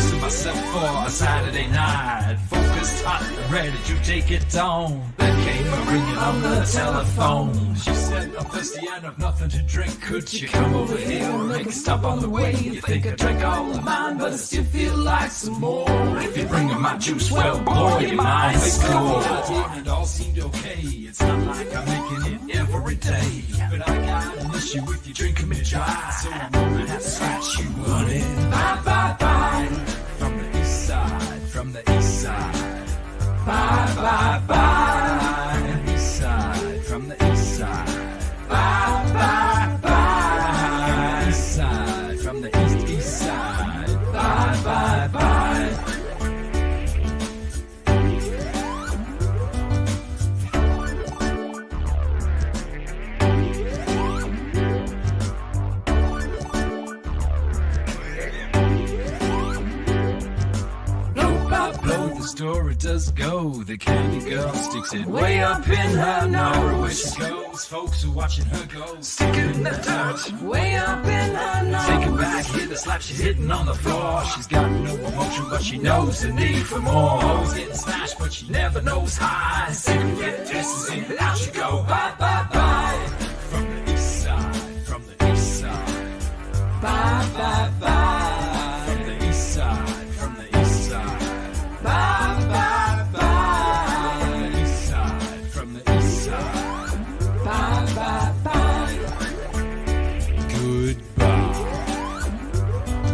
bracing myself for a Saturday night. Focused, hot, and ready to take it on. There came a ringing on the telephone. She said, I'm thirsty and I've nothing to drink. Could you come over here and make a stop on the way? You think I drank all of mine, but I still feel like some more. If you're bringing my juice, well, blow your mind. Explore. And all seemed okay. It's not like I'm making it every day. But I got an issue with you drinking me dry. So I'm gonna have to scratch you, honey. Bye, bye, bye. From the east side, from the east side. Bye, bye, bye. East side, from the east side. Bye, bye, bye. East side, from the east side. Bye, bye, bye. The story does go. The candy girl sticks it way up in her nose. Where she goes, folks are watching her go. Stick it in the dirt, way up in her nose. Take it back, hear the slap, she's hitting on the floor. She's got no emotion, but she knows the need for more. Always getting smashed, but she never knows high. Second get dresses in, and out she go. Bye, bye, bye. From the east side, from the east side. Bye, bye, bye. From the east side, from the east side. Bye, bye, bye. From the east side, from the east side. Bye, bye, bye. Goodbye.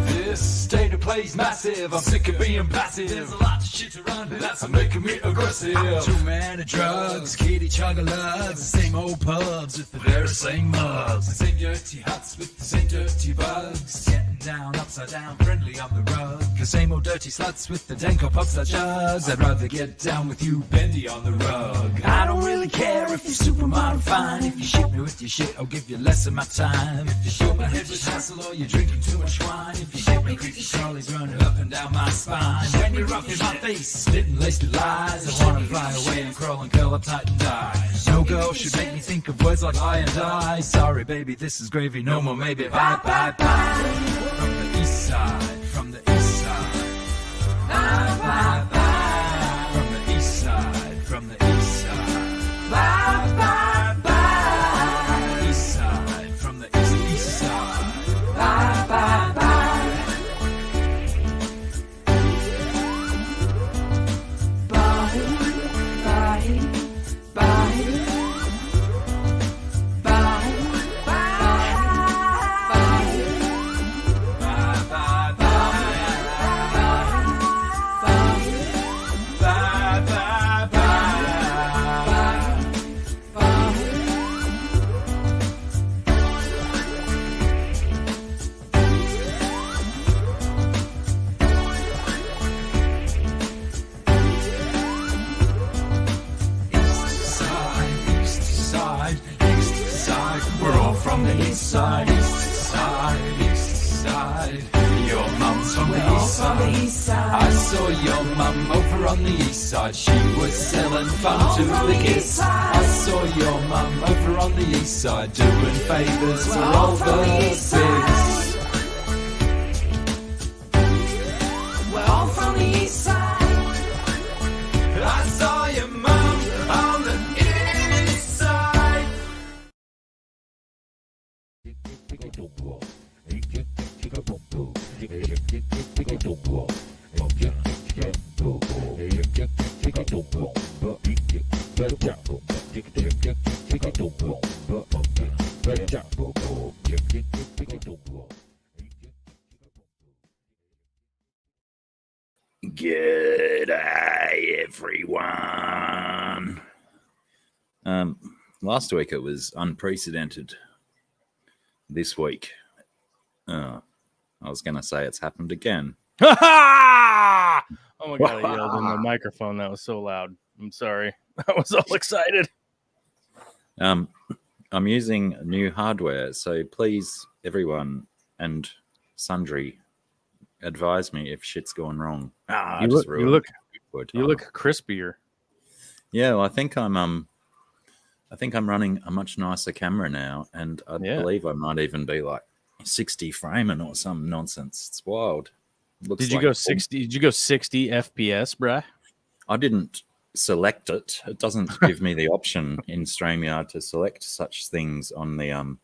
This state of play's massive. I'm sick of being passive. There's a lot of shit around it that's making me aggressive. Too many drugs, kitty chug-a-lugs, the same old pubs with the very same mugs, the same dirty huts with the same dirty bugs. Getting down, upside down, friendly on the rug. The same old dirty sluts with the dank old pubs like jugs. I'd rather get down with you, bendy on the rug. I don't really care if you're supermodel fine. If you ship me with your shit, I'll give you less of my time. If you show my head with hassle or you're drinking too much wine. If you ship me creepy Charlie's running up and down my spine. When you're up in my face, spitting laced lies, I wanna fly away and crawl and curl up tight and die. No girl should make me think of words like I and I. Sorry baby, this is gravy, no more maybe. Bye, bye, bye. From the east side, from the east side. Bye, bye, bye. From the east side, from the east side. Bye, bye, bye. From the east side, from the east side. Bye, bye, bye. From the east side, east side, east side. Your mum's from the east side. I saw your mum over on the east side. She was selling fun to the kids. I saw your mum over on the east side doing favors for all the pigs. We're all from the east side. I saw your mum on the east side. G'day, everyone. Last week it was unprecedented. This week, I was going to say it's happened again. Oh my God, I yelled in the microphone. That was so loud. I'm sorry. I was all excited. I'm using new hardware, so please, everyone and sundry, advise me if shit's going wrong. You look crispier. Yeah, well, I think I'm running a much nicer camera now, and I believe I might even be like 60 framing or some nonsense. It's wild. Looks Did you like go 60? Did you go 60 FPS, bruh? I didn't select it. It doesn't give me the option in StreamYard to select such things on the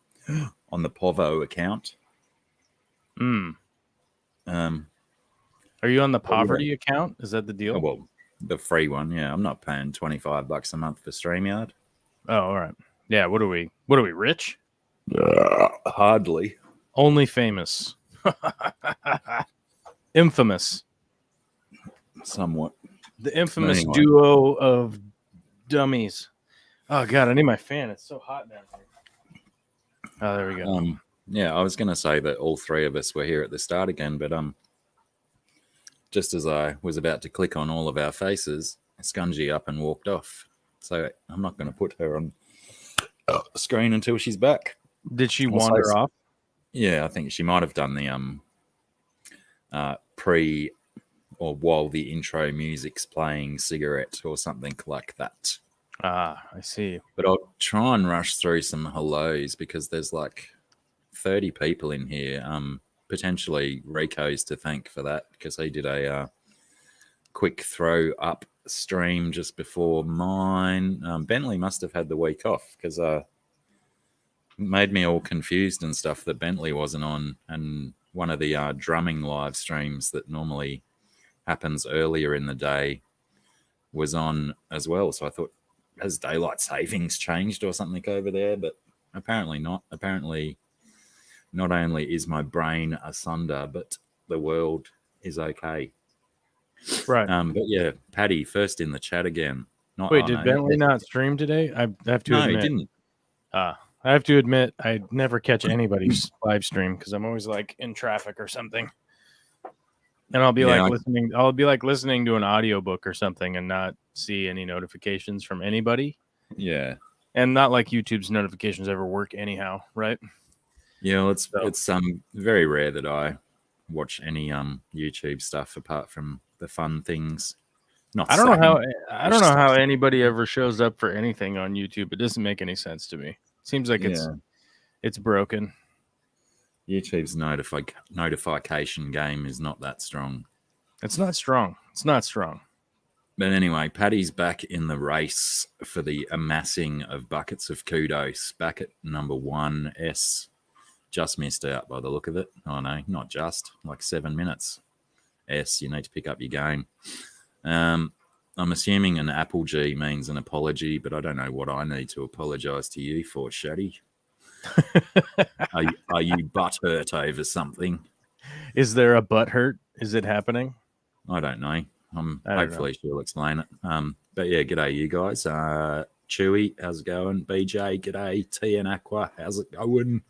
Povo account. Mm. Um, Are you on the What do you poverty account? Is that the deal? well, the free one. Yeah, I'm not paying $25 a month for StreamYard. Oh, all right. Yeah. What are we? What are we? Rich? Hardly. Only famous. Infamous. Somewhat. The infamous Anyway. duo of dummies. Oh god, I need my fan. It's so hot down here. Oh, there we go. Yeah, I was going to say that all three of us were here at the start again, but just as I was about to click on all of our faces, Scungy up and walked off. So I'm not going to put her on screen until she's back. Did she Also, wander off? Yeah, I think she might have done the pre or while the intro music's playing cigarette or something like that. Ah, I see. But I'll try and rush through some hellos because there's like 30 people in here. Potentially Rico's to thank for that because he did a quick throw up stream just before mine. Bentley must have had the week off because made me all confused and stuff that Bentley wasn't on, and one of the drumming live streams that normally happens earlier in the day was on as well. So I thought, has daylight savings changed or something over there? But apparently not. Apparently, not only is my brain asunder, but the world is okay. Right. But yeah, Paddy first in the chat again. Wait, did Bentley not stream today? I have to admit. No, he didn't. I have to admit, I never catch anybody's live stream because I'm always like in traffic or something. And I'll be listening. I'll be like listening to an audiobook or something and not see any notifications from anybody. Yeah. And not like YouTube's notifications ever work anyhow, right? Yeah, well, it's very rare that I watch any YouTube stuff apart from the fun things. I don't know how anybody ever shows up for anything on YouTube. It doesn't make any sense to me. Seems like it's broken. YouTube's notification game is not that strong. It's not strong. It's not strong. But anyway, Paddy's back in the race for the amassing of buckets of kudos. Back at number 1, S. Just missed out by the look of it. Oh, no, not just. Like 7 minutes. S, you need to pick up your game. I'm assuming an Apple G means an apology, but I don't know what I need to apologize to you for, Shaddy. Are you butthurt over something? Is there a butthurt? Is it happening? I don't know. Hopefully she'll explain it. But yeah, g'day you guys. Chewy, how's it going? BJ, g'day. T and Aqua, how's it going?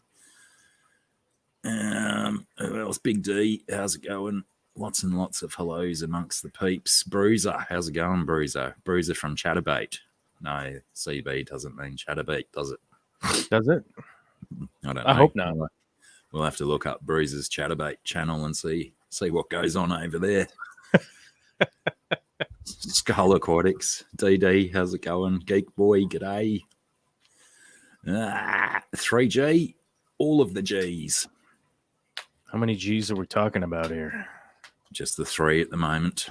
Who else? Big D, how's it going? Lots and lots of hellos amongst the peeps. Bruiser, how's it going, Bruiser? Bruiser from Chatterbait. No, CB doesn't mean Chatterbait, does it? Does it? I don't know. I hope not. We'll have to look up Bruiser's Chatterbait channel and see what goes on over there. Skull Aquatics, DD, how's it going? Geek Boy, g'day. 3G, all of the G's. How many G's are we talking about here? Just the 3 at the moment.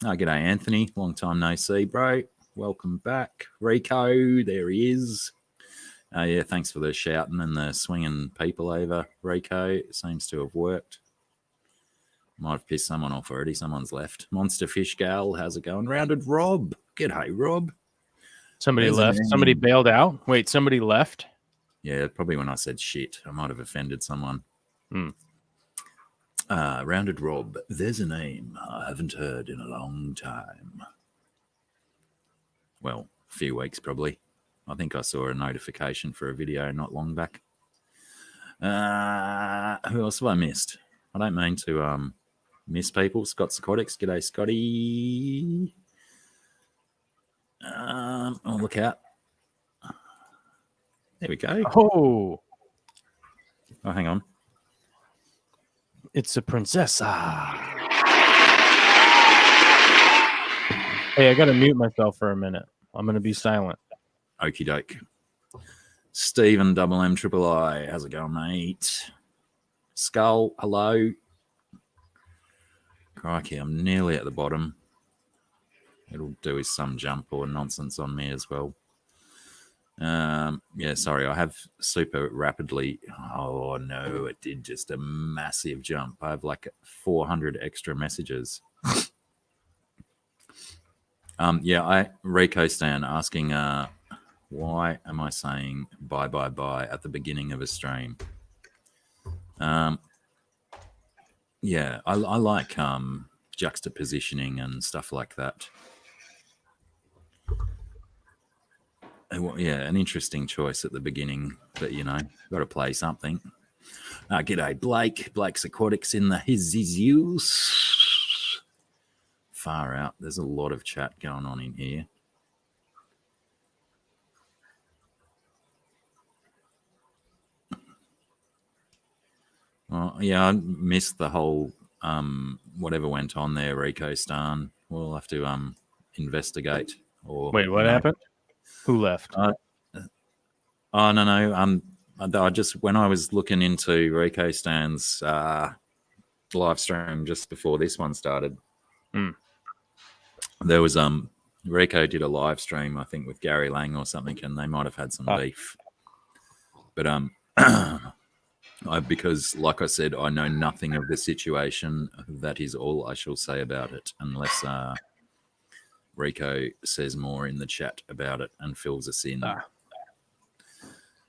G'day, Anthony. Long time no see, bro. Welcome back. Rico, there he is. Yeah, thanks for the shouting and the swinging people over, Rico. It seems to have worked. Might have pissed someone off already. Someone's left. Monster Fish Gal, how's it going? Rounded Rob. G'day, Rob. Somebody left. Somebody bailed out. Wait, somebody left? Yeah, probably when I said shit. I might have offended someone. Rounded Rob. There's a name I haven't heard in a long time. Well, a few weeks probably. I think I saw a notification for a video not long back. Who else have I missed? I don't mean to miss people. Scott Aquatics. G'day, Scotty. Oh, look out. There we go. Oh, hang on. It's a princess. Hey, I got to mute myself for a minute. I'm going to be silent. Okie doke. Stephen Double M Triple I. How's it going, mate? Skull, hello. Crikey, I'm nearly at the bottom. It'll do is some jump or nonsense on me as well. Yeah, sorry, I have super rapidly. Oh no, it did just a massive jump. I have like 400 extra messages. Yeah, Rico Stan asking, why am I saying bye bye bye at the beginning of a stream? Yeah, I like juxtapositioning and stuff like that. Yeah, an interesting choice at the beginning, but got to play something. G'day, Blake. Blake's Aquatics in the his use. Far out. There's a lot of chat going on in here. Well, yeah, I missed the whole whatever went on there, Rico Stan. We'll have to investigate. Or wait, what happened? Who left? Oh no. I just when I was looking into Rico Stan's live stream just before this one started, there was Rico did a live stream, I think, with Gary Lang or something, and they might have had some beef. But because, like I said, I know nothing of the situation. That is all I shall say about it, unless Rico says more in the chat about it and fills us in.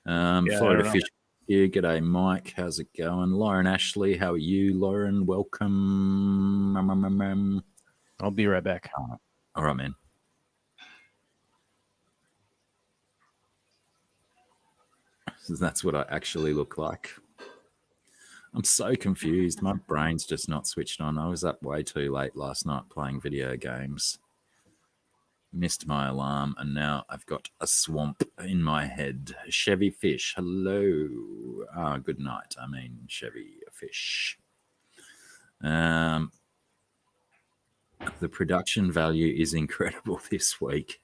Florida Fish here. G'day, Mike. How's it going? Lauren Ashley, how are you? Lauren, welcome. I'll be right back. All right, man. So that's what I actually look like. I'm so confused. My brain's just not switched on. I was up way too late last night playing video games. Missed my alarm, and now I've got a swamp in my head. Chevy Fish, hello. Good night. I mean, Chevy Fish. The production value is incredible this week.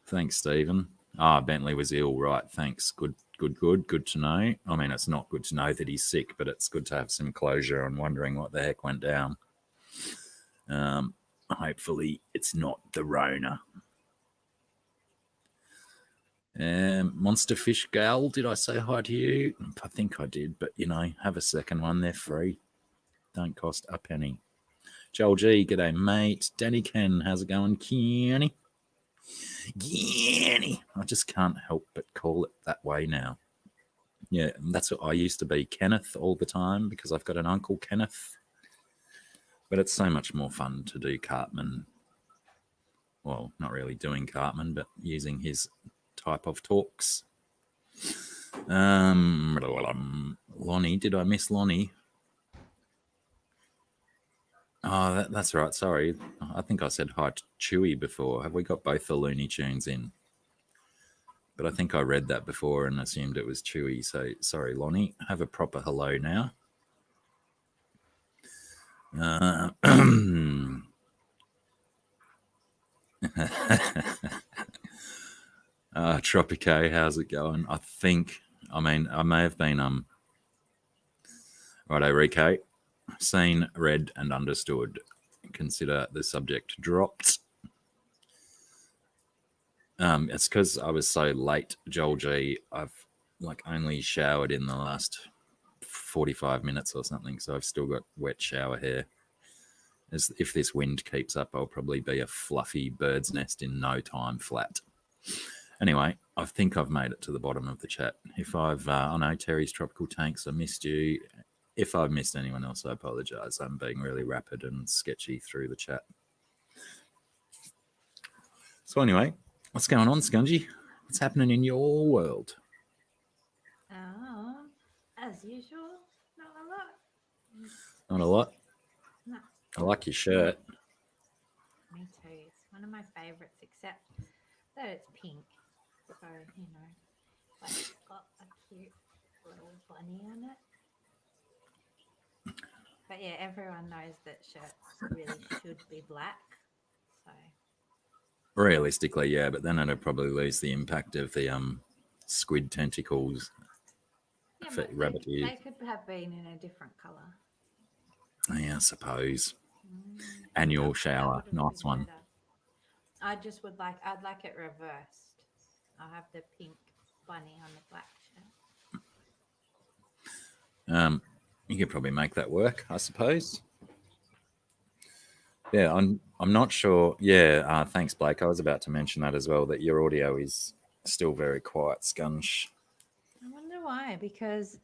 Thanks, Stephen. Bentley was ill, right? Thanks. Good to know. I mean, it's not good to know that he's sick, but it's good to have some closure on wondering what the heck went down. Hopefully it's not the Rona. Monster Fish Gal, did I say hi to you? I think I did, but have a second one. They're free. Don't cost a penny. Joel G, g'day, mate. Danny Ken, how's it going? Kenny. I just can't help but call it that way now. Yeah, that's what I used to be, Kenneth, all the time, because I've got an uncle Kenneth. But it's so much more fun to do Cartman. Well, not really doing Cartman, but using his type of talks. Lonnie, did I miss Lonnie? Oh, that's right. Sorry. I think I said hi to Chewy before. Have we got both the Looney Tunes in? But I think I read that before and assumed it was Chewy. So sorry, Lonnie. Have a proper hello now. Tropico, how's it going? I may have been righto, Rico. Seen, read, and understood. Consider the subject dropped. It's because I was so late, Joel G. I've only showered in the last 45 minutes or something, so I've still got wet shower hair. If this wind keeps up, I'll probably be a fluffy bird's nest in no time flat. Anyway, I think I've made it to the bottom of the chat. If I've, I know Terry's Tropical Tanks, I missed you. If I've missed anyone else, I apologize. I'm being really rapid and sketchy through the chat. So anyway, what's going on, Scungy? What's happening in your world? As usual, not a lot. Not a lot? No. I like your shirt. Me too. It's one of my favorites, except that it's pink. So, but it's got a cute little bunny on it. But yeah, everyone knows that shirts really should be black. So realistically, yeah, but then it'd probably lose the impact of the squid tentacles. yeah, rabbit ears. They could have been in a different color. Yeah, I suppose. Mm, Annual that shower, would have nice been one. better. I'd like it reversed. I'll have the pink bunny on the black shirt. You could probably make that work, I suppose. Yeah, I'm not sure. Yeah, thanks, Blake. I was about to mention that as well. That your audio is still very quiet, Scunch. I wonder why, because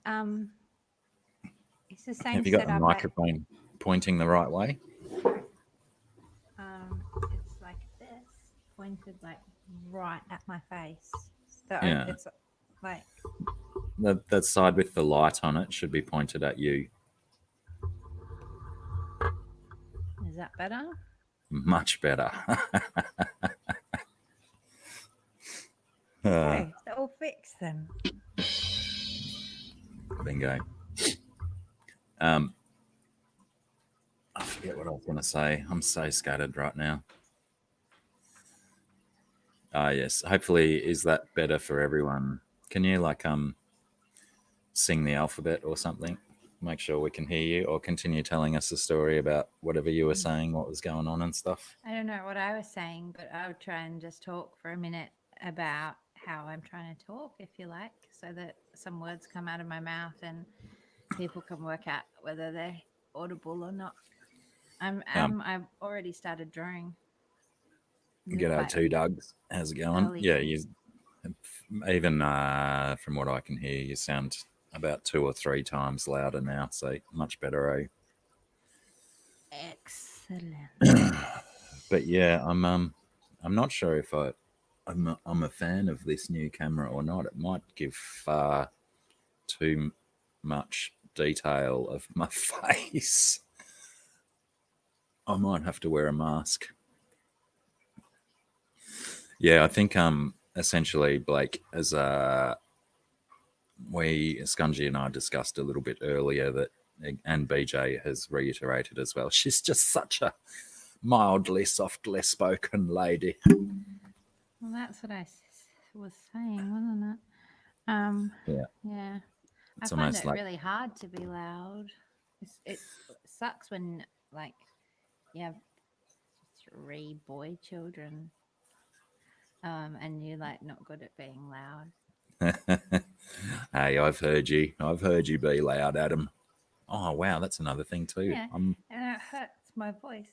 it's the same Have you got the setup. microphone pointing the right way? It's like this, pointed like right at my face. Yeah. It's like That side with the light on it should be pointed at you. is that better? Much better. Okay, it's all fixed then. Bingo. I forget what I was going to say. I'm so scattered right now. Yes. Hopefully, is that better for everyone? Can you sing the alphabet or something? Make sure we can hear you, or continue telling us a story about whatever you were saying, what was going on and stuff. I don't know what I was saying, but I would try and just talk for a minute about how I'm trying to talk, if you like, so that some words come out of my mouth and people can work out whether they're audible or not. I've already started drawing. G'day, two Dougs. How's it going? Early. Yeah, you even from what I can hear, you sound about 2 or 3 times louder now, so much better. Excellent. But yeah, I'm not sure if I'm a fan of this new camera or not. It might give far too much detail of my face. I might have to wear a mask. Yeah, I think essentially, Blake, as Scungy and I discussed a little bit earlier, that, and BJ has reiterated as well, she's just such a mildly, softly spoken lady. Well, that's what I was saying, wasn't it? Yeah. I find it really hard to be loud. It sucks when, like, you have 3 boy children, and you're like not good at being loud. Hey, I've heard you. I've heard you be loud, Adam. Oh wow, that's another thing too. Yeah, and it hurts my voice.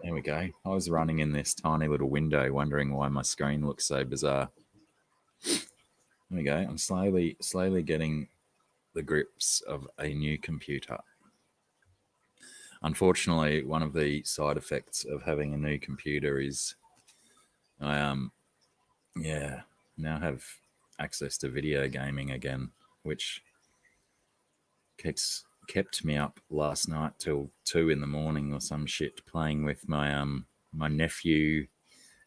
There we go. I was running in this tiny little window, wondering why my screen looks so bizarre. There we go. I'm slowly getting the grips of a new computer. Unfortunately, one of the side effects of having a new computer is I now have access to video gaming again, which kept me up last night till 2 a.m. or some shit, playing with my my nephew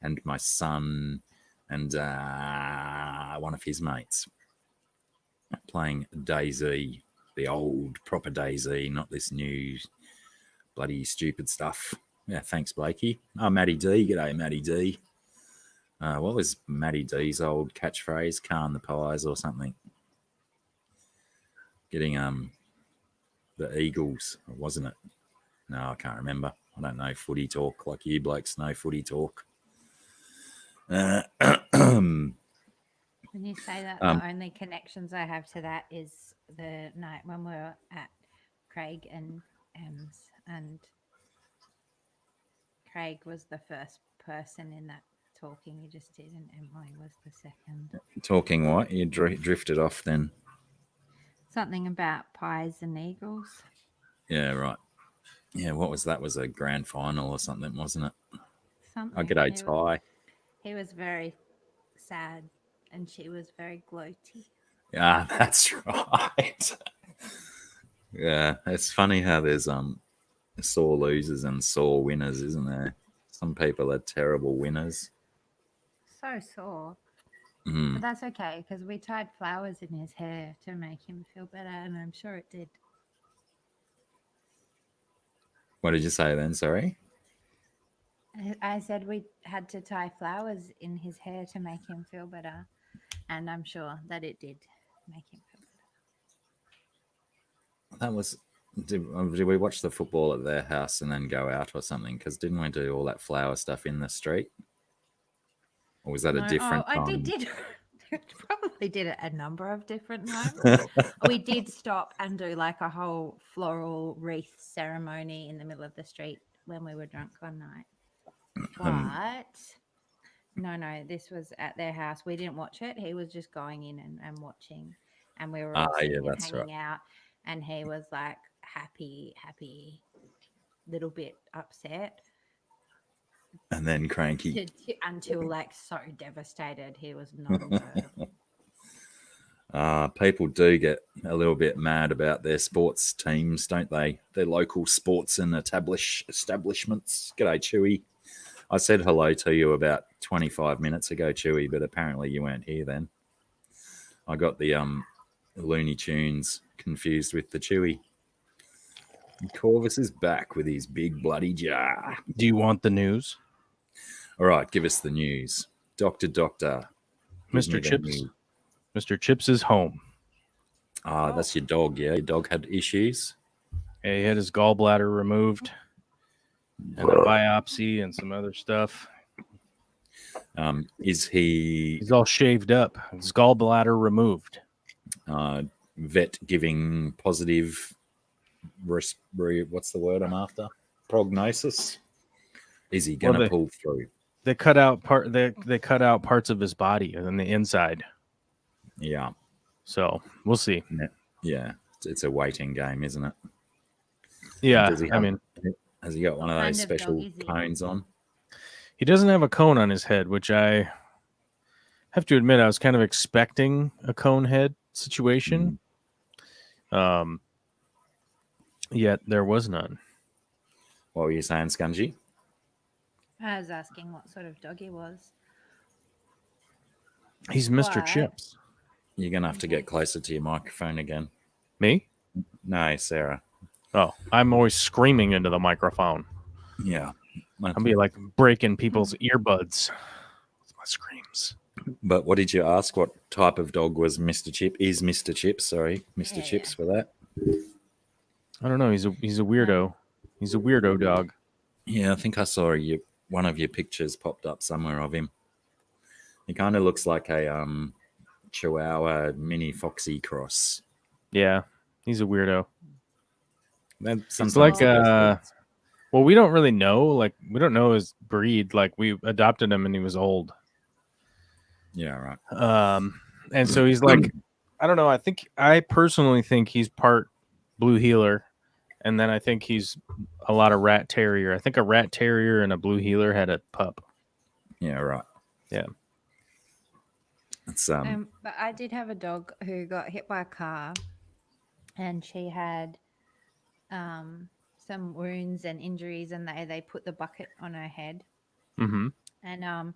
and my son and one of his mates, playing DayZ, the old proper DayZ, not this new bloody stupid stuff. Yeah, thanks, Blacky. Oh, Matty D. G'day, Matty D. What was Matty D's old catchphrase? Calm the pies or something. Getting the Eagles, wasn't it? No, I can't remember. I don't know footy talk like you blokes know footy talk. When you say that, the only connections I have to that is the night when we were at Craig and Em's, and Craig was the first person in that talking you just did, and Emily was the second. Talking what? You drifted off then. Something about pies and eagles. Yeah, right. Yeah, what was that? Was a grand final or something, wasn't it? Something. I g'day, Ty. He was very sad, and she was very gloaty. Yeah, that's right. Yeah, it's funny how there's sore losers and sore winners, isn't there? Some people are terrible winners. So sore. But that's okay, because we tied flowers in his hair to make him feel better, and I'm sure it did. What did you say then? Sorry? I said we had to tie flowers in his hair to make him feel better, and I'm sure that it did make him feel better. Did we watch the football at their house and then go out or something? Because didn't we do all that flower stuff in the street? Or was that a different time? I did. Probably did it a number of different times. We did stop and do like a whole floral wreath ceremony in the middle of the street when we were drunk one night. But no, this was at their house. We didn't watch it. He was just going in and watching. And we were all sitting and hanging out. And he was like happy, little bit upset. And then cranky. Until like so devastated. He was not a word. People do get a little bit mad about their sports teams, don't they? Their local sports and establishments. G'day, Chewy. I said hello to you about 25 minutes ago, Chewy, but apparently you weren't here then. I got the Looney Tunes confused with the Chewy. Corvus is back with his big bloody jar. Do you want the news? All right, give us the news. Doctor. Mr. Chips. Mr. Chips is home. That's your dog, yeah? Your dog had issues? Yeah, he had his gallbladder removed and a biopsy and some other stuff. He's all shaved up. His gallbladder removed. Vet giving positive what's the word I'm after? Prognosis. Is he gonna pull through? They cut out they cut out parts of his body on the inside. Yeah. So we'll see. Yeah. It's a waiting game, isn't it? Yeah. Has he got one of those special cones on? He doesn't have a cone on his head, which I have to admit I was kind of expecting a cone head situation. Yet there was none. What were you saying, Scungy? I was asking what sort of dog he was. He's Mr. Chips. You're going to have to get closer to your microphone again. Me? No, Sarah. Oh, I'm always screaming into the microphone. Yeah. I'll be like breaking people's earbuds with my screams. But what did you ask? What type of dog was Mr. Chip? Is Mr. Chips, sorry. Mr. Chips for that? I don't know. He's a weirdo. He's a weirdo dog. Yeah, I think I saw one of your pictures popped up somewhere of him. He kind of looks like a Chihuahua mini Foxy cross. Yeah, he's a weirdo. It's like well, we don't really know. Like, we don't know his breed. Like, we adopted him and he was old. Yeah, right. And so he's like, I don't know. I personally think he's part blue heeler, and then I think he's a lot of rat terrier. I think a rat terrier and a blue heeler had a pup. Yeah, right. Yeah. It's but I did have a dog who got hit by a car, and she had some wounds and injuries, and they put the bucket on her head. Mm-hmm. And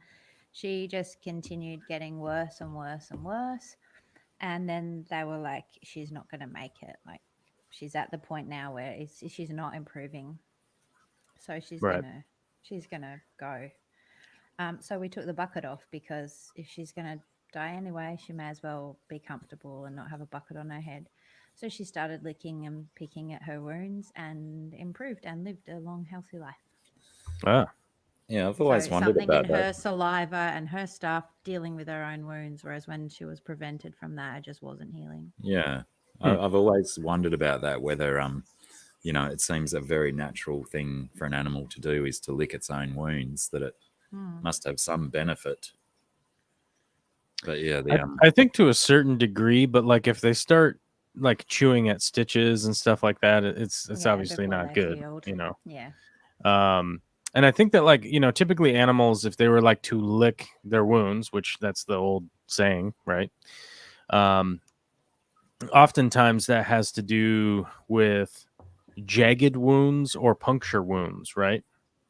she just continued getting worse and worse and worse. And then they were like, she's not going to make it. Like, she's at the point now where she's not improving. So she's gonna go. So we took the bucket off, because if she's going to die anyway, she may as well be comfortable and not have a bucket on her head. So she started licking and picking at her wounds and improved and lived a long, healthy life. Ah. Yeah, I've always wondered about something in that. her saliva and her stuff dealing with her own wounds, whereas when she was prevented from that, it just wasn't healing. Yeah. I've always wondered about that, whether, it seems a very natural thing for an animal to do is to lick its own wounds, that it must have some benefit. But yeah, I think to a certain degree, but like if they start like chewing at stitches and stuff like that, it's obviously not good, healed. Yeah. And I think that, like, typically animals, if they were like to lick their wounds, which that's the old saying, right? Oftentimes that has to do with jagged wounds or puncture wounds, right?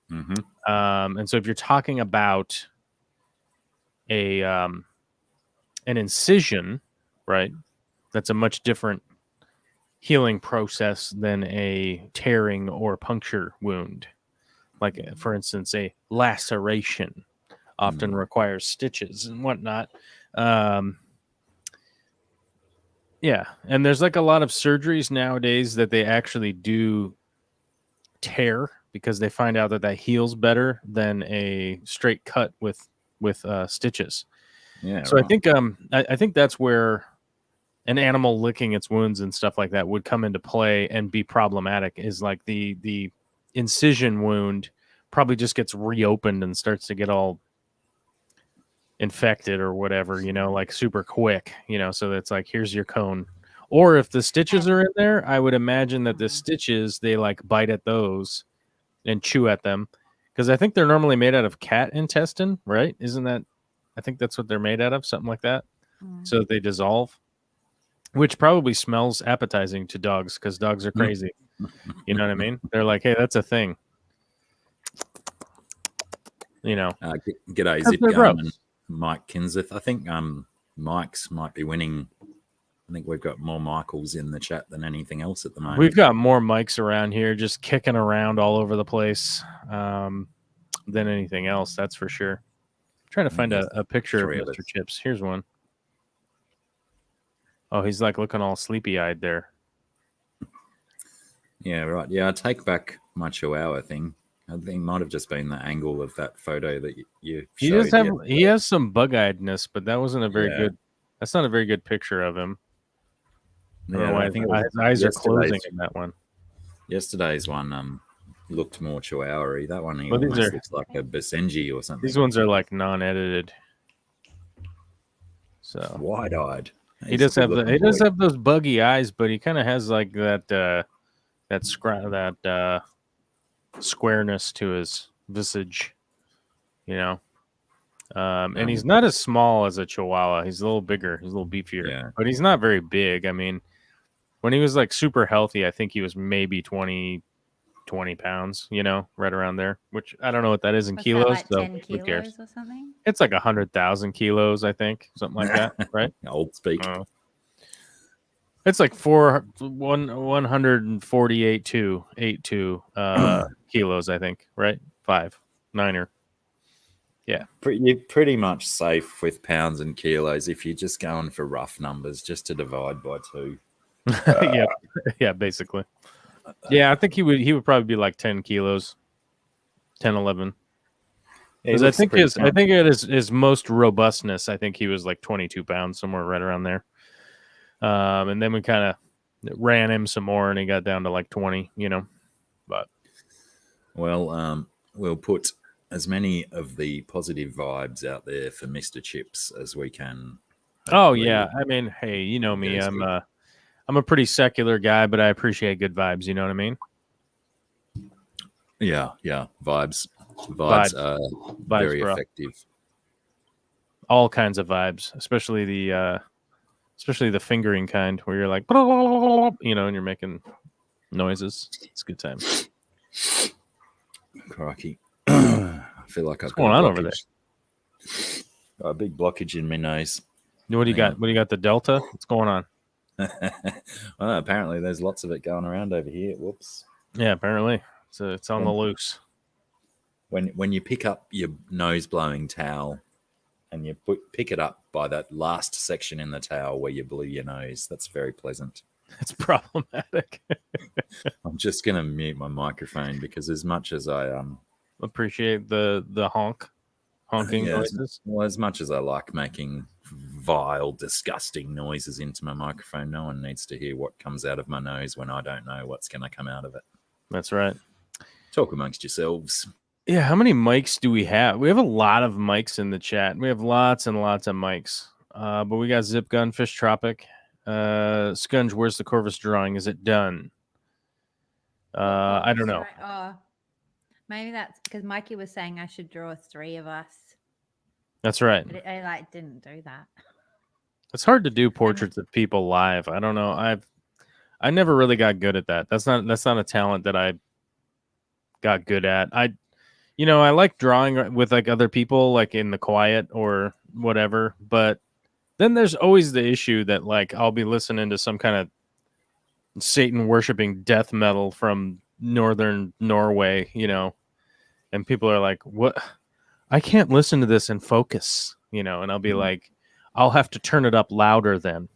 Mm-hmm. And so if you're talking about an incision, right, that's a much different healing process than a tearing or puncture wound. Like, for instance, a laceration often requires stitches and whatnot. Yeah, and there's like a lot of surgeries nowadays that they actually do tear because they find out that that heals better than a straight cut with stitches. Yeah. So I think that's where an animal licking its wounds and stuff like that would come into play and be problematic. Is like the incision wound probably just gets reopened and starts to get all infected or whatever, like super quick, so it's like, here's your cone. Or if the stitches are in there, I would imagine that the stitches, they like bite at those and chew at them, because I think they're normally made out of cat intestine, right? Isn't that, I think that's what they're made out of, something like that. So they dissolve, which probably smells appetizing to dogs, because dogs are crazy. You know what I mean? They're like, hey, that's a thing. G'day, Zip Garman, Mike Kinseth. I think Mike's might be winning. I think we've got more Michaels in the chat than anything else at the moment. We've got more mics around here just kicking around all over the place than anything else, that's for sure. I'm trying to find a picture of Mr. Chips. Here's one. Oh, he's like looking all sleepy-eyed there. Yeah, right. Yeah, I take back my Chihuahua thing. I think it might have just been the angle of that photo that you showed. He has some bug-eyedness, but that wasn't a very good. That's not a very good picture of him. I think his eyes are closing in that one. Yesterday's one looked more Chihuahua-y. That one looks like a Basenji or something. These ones are like non-edited. So wide-eyed. He does have those buggy eyes, but he kind of has like that squareness to his visage, and he's not as small as a Chihuahua. He's a little bigger. He's a little beefier, but he's not very big. I mean, when he was like super healthy, I think he was maybe 20 pounds, right around there, which I don't know what that is in kilos. That like so 10 who cares? kilos or something? It's like 100,000 kilos, I think, something like that, right? Old speak. It's like 148.82 kilos, I think, right? 5'9". Yeah. You're pretty much safe with pounds and kilos if you're just going for rough numbers, just to divide by 2. Yeah, basically. Yeah, I think he would probably be like 10 kilos, 10, 11. Because I think at his most robustness, I think he was like 22 pounds, somewhere right around there. And then we kind of ran him some more, and he got down to like 20, But we'll put as many of the positive vibes out there for Mr. Chips as we can. Oh yeah, I mean, hey, you know me, I'm a pretty secular guy, but I appreciate good vibes. You know what I mean? Yeah, vibes are very effective. All kinds of vibes, especially the fingering kind, where you're like, and you're making noises. It's a good time. Crikey. I feel like I've got going on over there. Got a big blockage in my nose. What do you got? What do you got? The Delta? What's going on? Well, apparently there's lots of it going around over here. Whoops. Yeah, apparently it's on the loose. When you pick up your nose blowing towel and you pick it up by that last section in the towel where you blew your nose, that's very pleasant. It's problematic. I'm just gonna mute my microphone because as much as I appreciate the honking noises. As much as I like making vile, disgusting noises into my microphone, no one needs to hear what comes out of my nose when I don't know what's going to come out of it. That's right. Talk amongst yourselves. Yeah, how many mics do we have? We have a lot of mics in the chat. We have lots and lots of mics. But we got Zip Gun, Fish Tropic. Scunge, where's the Corvus drawing? Is it done? I don't know. Maybe that's because Mikey was saying I should draw 3 of us. That's right. But I didn't do that. It's hard to do portraits of people live. I don't know. I never really got good at that. That's not a talent that I got good at. I like drawing with like other people, like in the quiet or whatever. But then there's always the issue that like I'll be listening to some kind of Satan worshiping death metal from northern Norway, and people are like, "What? I can't listen to this and focus," and I'll be like, "I'll have to turn it up louder then."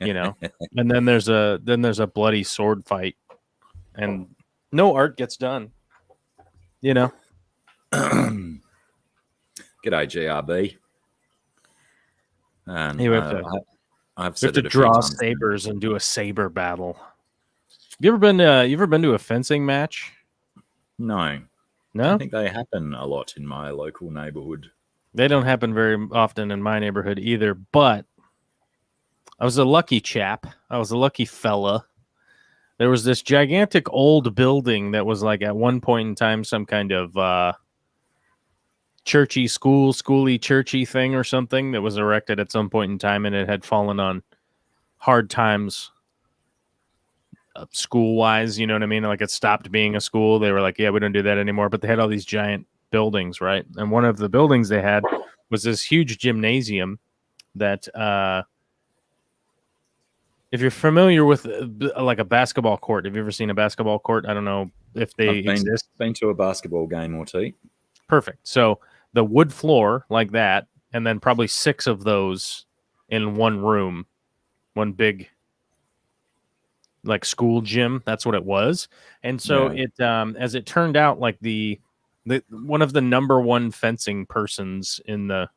you know. And then there's a bloody sword fight, and no art gets done, you know. G'day, GRB. And You I've have to draw sabers and do a saber battle. You ever been to a fencing match? No. No? I think they happen a lot in my local neighborhood. They don't happen very often in my neighborhood either, but I was a lucky chap. I was a lucky fella. There was this gigantic old building that was like at one point in time some kind of schooly churchy thing or something that was erected at some point in time, and it had fallen on hard times school-wise, you know what I mean? Like it stopped being a school. They were like, yeah, we don't do that anymore. But they had all these giant buildings, right? And one of the buildings they had was this huge gymnasium that if you're familiar with like a basketball court, have you ever seen a basketball court? I don't know if they exist. Been to a basketball game or two. Perfect. So the wood floor like that, and then probably 6 of those in one room, one big like school gym. That's what it was. And so it as it turned out, like the one of the number one fencing persons in the,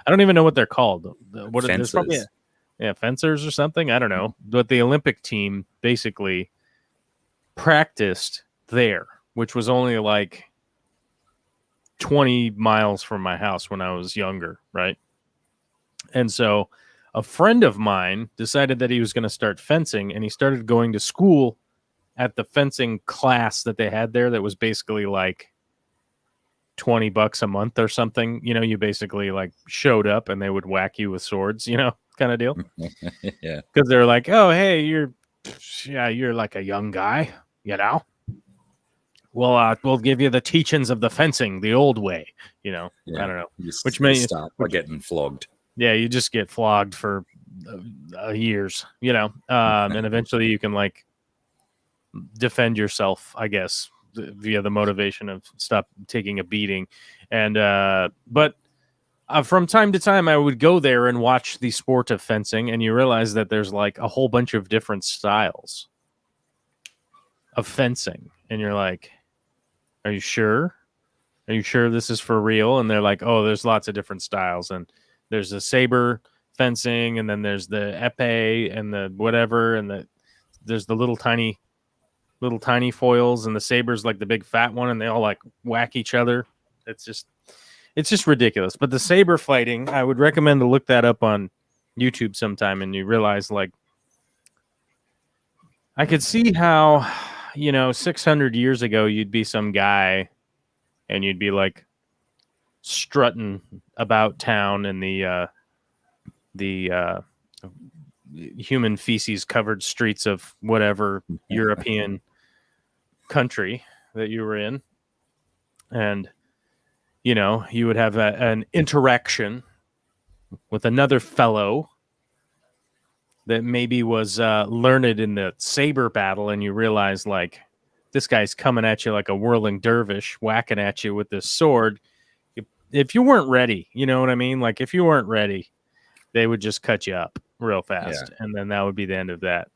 I don't even know what they're called. What is probably fencers or something, I don't know. But the Olympic team basically practiced there, which was only like 20 miles from my house when I was younger, right? And so a friend of mine decided that he was going to start fencing, and he started going to school at the fencing class that they had there that was basically like $20 a month or something. You know, you basically like showed up and they would whack you with swords, you know, kind of deal. Yeah. Because they're like, oh, hey, you're like a young guy, you know. We'll give you the teachings of the fencing the old way, you know. Yeah. I don't know. Which may start by getting flogged. Yeah, you just get flogged for years, you know, and eventually you can like defend yourself, I guess, via the motivation of stop taking a beating. And but from time to time, I would go there and watch the sport of fencing, and you realize that there's like a whole bunch of different styles of fencing, and you're like, "Are you sure? Are you sure this is for real?" And they're like, "Oh, there's lots of different styles and." There's the saber fencing, and then there's the epee and the whatever, and there's the little tiny foils, and the saber's like the big fat one, and they all like whack each other. It's just ridiculous. But the saber fighting, I would recommend to look that up on YouTube sometime, and you realize like I could see how, you know, 600 years ago you'd be some guy, and you'd be like strutting about town in the human feces covered streets of whatever European country that you were in, and you know you would have an interaction with another fellow that maybe was learned in the saber battle, and you realize like this guy's coming at you like a whirling dervish, whacking at you with this sword. If you weren't ready, you know what I mean? Like if you weren't ready, they would just cut you up real fast. And then that would be the end of that.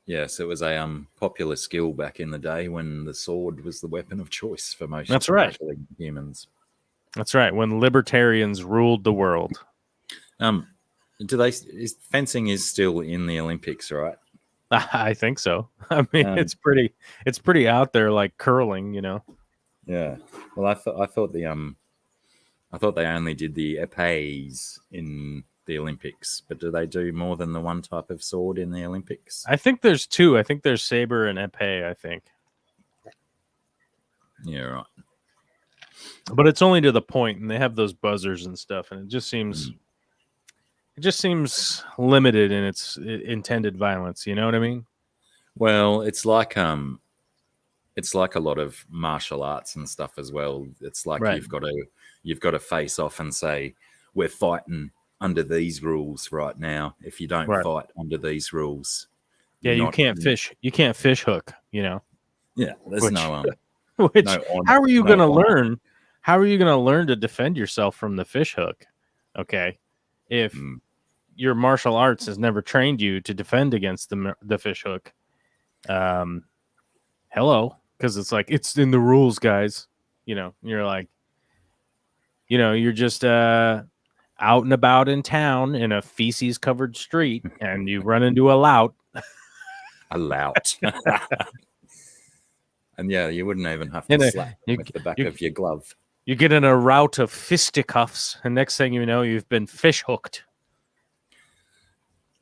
Yes, it was a popular skill back in the day when the sword was the weapon of choice for most humans. That's right. When libertarians ruled the world. Fencing is still in the Olympics, right? I think so. I mean, it's pretty out there like curling, you know. Yeah. Well, I thought they only did the epées in the Olympics, but do they do more than the one type of sword in the Olympics? I think there's 2. I think there's saber and epée, I think. Yeah, right. But it's only to the point, and they have those buzzers and stuff, and it just seems limited in its intended violence, you know what I mean? Well, it's like a lot of martial arts and stuff as well. It's like you've got to face off and say, we're fighting under these rules right now. If you don't fight under these rules, you can't fish. You can't fish hook, you know. Yeah, there's how are you going to learn? How are you going to learn to defend yourself from the fish hook? Okay, if your martial arts has never trained you to defend against the fish hook, hello, because it's like it's in the rules, guys. You're like, you're just out and about in town in a feces covered street, and you run into a lout. A lout. And yeah, you wouldn't even have to slap with the back of your glove. You get in a rout of fisticuffs, and next thing you know, you've been fish hooked.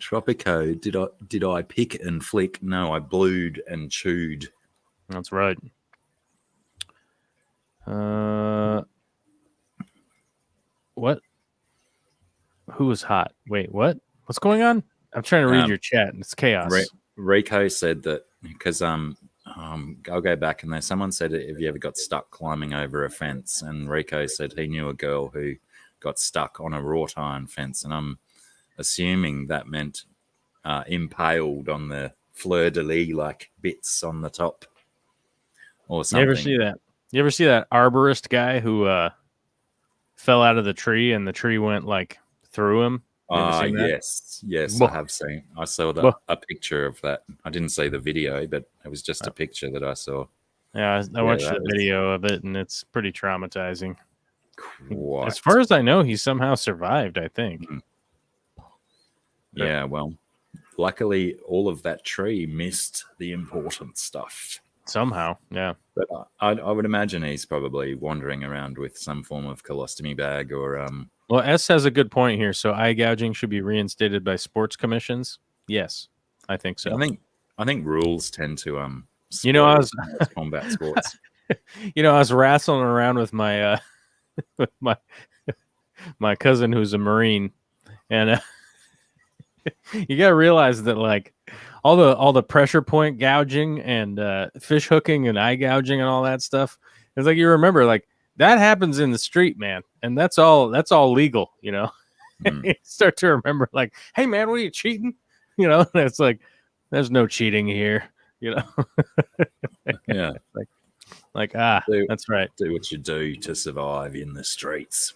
Tropico, did I pick and flick? No, I blued and chewed. That's right. What? Who was hot? Wait, what? What's going on? I'm trying to read your chat. It's chaos. Rico said that because I'll go back and there. Someone said, "Have you ever got stuck climbing over a fence?" And Rico said he knew a girl who got stuck on a wrought iron fence, and I'm assuming that meant impaled on the fleur de lis like bits on the top or something. You ever see that? You ever see that arborist guy who fell out of the tree and the tree went like through him? Yes, Whoa. I have seen. I saw a picture of that. I didn't see the video, but it was just a picture that I saw. Yeah, I watched the video of it, and it's pretty traumatizing. What? As far as I know, he somehow survived, I think. Mm-hmm. Yeah, well, luckily, all of that tree missed the important stuff. Somehow, yeah. But I would imagine he's probably wandering around with some form of colostomy bag or... Well, S has a good point here. So eye gouging should be reinstated by sports commissions. Yes, I think so. I think rules tend to I was combat sports. I was wrestling around with my with my cousin who's a Marine, and you gotta realize that like all the pressure point gouging and fish hooking and eye gouging and all that stuff. It's like you remember like. That happens in the street, man, and that's all legal, You start to remember, like, hey, man, what are you cheating? And it's like, there's no cheating here, Yeah, that's right. Do what you do to survive in the streets.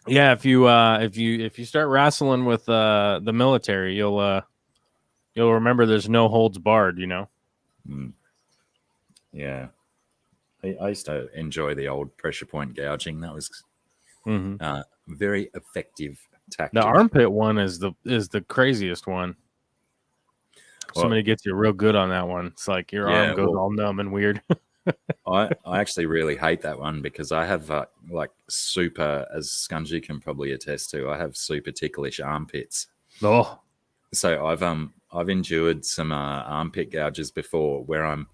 Yeah, if you start wrestling with the military, you'll remember there's no holds barred, Yeah. I used to enjoy the old pressure point gouging. That was very effective tactic. The armpit one is the craziest one. Somebody gets you real good on that one. It's like your arm goes all numb and weird. I actually really hate that one because I have like super, as Scungy can probably attest to, I have super ticklish armpits. Oh, so I've endured some armpit gouges before where I'm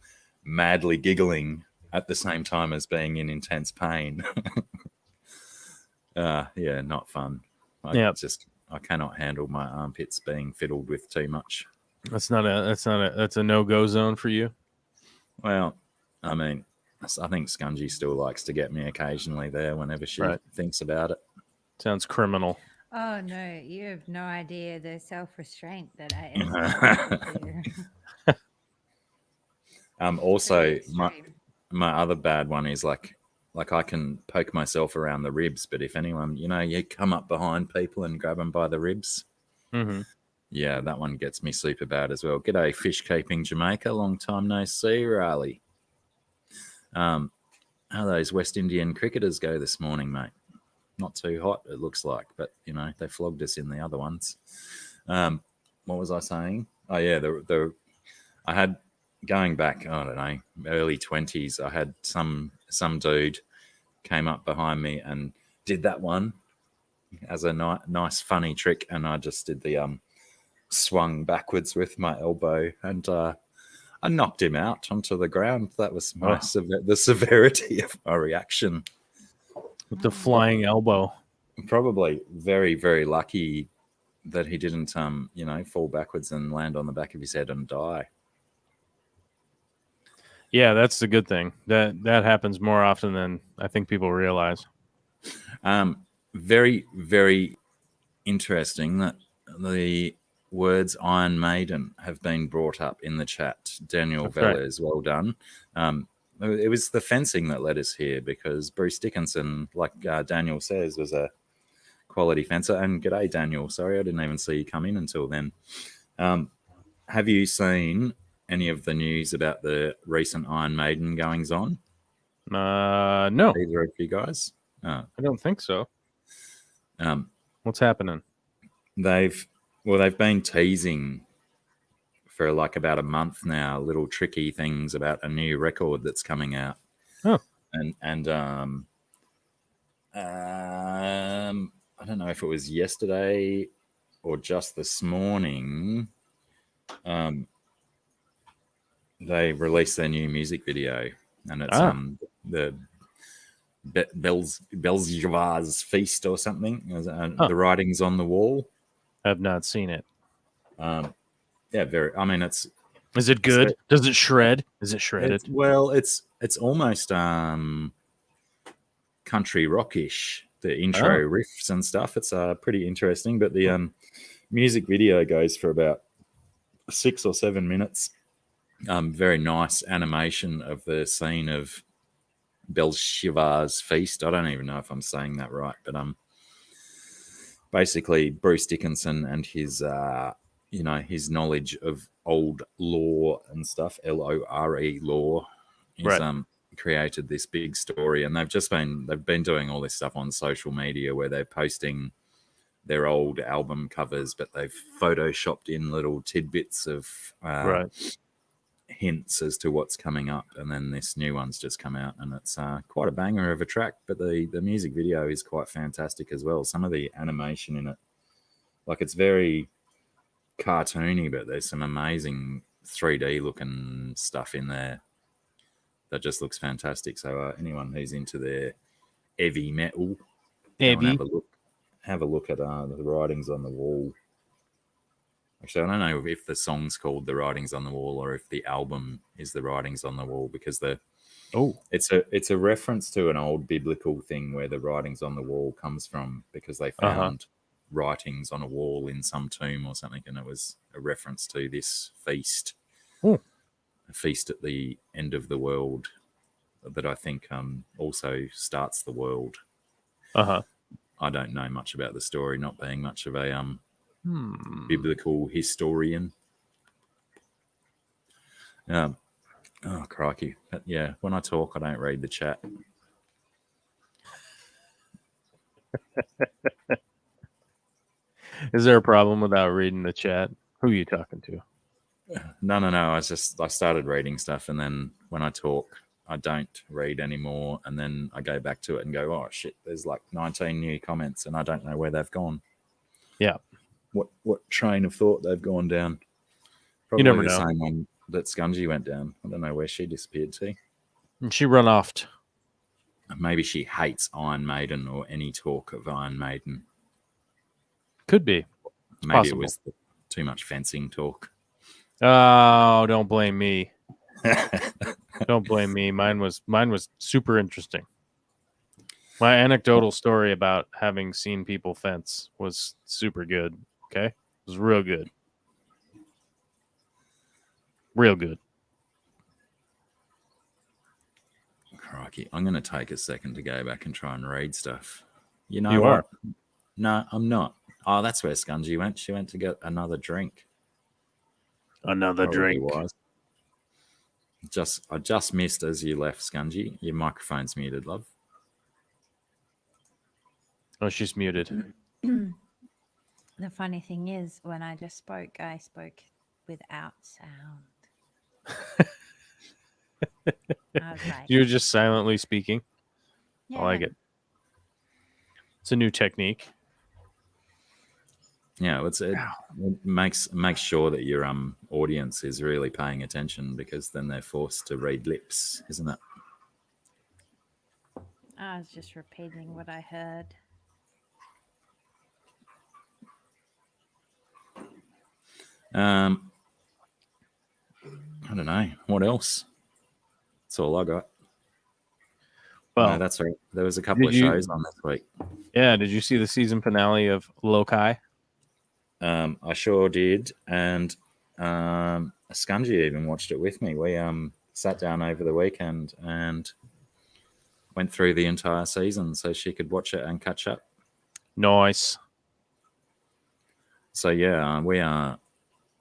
madly giggling at the same time as being in intense pain. Yeah, not fun. I cannot handle my armpits being fiddled with too much. That's a no-go zone for you. Well, I mean, I think Scungy still likes to get me occasionally there whenever she thinks about it. Sounds criminal. Oh no, you have no idea the self-restraint that I am. Also, my other bad one is like I can poke myself around the ribs, but if anyone, you come up behind people and grab them by the ribs. Mm-hmm. Yeah, that one gets me super bad as well. G'day, fish keeping Jamaica. Long time no see, Raleigh. How those West Indian cricketers go this morning, mate? Not too hot, it looks like, but they flogged us in the other ones. What was I saying? Oh yeah, I had. Going back, I don't know, early 20s, I had some dude came up behind me and did that one as a nice, funny trick, and I just did the swung backwards with my elbow, and I knocked him out onto the ground. That was the severity of my reaction. With the flying elbow. Probably very, very lucky that he didn't, fall backwards and land on the back of his head and die. Yeah, that's the good thing. That happens more often than I think people realize. Very, very interesting that the words Iron Maiden have been brought up in the chat. Daniel Velez, well done. It was the fencing that led us here because Bruce Dickinson, like Daniel says, was quality fencer. And g'day, Daniel. Sorry, I didn't even see you come in until then. Have you seen any of the news about the recent Iron Maiden goings on? No. Either of you guys? I don't think so. What's happening? They've been teasing for like about a month now, little tricky things about a new record that's coming out. Oh. And I don't know if it was yesterday or just this morning. They released their new music video, and it's the Belzevaz's Feast or something. The writing's on the wall. I've not seen it. Yeah, very. I mean, it's. Is it good? Does it shred? Is it shredded? It's almost country rockish. The intro riffs and stuff. It's pretty interesting, but the music video goes for about 6 or 7 minutes. Very nice animation of the scene of Belshazzar's feast. I don't even know if I'm saying that right, but basically Bruce Dickinson and his his knowledge of old lore and stuff, LORE lore, is created this big story, and they've been doing all this stuff on social media where they're posting their old album covers, but they've photoshopped in little tidbits of hints as to what's coming up, and then this new one's just come out, and it's quite a banger of a track, but the music video is quite fantastic as well. Some of the animation in it, like, it's very cartoony, but there's some amazing 3D looking stuff in there that just looks fantastic. So anyone who's into their heavy metal, have a look at the writings on the wall. Actually, I don't know if the song's called The Writings on the Wall or if the album is The Writings on the Wall, because it's a reference to an old biblical thing where the writings on the wall comes from, because they found writings on a wall in some tomb or something, and it was a reference to this feast. A feast at the end of the world that I think also starts the world. I don't know much about the story, not being much of a biblical historian. Oh, crikey. But yeah, when I talk, I don't read the chat. Is there a problem without reading the chat? Who are you talking to? No. I started reading stuff, and then when I talk, I don't read anymore, and then I go back to it and go, oh shit, there's like 19 new comments, and I don't know where they've gone. Yeah. What train of thought they've gone down? Probably you never the know. same one that Scungy went down. I don't know where she disappeared to. And she run off. Maybe she hates Iron Maiden or any talk of Iron Maiden. Could be. Maybe possible. It was too much fencing talk. Oh, don't blame me. Don't blame me. Mine was super interesting. My anecdotal story about having seen people fence was super good. Okay? It was real good. Real good. Crikey. I'm going to take a second to go back and try and read stuff. You know you what? Are. No, I'm not. Oh, that's where Scungy went. She went to get another drink. Another drink. I just missed as you left, Scungy. Your microphone's muted, love. Oh, she's muted. The funny thing is, when I just spoke, I spoke without sound. I was like, You're just silently speaking. yeah. I like it. It's a new technique. Yeah, it makes sure that your audience is really paying attention, because then they're forced to read lips, isn't it? I was just repeating what I heard. I don't know. What else? That's all I got. Well, no, that's right. There was a couple of shows on this week. Yeah, did you see the season finale of Lokai? I sure did, and Scungy even watched it with me. We sat down over the weekend and went through the entire season so she could watch it and catch up. Nice. So yeah, we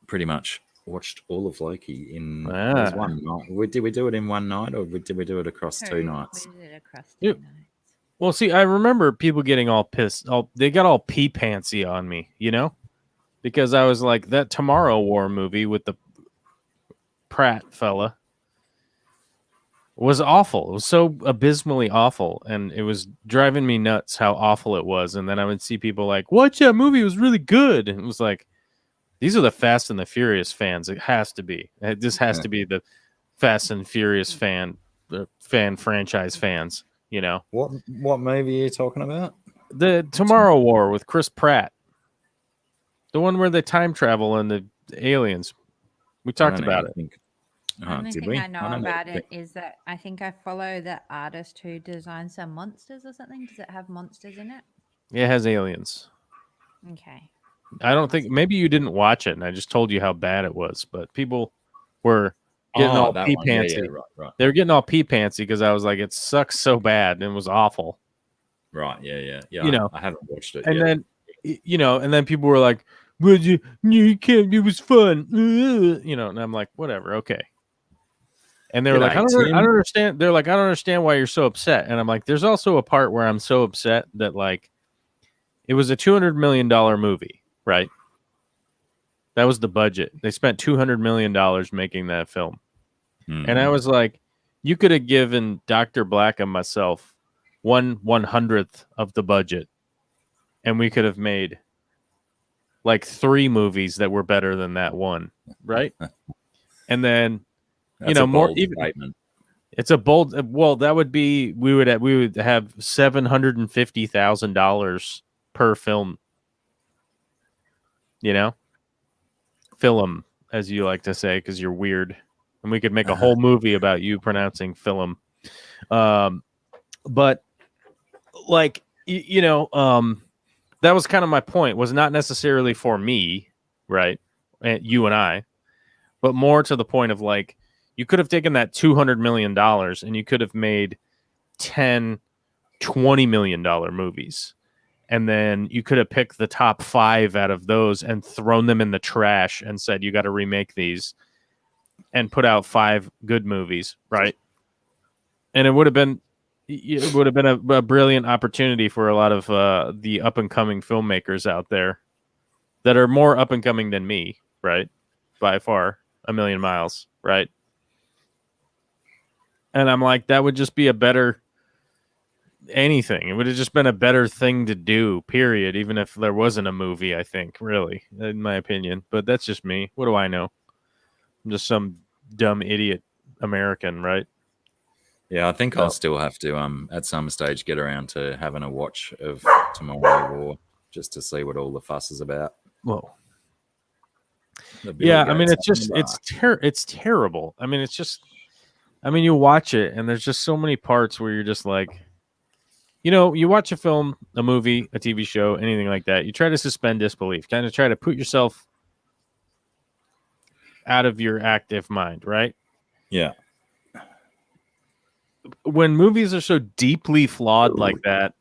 pretty much watched all of Loki in it was one night. Did we do it in one night, or did we do it across 2 nights? We did it across 2 nights. Well, see, I remember people getting all pissed. They got all pee pantsy on me, you know, because I was like, that Tomorrow War movie with the Pratt fella was awful. It was so abysmally awful, and it was driving me nuts how awful it was. And then I would see people like, "Watch that movie; it was really good." And it was like, these are the Fast and the Furious fans. It has to be. This has to be the Fast and Furious fan franchise fans. You know what movie are you talking about? The Tomorrow War with Chris Pratt, the one where they time travel and the aliens. We talked about it. The only thing I know about it is that I think I follow the artist who designed some monsters or something. Does it have monsters in it? Yeah, it has aliens. Okay. I don't think, maybe you didn't watch it and I just told you how bad it was, but people were getting all pee pantsy. Yeah, right. They were getting all pee pantsy because I was like, it sucks so bad and it was awful. Right. Yeah. You know, I haven't watched it. And then, you know, and then people were like, well, you can't, it was fun. You know, and I'm like, whatever. Okay. And they were like, I don't understand. They're like, I don't understand why you're so upset. And I'm like, there's also a part where I'm so upset that like, it was a $200 million movie, right? That was the budget. They spent $200 million making that film. Mm-hmm. And I was like, you could have given Dr. Black and myself 1/100th of the budget. And we could have made like 3 movies that were better than that one, right? And then, that's, you know, more even statement. It's a bold. Well, that would be we would have $750,000 per film. You know, film, as you like to say, because you're weird, and we could make a whole movie about you pronouncing film. But like you know, that was kind of my point. Was not necessarily for me, right? And you and I, but more to the point of like. You could have taken that $200 million and you could have made 10, $20 million movies. And then you could have picked the top 5 out of those and thrown them in the trash and said, you got to remake these and put out 5 good movies. Right. And it would have been a brilliant opportunity for a lot of the up and coming filmmakers out there that are more up and coming than me. Right. By far a million miles. Right. And I'm like, that would just be a better anything. It would have just been a better thing to do, period. Even if there wasn't a movie, I think, really, in my opinion. But that's just me. What do I know? I'm just some dumb idiot American, right? Yeah, I think I'll still have to, at some stage, get around to having a watch of Tomorrow War just to see what all the fuss is about. Whoa. Yeah, I mean, it's terrible. I mean, it's just. I mean, you watch it, and there's just so many parts where you're just like, you know, you watch a film, a movie, a TV show, anything like that. You try to suspend disbelief, kind of try to put yourself out of your active mind, right? Yeah. When movies are so deeply flawed like that,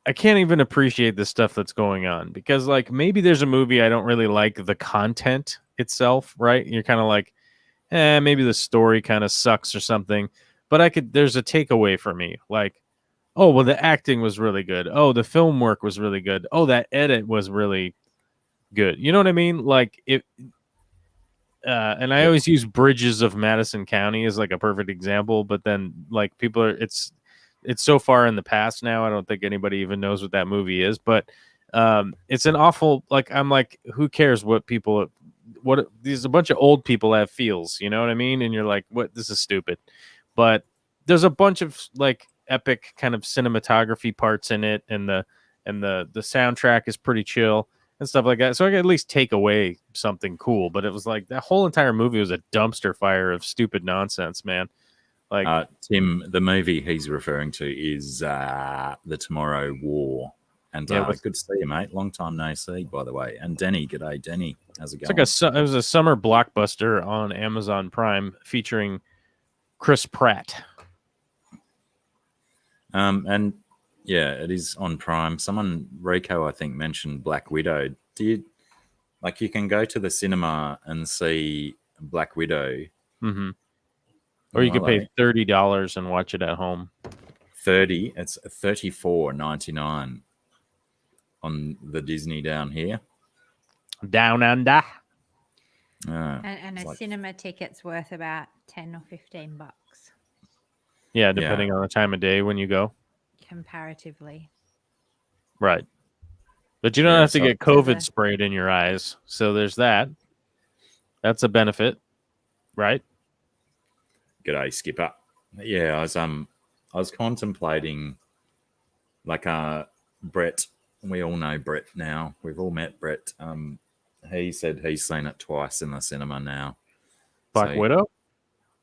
I can't even appreciate the stuff that's going on because, like, maybe there's a movie I don't really like the content itself, right? You're kind of like, maybe the story kind of sucks or something, but there's a takeaway for me. Like, oh, well, the acting was really good. Oh, the film work was really good. Oh, that edit was really good. You know what I mean? Like it, and I always use Bridges of Madison County as like a perfect example, but then like people are, it's so far in the past now. I don't think anybody even knows what that movie is, but it's an awful, like, I'm like, who cares what people, what these a bunch of old people have feels, you know what I mean? And you're like, what, this is stupid. But there's a bunch of like epic kind of cinematography parts in it, and the soundtrack is pretty chill and stuff like that. So I could at least take away something cool. But it was like that whole entire movie was a dumpster fire of stupid nonsense, man. Like Tim, the movie he's referring to is the Tomorrow War. And good to see you, mate. Long time no see, by the way. And Denny, g'day, Denny. How's it going? It was a summer blockbuster on Amazon Prime featuring Chris Pratt. And Yeah, it is on Prime. Someone, Rico, I think, mentioned Black Widow. Do you like? You can go to the cinema and see Black Widow. Mm-hmm. Or you could pay $30 and watch it at home. 30. It's $34.99 on the Disney down here. Down under. And a cinema ticket's worth about $10 or $15. Yeah, depending on the time of day when you go. Comparatively. Right. But you don't have to get COVID sprayed in your eyes. So there's that. That's a benefit. Right? G'day, Skipper. Yeah, I was contemplating like Brett. We all know Brett now. We've all met Brett. He said he's seen it twice in the cinema now. Black Widow?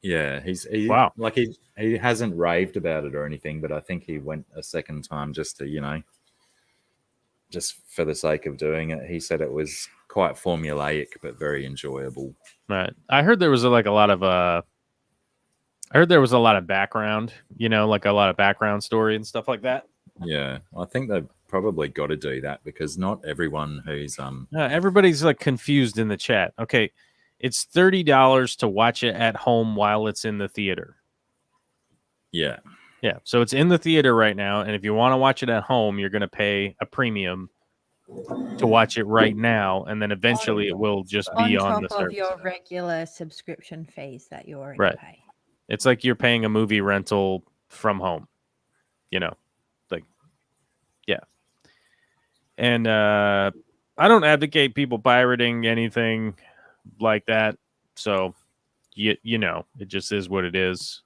Yeah, wow. Like he hasn't raved about it or anything, but I think he went a second time just to, just for the sake of doing it. He said it was quite formulaic but very enjoyable. Right. I heard there was a lot of background, like a lot of background story and stuff like that. Yeah, I think they've probably got to do that because not everyone who's everybody's like confused in the chat. Okay, it's $30 to watch it at home while it's in the theater. Yeah. So it's in the theater right now, and if you want to watch it at home, you're going to pay a premium to watch it right now, and then eventually it will just be on the service. On top of your regular subscription fees that you're right. Pay. It's like you're paying a movie rental from home, And I don't advocate people pirating anything like that. So, it just is what it is.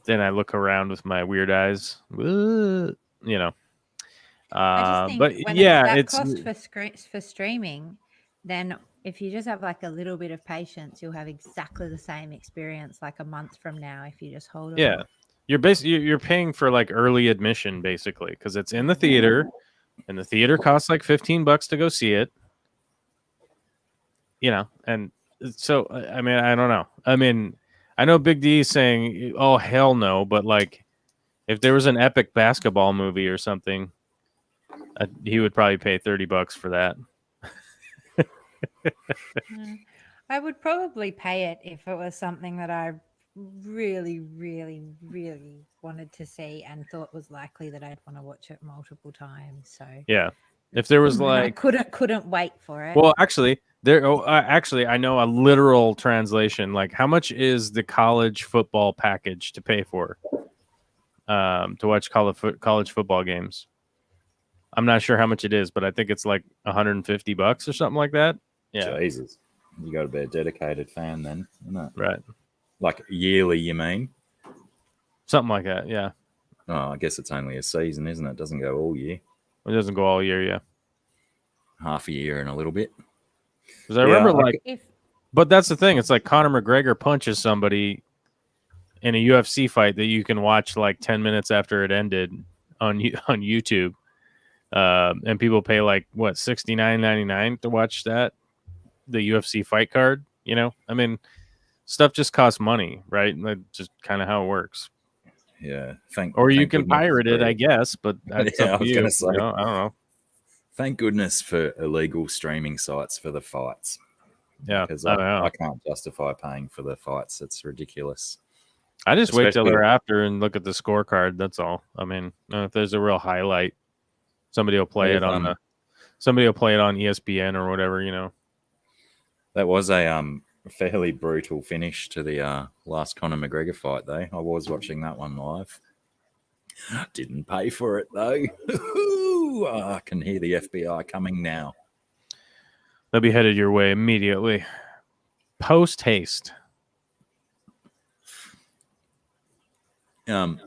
Then I look around with my weird eyes, I just think but when it's cost for streaming, then if you just have like a little bit of patience, you'll have exactly the same experience like a month from now if you just hold on. Yeah. You're paying for like early admission basically because it's in the theater and the theater costs like $15 to go see it. And so I mean, I don't know. I mean, I know Big D is saying, "Oh hell no," but like if there was an epic basketball movie or something, he would probably pay $30 for that. I would probably pay it if it was something that I really, really, really wanted to see and thought was likely that I'd want to watch it multiple times. So yeah, if there was like I couldn't wait for it. Well, actually, I know a literal translation. Like, how much is the college football package to pay for to watch college football games? I'm not sure how much it is, but I think it's like $150 or something like that. Yeah, Jesus, you got to be a dedicated fan then, isn't it? Right. Like yearly, you mean? Something like that, yeah. Oh, I guess it's only a season, isn't it? It doesn't go all year. It doesn't go all year, yeah. Half a year and a little bit. Because I remember, but that's the thing. It's like Conor McGregor punches somebody in a UFC fight that you can watch like 10 minutes after it ended on YouTube. And people pay like, what, $69.99 to watch that? The UFC fight card, I mean, stuff just costs money, right? That's just kind of how it works. Yeah. Or you can pirate it, I guess, but that's up to you. I don't know. Thank goodness for illegal streaming sites for the fights. Yeah. Because I can't justify paying for the fights. It's ridiculous. I just wait till they're after and look at the scorecard. That's all. I mean, if there's a real highlight, somebody will play it on ESPN or whatever, That was a fairly brutal finish to the last Conor McGregor fight, though. I was watching that one live. Didn't pay for it, though. I can hear the FBI coming now. They'll be headed your way immediately. Post haste. But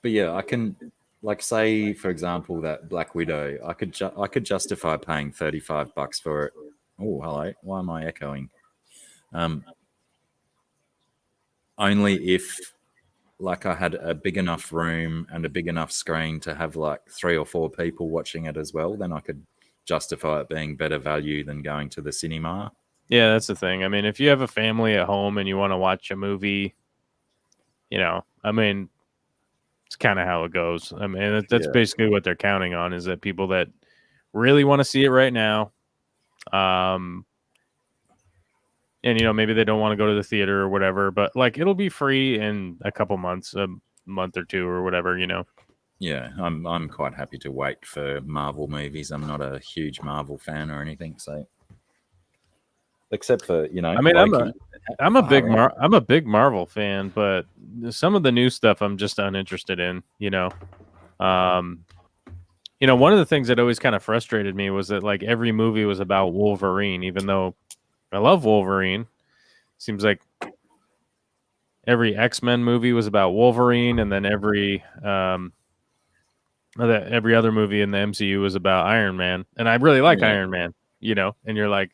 yeah, I can, like, say for example that Black Widow. I could justify paying $35 for it. Oh, hello. Why am I echoing? Only if, like, I had a big enough room and a big enough screen to have like 3 or 4 people watching it as well, then I could justify it being better value than going to the cinema. Yeah, that's the thing. I mean, if you have a family at home and you want to watch a movie, I mean, kind of how it goes. I mean, that's basically what they're counting on, is that people that really want to see it right now, and maybe they don't want to go to the theater or whatever, but like it'll be free in a couple months, a month or two or whatever. Yeah, I'm quite happy to wait for Marvel movies. I'm not a huge Marvel fan or anything, so except for I mean, Loki. I'm a big Marvel fan, but some of the new stuff I'm just uninterested in. One of the things that always kind of frustrated me was that like every movie was about Wolverine, even though I love Wolverine. Seems like every X-Men movie was about Wolverine, and then every other movie in the MCU was about Iron Man. And I really like Iron Man, and you're like,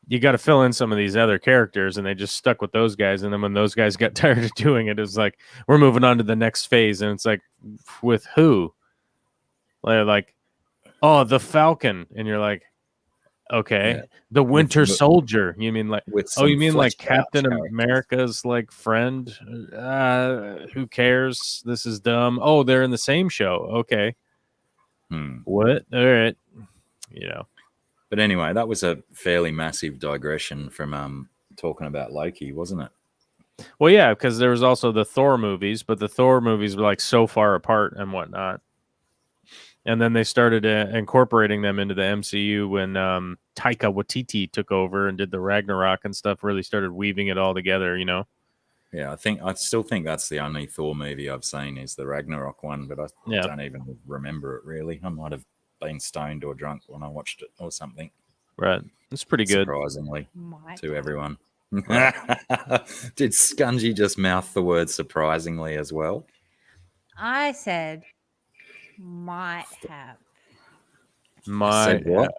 you got to fill in some of these other characters, and they just stuck with those guys. And then when those guys got tired of doing it, it's like, we're moving on to the next phase. And it's like, with who? Like, oh, the Falcon. And you're like, okay, the Winter Soldier. You mean like, you mean like Captain America's like friend? Who cares? This is dumb. Oh, they're in the same show. Okay. What? All right. But anyway, that was a fairly massive digression from talking about Loki, wasn't it? Well, yeah, because there was also the Thor movies, but the Thor movies were like so far apart and whatnot. And then they started incorporating them into the MCU when Taika Waititi took over and did the Ragnarok and stuff, really started weaving it all together, Yeah, I still think that's the only Thor movie I've seen is the Ragnarok one, but I don't even remember it really. I might have been stoned or drunk when I watched it or something. Right. It's pretty good. Surprisingly to everyone. Did Scungy just mouth the word surprisingly as well? I said might have. Said what?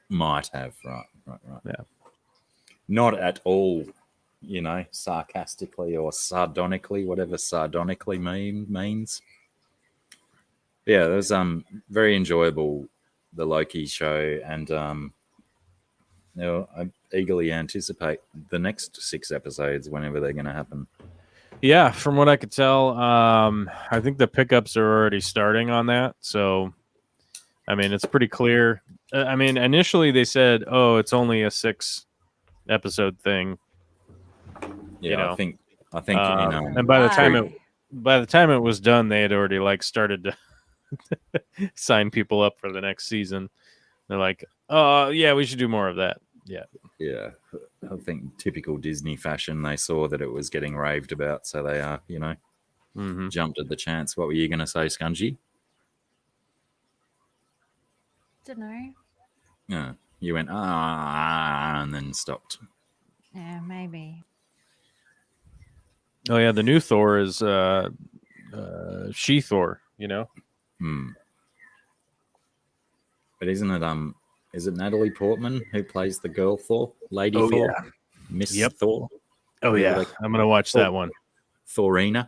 Might have. Right. Yeah. Not at all, sarcastically or sardonically, whatever sardonically means. Yeah, it was very enjoyable, the Loki show, and I eagerly anticipate the next 6 episodes whenever they're going to happen. Yeah, from what I could tell, I think the pickups are already starting on that. So, I mean, it's pretty clear. I mean, initially they said, "Oh, it's only a 6-episode thing." Yeah, I think, and by the time it was done, they had already like started to sign people up for the next season. They're like, "Oh, yeah, we should do more of that." Yeah. I think typical Disney fashion, they saw that it was getting raved about, so they jumped at the chance. What were you going to say, Scungy? Don't know. Yeah, you went and then stopped. Yeah, maybe. Oh yeah, the new Thor is She-Thor. But isn't it is it Natalie Portman who plays the girl Thor, Lady Thor, yeah. Miss Thor? Oh yeah, I'm gonna watch that one. Thorina.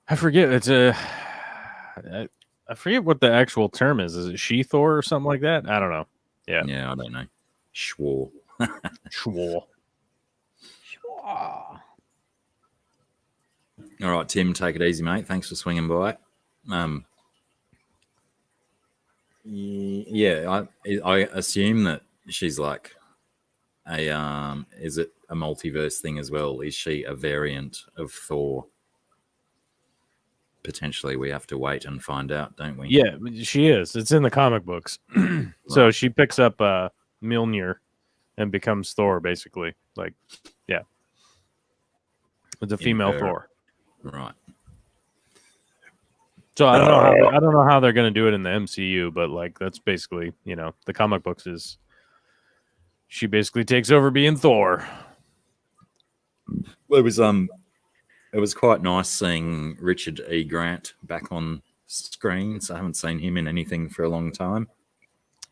I forget. It's I forget what the actual term is. Is it She-Thor or something like that? I don't know. Yeah, I don't know. Schwar. All right, Tim, take it easy, mate. Thanks for swinging by. Yeah, I assume that she's like is it a multiverse thing as well? Is she a variant of Thor? Potentially, we have to wait and find out, don't we? Yeah, she is. It's in the comic books. So she picks up Mjolnir and becomes Thor, basically. Like, yeah, it's a female Thor. Right. So I don't know how they're going to do it in the MCU, but like that's basically, the comic books is she basically takes over being Thor. It was quite nice seeing Richard E. Grant back on screens. I haven't seen him in anything for a long time.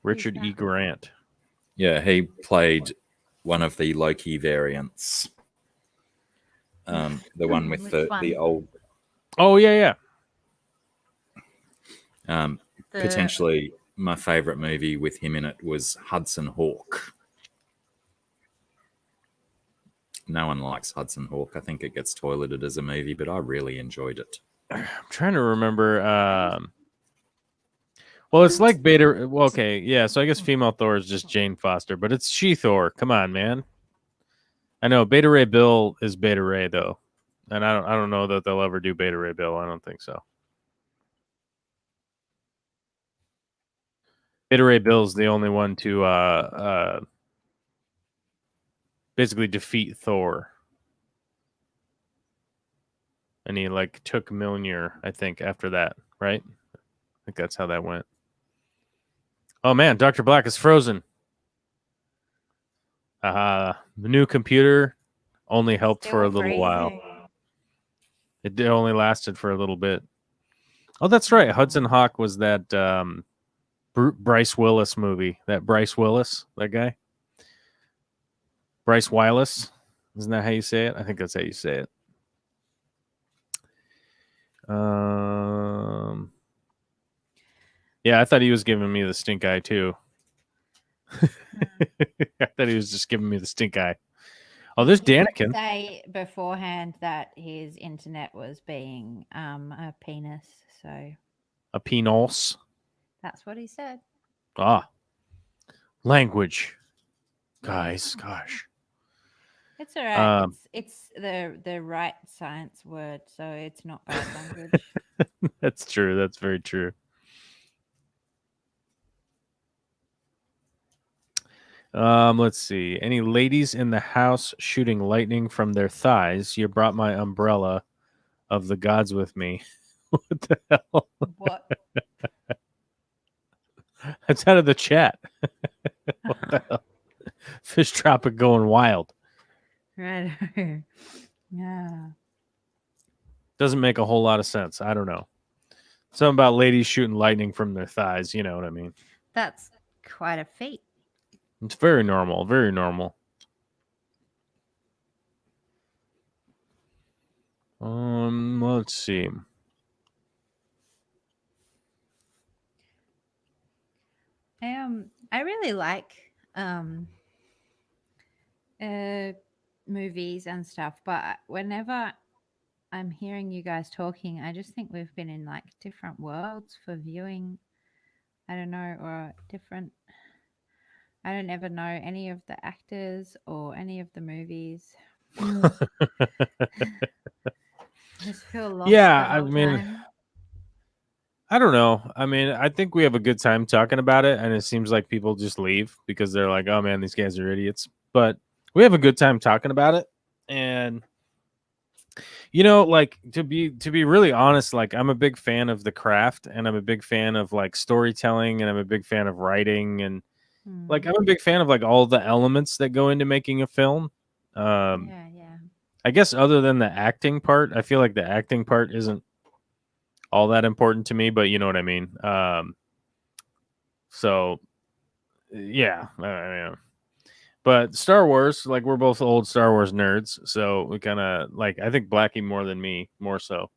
Richard E. Grant. Yeah, he played one of the Loki variants. The one with the old. Oh yeah. Potentially my favorite movie with him in it was Hudson Hawk. no one likes Hudson Hawk. I think it gets toileted as a movie, but I really enjoyed it. I'm trying to remember. Well, it's like Beta. Well, okay, yeah. So I guess female Thor is just Jane Foster, but it's she Thor. Come on, man. I know Beta Ray Bill is Beta Ray though, and I don't know that they'll ever do Beta Ray Bill. I don't think so. Beta Ray Bill's the only one to basically defeat Thor. And he like took Mjolnir, I think, after that, right? I think that's how that went. Oh man, Dr. Black is frozen. The new computer only helped for a little while. It only lasted for a little bit. Oh, that's right. Hudson Hawk was that Bryce Willis movie. That Bryce Willis, that guy. Bryce Willis. Isn't that how you say it? I think that's how you say it. Yeah, I thought he was giving me the stink eye too. I thought he was just giving me the stink eye. Oh, there's Daniken. Say beforehand that his internet was being a penis, so a penis. That's what he said. Language, guys. Gosh, it's all right. It's the right science word, so it's not bad language. That's true. That's very true. Let's see. Any ladies in the house shooting lightning from their thighs? You brought my umbrella of the gods with me. What the hell? What? That's out of the chat. What the hell? Fish Tropic going wild. Right. Yeah. Doesn't make a whole lot of sense. I don't know. Something about ladies shooting lightning from their thighs. You know what I mean? That's quite a feat. It's very normal. Very normal. Let's see. I really like movies and stuff, but whenever I'm hearing you guys talking, I just think we've been in like different worlds for viewing. I don't know, or different. I don't ever know any of the actors or any of the movies. Just feel lost. Yeah, I mean, I don't know. I mean, I think we have a good time talking about it, and it seems like people just leave because they're like, "Oh man, these guys are idiots." But we have a good time talking about it, and you know, like to be really honest, like I'm a big fan of the craft, and I'm a big fan of like storytelling, and I'm a big fan of writing, and like I'm a big fan of like all the elements that go into making a film. Yeah. I guess other than the acting part, I feel like the acting part isn't all that important to me, but you know what I mean. So yeah, but Star Wars, like we're both old Star Wars nerds, so we kind of like. I think Blacky more than me, more so.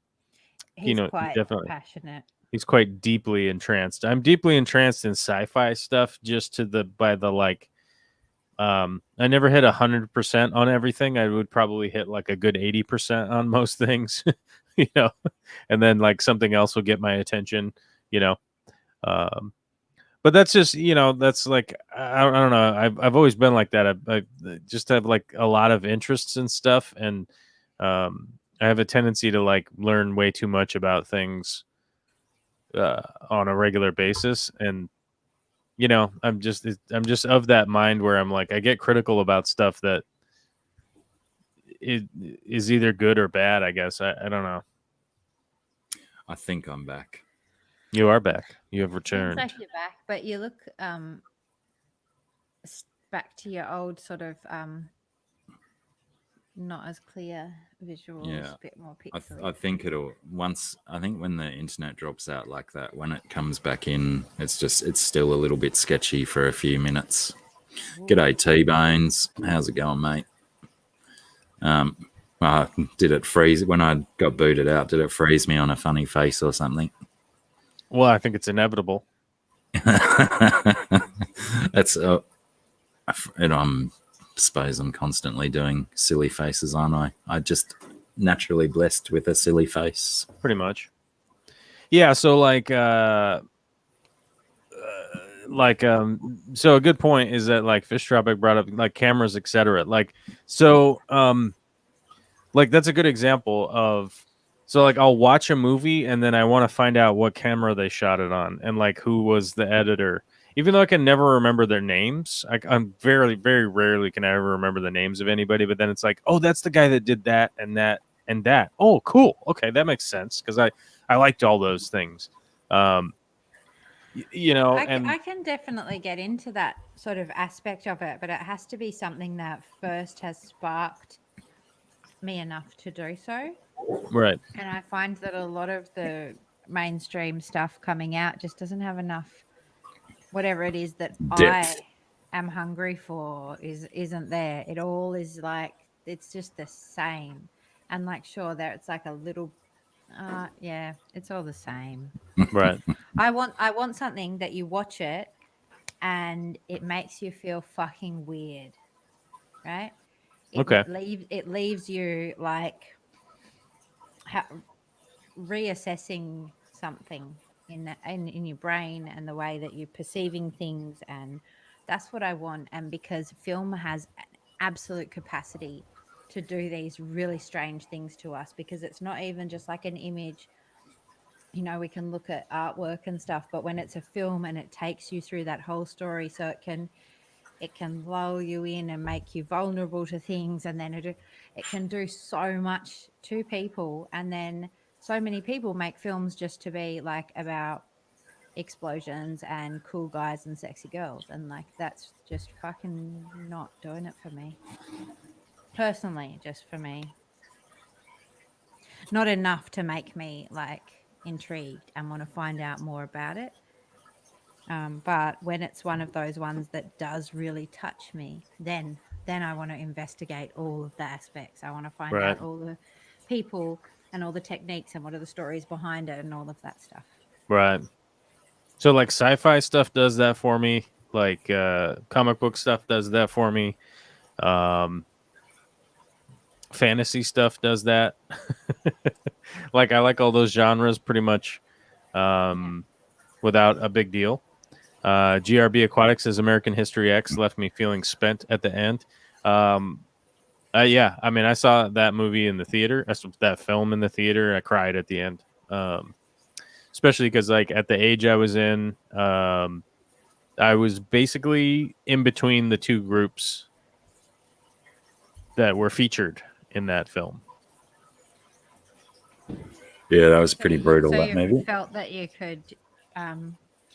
He's quite definitely passionate. He's quite deeply entranced. I'm deeply entranced in sci-fi stuff, just by the like. I never hit 100% on everything. I would probably hit like a good 80% on most things, you know, and then like something else will get my attention, you know. But that's just, you know, that's like I don't know. I've always been like that. I just have like a lot of interests and stuff, and I have a tendency to like learn way too much about things on a regular basis, and you know, I'm just of that mind where I'm like I get critical about stuff that it is either good or bad. I guess I don't know. I think I'm back. You are back. You have returned. Seems like you're back, but you look back to your old sort of not as clear visuals, a bit more pixely. I think it'll I think when the internet drops out like that, when it comes back in, it's still a little bit sketchy for a few minutes. G'day, T-Bones. How's it going, mate? Did it freeze when I got booted out? Did it freeze me on a funny face or something? Well, I think it's inevitable. That's and I'm suppose I'm constantly doing silly faces, aren't I? I just naturally blessed with a silly face. Pretty much. Yeah. So so a good point is that like Fish Tropic brought up like cameras, etc. Like that's a good example of. So like I'll watch a movie and then I want to find out what camera they shot it on and like who was the editor. Even though I can never remember their names, I'm very, very rarely can I ever remember the names of anybody. But then it's like, oh, that's the guy that did that and that and that. Oh, cool. Okay, that makes sense because I liked all those things. You know, I can definitely get into that sort of aspect of it, but it has to be something that first has sparked me enough to do so. Right. And I find that a lot of the mainstream stuff coming out just doesn't have enough, whatever it is that Depth. I am hungry for isn't there. It all is like, it's just the same. And like, sure, there it's like a little, yeah, it's all the same. Right. I want something that you watch it and it makes you feel fucking weird, right? Okay. It leaves you like reassessing something in your brain and the way that you're perceiving things, and that's what I want. And because film has an absolute capacity to do these really strange things to us, because it's not even just like an image. You know, we can look at artwork and stuff, but when it's a film and it takes you through that whole story, so it can lull you in and make you vulnerable to things, and then it can do so much to people. And then so many people make films just to be like about explosions and cool guys and sexy girls, and like that's just fucking not doing it for me personally. Just for me, not enough to make me like intrigued and want to find out more about it. But when it's one of those ones that does really touch me, then I want to investigate all of the aspects. I want to find out all the people and all the techniques and what are the stories behind it and all of that stuff. Right. So like sci-fi stuff does that for me. Like comic book stuff does that for me. Fantasy stuff does that. Like I like all those genres pretty much without a big deal. GRB Aquatics says American History X left me feeling spent at the end. Yeah, I mean, I saw that movie in the theater. That film in the theater. I cried at the end, especially because, like, at the age I was in, I was basically in between the two groups that were featured in that film. Yeah, that was pretty brutal. So that you movie. Felt that you could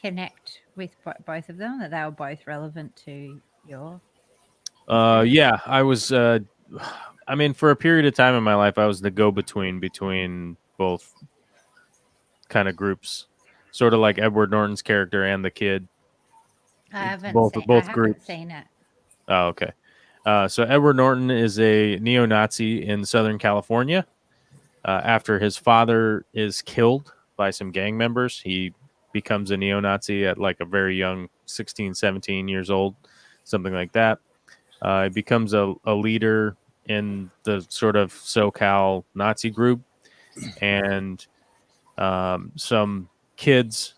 connect with both of them, that they were both relevant to your. Yeah, I was. I mean, for a period of time in my life, I was the go-between between both kind of groups, sort of like Edward Norton's character and the kid. I haven't seen it. Oh, okay. So Edward Norton is a neo-Nazi in Southern California. After his father is killed by some gang members, he becomes a neo-Nazi at like a very young 16, 17 years old, something like that. He becomes a leader in the sort of SoCal Nazi group, and some kids,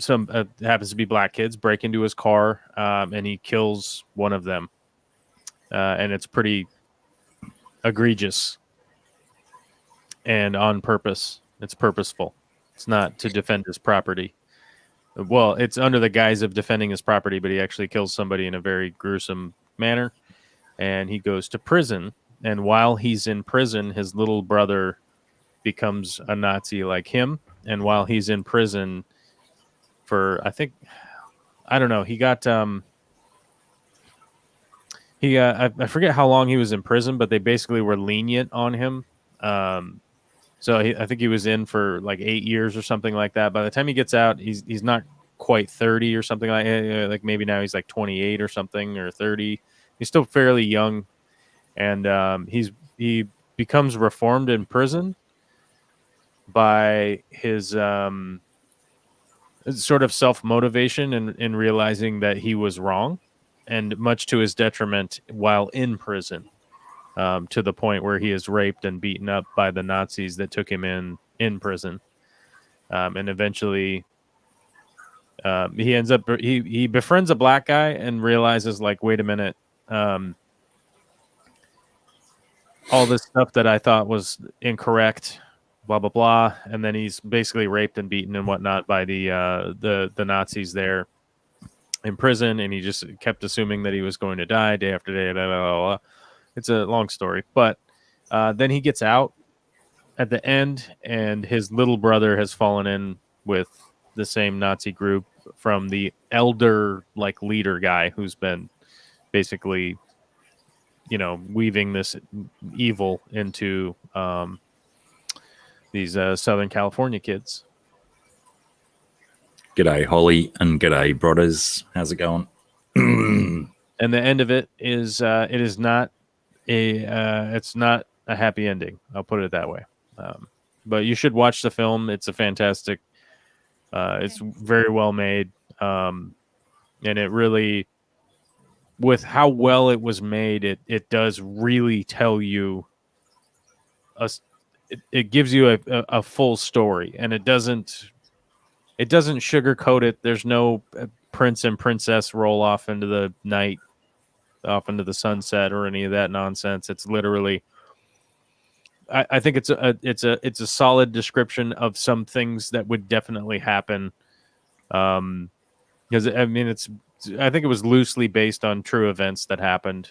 happens to be black kids, break into his car, and he kills one of them. And it's pretty egregious and on purpose. It's purposeful. It's not to defend his property. Well, it's under the guise of defending his property, but he actually kills somebody in a very gruesome manner. And he goes to prison. And while he's in prison, his little brother becomes a Nazi like him. And while he's in prison for, I don't know, he got, I forget how long he was in prison, but they basically were lenient on him. So I think he was in for like 8 years or something like that. By the time he gets out, he's not quite 30 or something like maybe now he's like 28 or something, or 30. He's still fairly young, and he becomes reformed in prison by his sort of self-motivation and realizing that he was wrong. and much to his detriment while in prison, to the point where he is raped and beaten up by the Nazis that took him in prison. And eventually he ends up, he befriends a black guy and realizes, like, wait a minute, all this stuff that I thought was incorrect, blah blah blah, and then he's basically raped and beaten and whatnot by the Nazis there in prison, and he just kept assuming that he was going to die day after day. Blah, blah, blah. It's a long story, but then he gets out at the end, and his little brother has fallen in with the same Nazi group from the elder, like, leader guy who's been basically, weaving this evil into these Southern California kids. G'day, Holly, and g'day, brothers. How's it going? And the end of it is, it's not a happy ending. I'll put it that way. But you should watch the film. It's a fantastic. It's very well made, and it really, with how well it was made, it does really tell you it gives you a full story, and it doesn't sugarcoat it. There's no prince and princess roll off into the night, off into the sunset, or any of that nonsense. It's literally, I think it's a solid description of some things that would definitely happen. Because I mean, I think it was loosely based on true events that happened.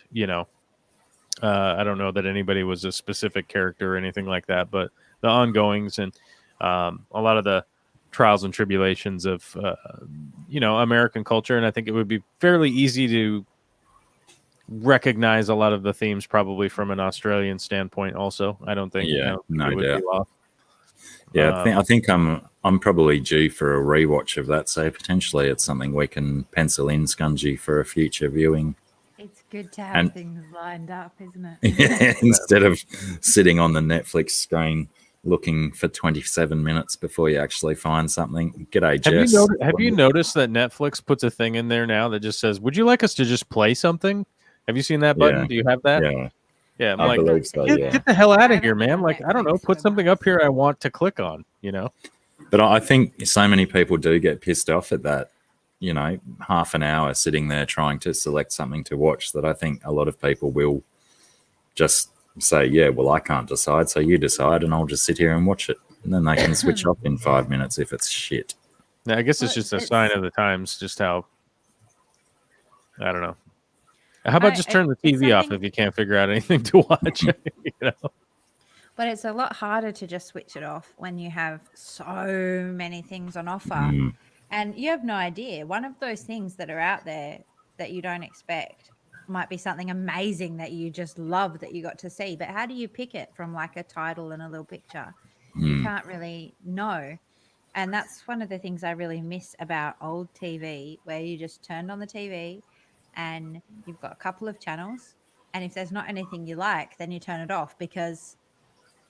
I don't know that anybody was a specific character or anything like that, but the ongoings and a lot of the trials and tribulations of American culture, and I think it would be fairly easy to recognize a lot of the themes probably from an Australian standpoint. Also, I don't think no doubt. I think I'm probably due for a rewatch of that, so potentially it's something we can pencil in, Scungy, for a future viewing. It's good to have things lined up, isn't it? Yeah, instead of sitting on the Netflix screen looking for 27 minutes before you actually find something. G'day, Jess. Have you noticed that Netflix puts a thing in there now that just says, "Would you like us to just play something?" Have you seen that button? Yeah. Do you have that? Yeah. Yeah, I'm I like, believe so, get the hell out of here, man. Like, I don't know, put something up here I want to click on, But I think so many people do get pissed off at that, half an hour sitting there trying to select something to watch, that I think a lot of people will just say, yeah, well, I can't decide, so you decide, and I'll just sit here and watch it. And then they can switch off in 5 minutes if it's shit. Yeah, I guess it's just a sign of the times, just how, I don't know. How about just turn the TV off if you can't figure out anything to watch? But it's a lot harder to just switch it off when you have so many things on offer. And you have no idea. One of those things that are out there that you don't expect might be something amazing that you just love that you got to see. But how do you pick it from, like, a title and a little picture? You can't really know. And that's one of the things I really miss about old TV, where you just turned on the TV and you've got a couple of channels, and if there's not anything you like, then you turn it off because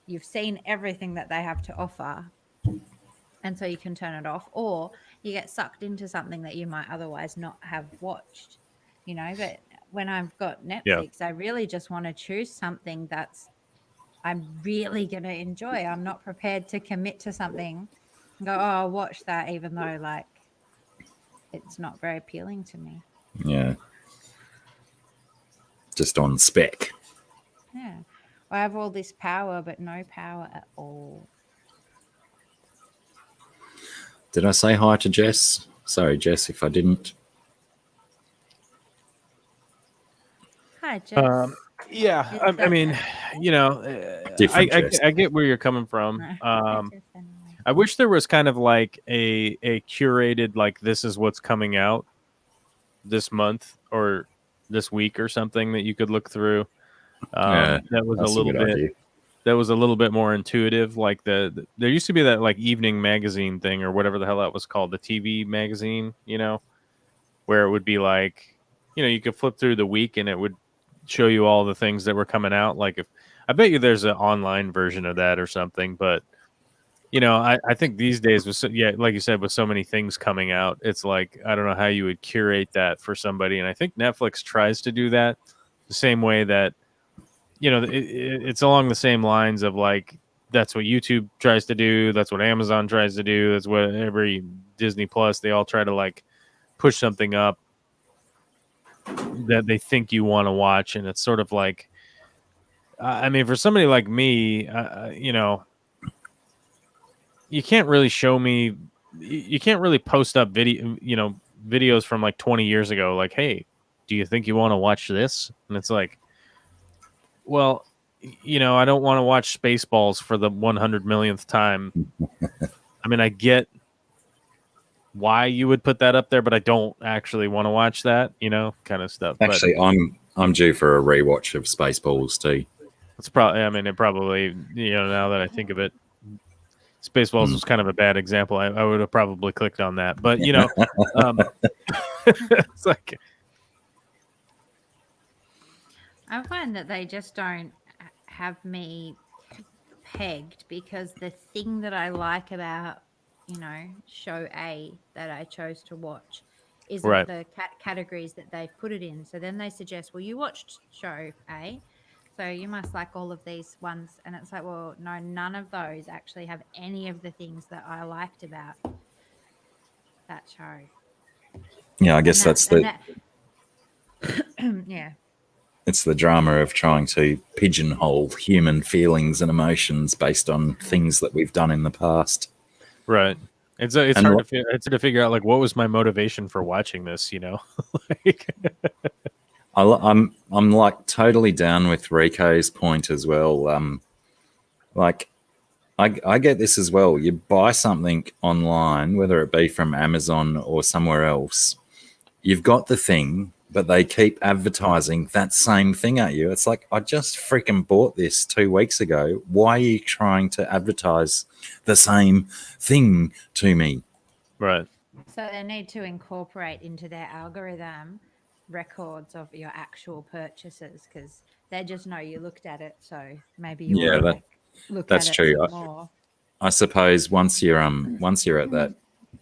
you've seen everything that they have to offer, and so you can turn it off, or you get sucked into something that you might otherwise not have watched, But when I've got Netflix, I really just want to choose something that's I'm really going to enjoy. I'm not prepared to commit to something and go, oh, I'll watch that, even though, like, it's not very appealing to me. Yeah. Just on spec. Yeah. I have all this power, but no power at all. Did I say hi to Jess? Sorry, Jess, if I didn't. Hi, Jess. Yeah, I mean, I get where you're coming from. I wish there was kind of like a curated, like, this is what's coming out this month or this week or something that you could look through. That was a little bit more intuitive. Like there used to be that, like, evening magazine thing or whatever the hell that was called, the TV magazine, where it would be like, you could flip through the week and it would show you all the things that were coming out. Like, I bet you there's an online version of that or something, but I think these days with like you said, with so many things coming out, it's like I don't know how you would curate that for somebody, and I think Netflix tries to do that the same way that it's along the same lines of like that's what YouTube tries to do, that's what Amazon tries to do, that's what every Disney Plus, they all try to like push something up that they think you want to watch, and it's sort of like I mean, for somebody like me, you can't really show me, you can't really post up videos from like 20 years ago, like, hey, do you think you want to watch this? And it's like, well, I don't want to watch Spaceballs for the 100 millionth time. I mean, I get why you would put that up there, but I don't actually want to watch that, kind of stuff. Actually, I'm due for a rewatch of Spaceballs too. It's probably, I mean, it probably, now that I think of it, Spaceballs was kind of a bad example. I would have probably clicked on that, but it's like I find that they just don't have me pegged, because the thing that I like about show A that I chose to watch isn't right. the categories that they've put it in. So then they suggest, well, you watched show A, so you must like all of these ones. And it's like, well, no, none of those actually have any of the things that I liked about that show. Yeah, I guess yeah. It's the drama of trying to pigeonhole human feelings and emotions based on things that we've done in the past. Right. It's hard to figure out like what was my motivation for watching this, like I'm like totally down with Rico's point as well. Like I get this as well. You buy something online, whether it be from Amazon or somewhere else, you've got the thing, but they keep advertising that same thing at you. It's like, I just freaking bought this 2 weeks ago. Why are you trying to advertise the same thing to me? Right. So they need to incorporate into their algorithm records of your actual purchases, because they just know you looked at it. So maybe you want to look that's at true. it more. I suppose once you're at that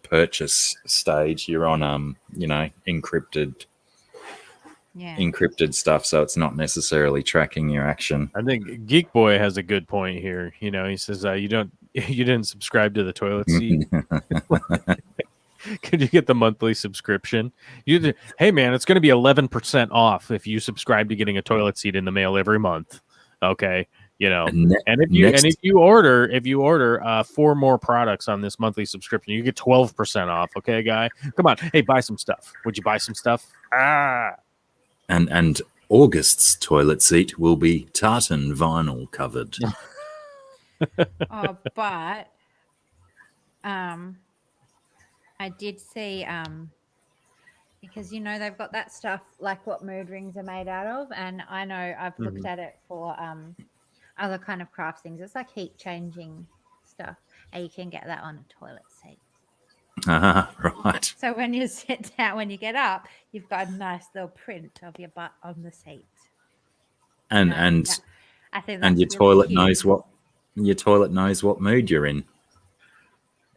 purchase stage, you're on encrypted stuff, so it's not necessarily tracking your action. I think Geek Boy has a good point here. He says you didn't subscribe to the toilet seat. Could you get the monthly subscription? Hey man, it's going to be 11% off if you subscribe to getting a toilet seat in the mail every month. Okay, and if you order 4 more products on this monthly subscription, you get 12% off. Okay, guy, come on, hey, buy some stuff. Would you buy some stuff? And August's toilet seat will be tartan vinyl covered. Oh, but I did see because they've got that stuff like what mood rings are made out of, and I know I've looked at it for other kind of craft things. It's like heat changing stuff, and you can get that on a toilet seat. Right. So when you sit down, when you get up, you've got a nice little print of your butt on the seat. And I think your really toilet cute. knows what mood you're in.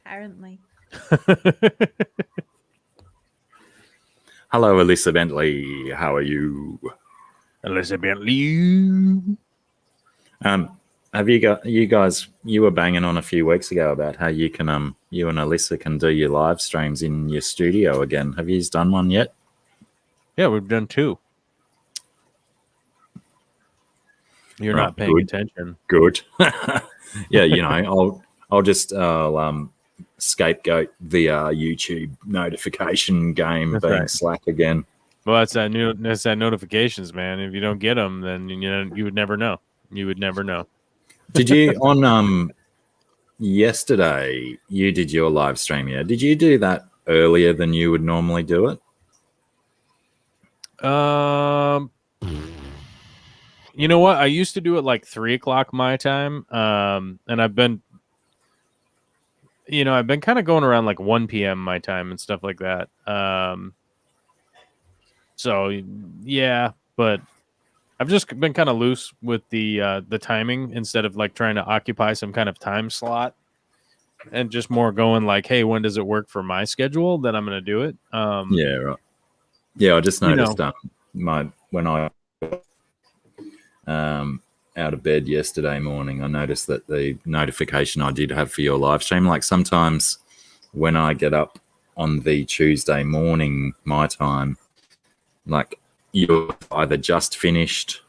Apparently. Hello, Alyssa Bentley. How are you? Alyssa Bentley. Have you guys were banging on a few weeks ago about how you can you and Alyssa can do your live streams in your studio again. Have you done one yet? Yeah, we've done 2. You're not paying attention. Good. Yeah, I'll just scapegoat the YouTube notification game being right. Slack again. Well, that's that notifications, man. If you don't get them, then you would never know. You would never know. Did you on yesterday? You did your live stream, yeah? Did you do that earlier than you would normally do it? You know what? I used to do it like 3:00 my time, and I've been kind of going around like 1 p.m. my time and stuff like that. So yeah, but I've just been kind of loose with the timing instead of like trying to occupy some kind of time slot. and just more going like, hey, when does it work for my schedule? Then I'm going to do it. Yeah, right. Yeah, I just noticed when I out of bed yesterday morning, I noticed that the notification I did have for your live stream, like sometimes when I get up on the Tuesday morning, my time, like you're either just finished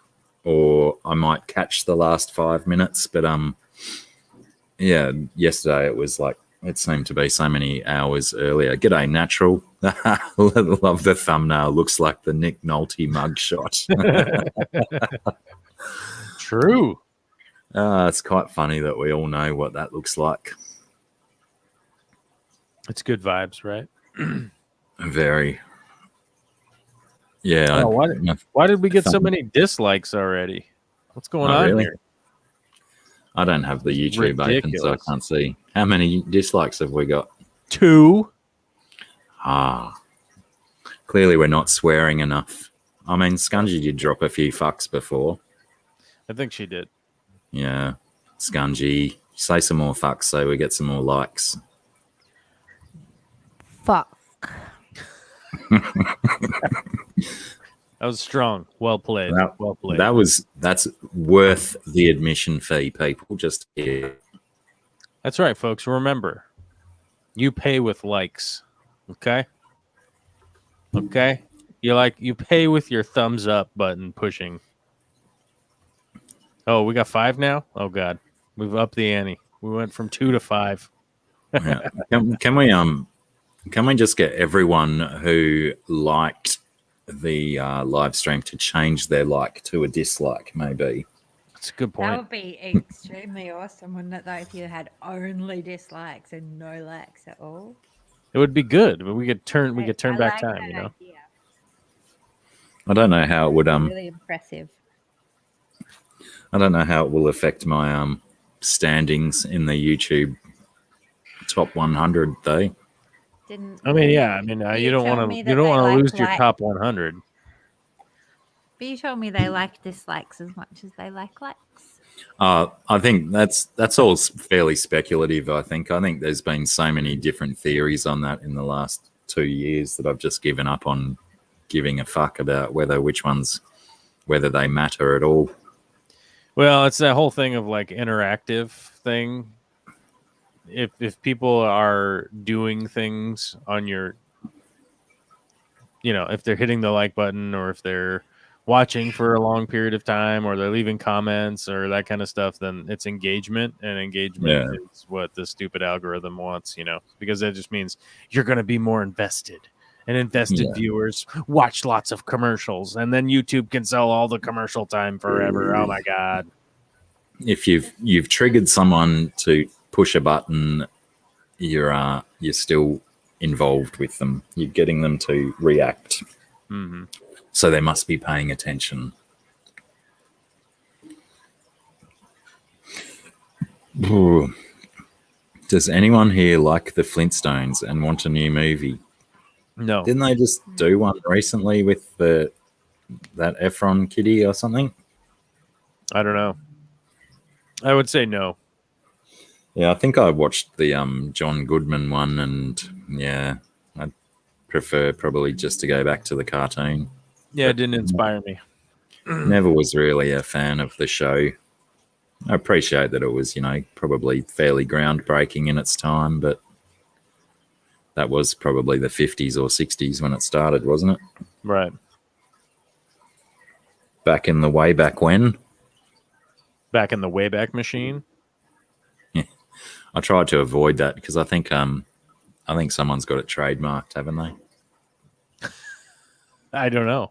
or I might catch the last 5 minutes. But yeah, yesterday it was like, it seemed to be so many hours earlier. G'day, Natural. Love the thumbnail. Looks like the Nick Nolte mugshot. True. It's quite funny that we all know what that looks like. It's good vibes, right? Very. Yeah. Oh, why did we get so many dislikes already? What's going on really? here? I don't have the YouTube open, so I can't see. How many dislikes have we got? 2. Clearly we're not swearing enough. I mean, Scungy did drop a few fucks before. I think she did. Yeah. Scungy, say some more fucks so we get some more likes. Fuck. That was strong. Well played. Well played. That's worth the admission fee, people. Just here. That's right, folks. Remember, you pay with likes. Okay? Okay? You pay with your thumbs up button pushing. Oh, we got 5 now? Oh god. We've upped the ante. We went from 2 to 5. Yeah. Can we just get everyone who liked the live stream to change their like to a dislike, maybe? That's a good point. That would be extremely awesome, wouldn't it, though, if you had only dislikes and no likes at all? It would be good, but we could turn back time, you know. Idea. I don't know how it would really impressive. I don't know how it will affect my standings in the YouTube top 100 though. You don't want to lose your top 100. But you told me they like dislikes as much as they like likes. I think that's all fairly speculative. I think there's been so many different theories on that in the last 2 years that I've just given up on giving a fuck about whether they matter at all. Well, it's that whole thing of like interactive thing. If people are doing things on your, if they're hitting the like button or if they're watching for a long period of time or they're leaving comments or that kind of stuff, then it's engagement, and engagement is what the stupid algorithm wants, because that just means you're going to be more invested, and invested viewers watch lots of commercials, and then YouTube can sell all the commercial time forever. Oh my God. If you've triggered someone to push a button, you're still involved with them. You're getting them to react. Mm-hmm. So they must be paying attention. Ooh. Does anyone here like the Flintstones and want a new movie? No. Didn't they just do one recently with that Efron kitty or something? I don't know. I would say no. Yeah, I think I watched the John Goodman one, and yeah, I'd prefer probably just to go back to the cartoon. Yeah, it didn't inspire me. Never was really a fan of the show. I appreciate that it was, probably fairly groundbreaking in its time, but that was probably the 50s or 60s when it started, wasn't it? Right. Back in the way back when. Back in the Wayback Machine. Yeah. I tried to avoid that because I think someone's got it trademarked, haven't they? I don't know.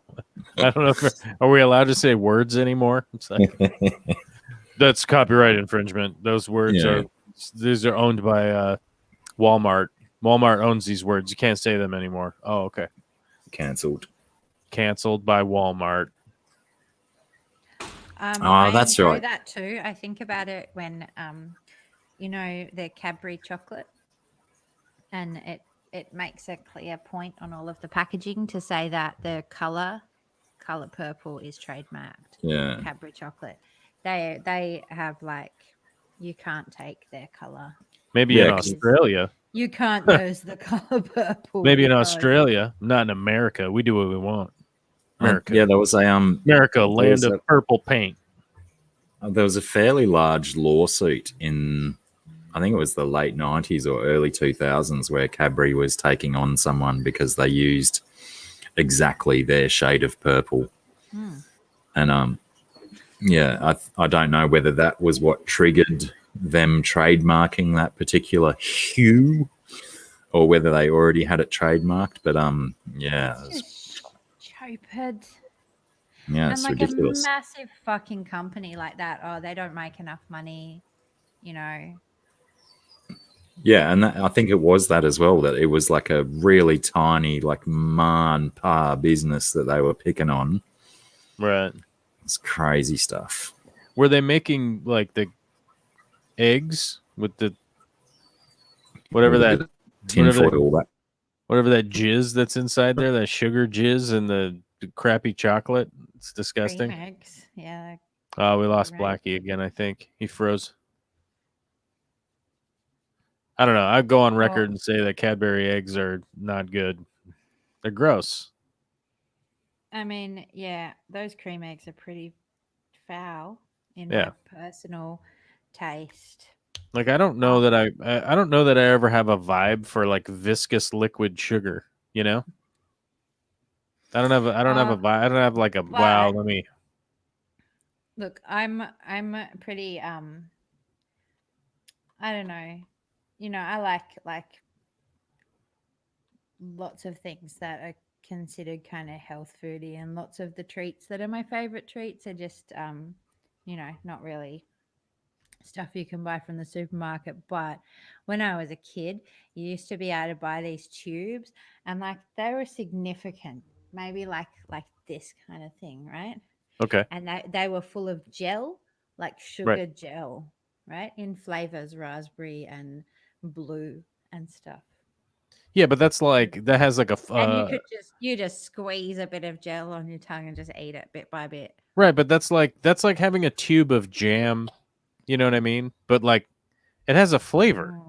I don't know. Are we allowed to say words anymore? It's like, that's copyright infringement. Those words these are owned by Walmart. Walmart owns these words. You can't say them anymore. Oh, okay. Cancelled by Walmart. That's right. That too. I think about it when, the Cadbury chocolate, and it makes a clear point on all of the packaging to say that the color purple is trademarked. Yeah. Cadbury chocolate. They have you can't take their color. Maybe in Australia. You can't use the color purple. Maybe in Australia, not in America. We do what we want. America. Yeah, there was a America, land of purple paint. There was a fairly large lawsuit in, I think it was the late 90s or early 2000s, where Cadbury was taking on someone because they used exactly their shade of purple. And yeah, I don't know whether that was what triggered them trademarking that particular hue, or whether they already had it trademarked. But yeah, stupid. Yeah, and it's like ridiculous. A massive fucking company like that, oh, they don't make enough money, you know. Yeah, and I think it was that as well, that it was like a really tiny, like man pa business that they were picking on. Right. It's crazy stuff. Were they making like the eggs with the whatever that tinfoil, whatever that jizz that's inside there, that sugar jizz and the crappy chocolate? It's disgusting. Cream eggs. Yeah. Oh, we lost Blacky again, I think. He froze. I don't know. I'd go on record and say that Cadbury eggs are not good. They're gross. I mean, yeah, those cream eggs are pretty foul in my personal taste. Like, I don't know that I don't know that I ever have a vibe for like viscous liquid sugar, you know? I don't have a vibe. I don't have like a wow, let me Look, I'm pretty I don't know. You know, I like lots of things that are considered kind of health foody, and lots of the treats that are my favorite treats are just you know, not really stuff you can buy from the supermarket. But when I was a kid, you used to be able to buy these tubes, and like they were significant, maybe like this kind of thing, right? Okay. And they were full of gel, like sugar gel, right? In flavors, raspberry and blue and stuff. Yeah, but that's like that has like a and you just squeeze a bit of gel on your tongue and just eat it bit by bit. Right, but that's like having a tube of jam, you know what I mean? But like it has a flavor.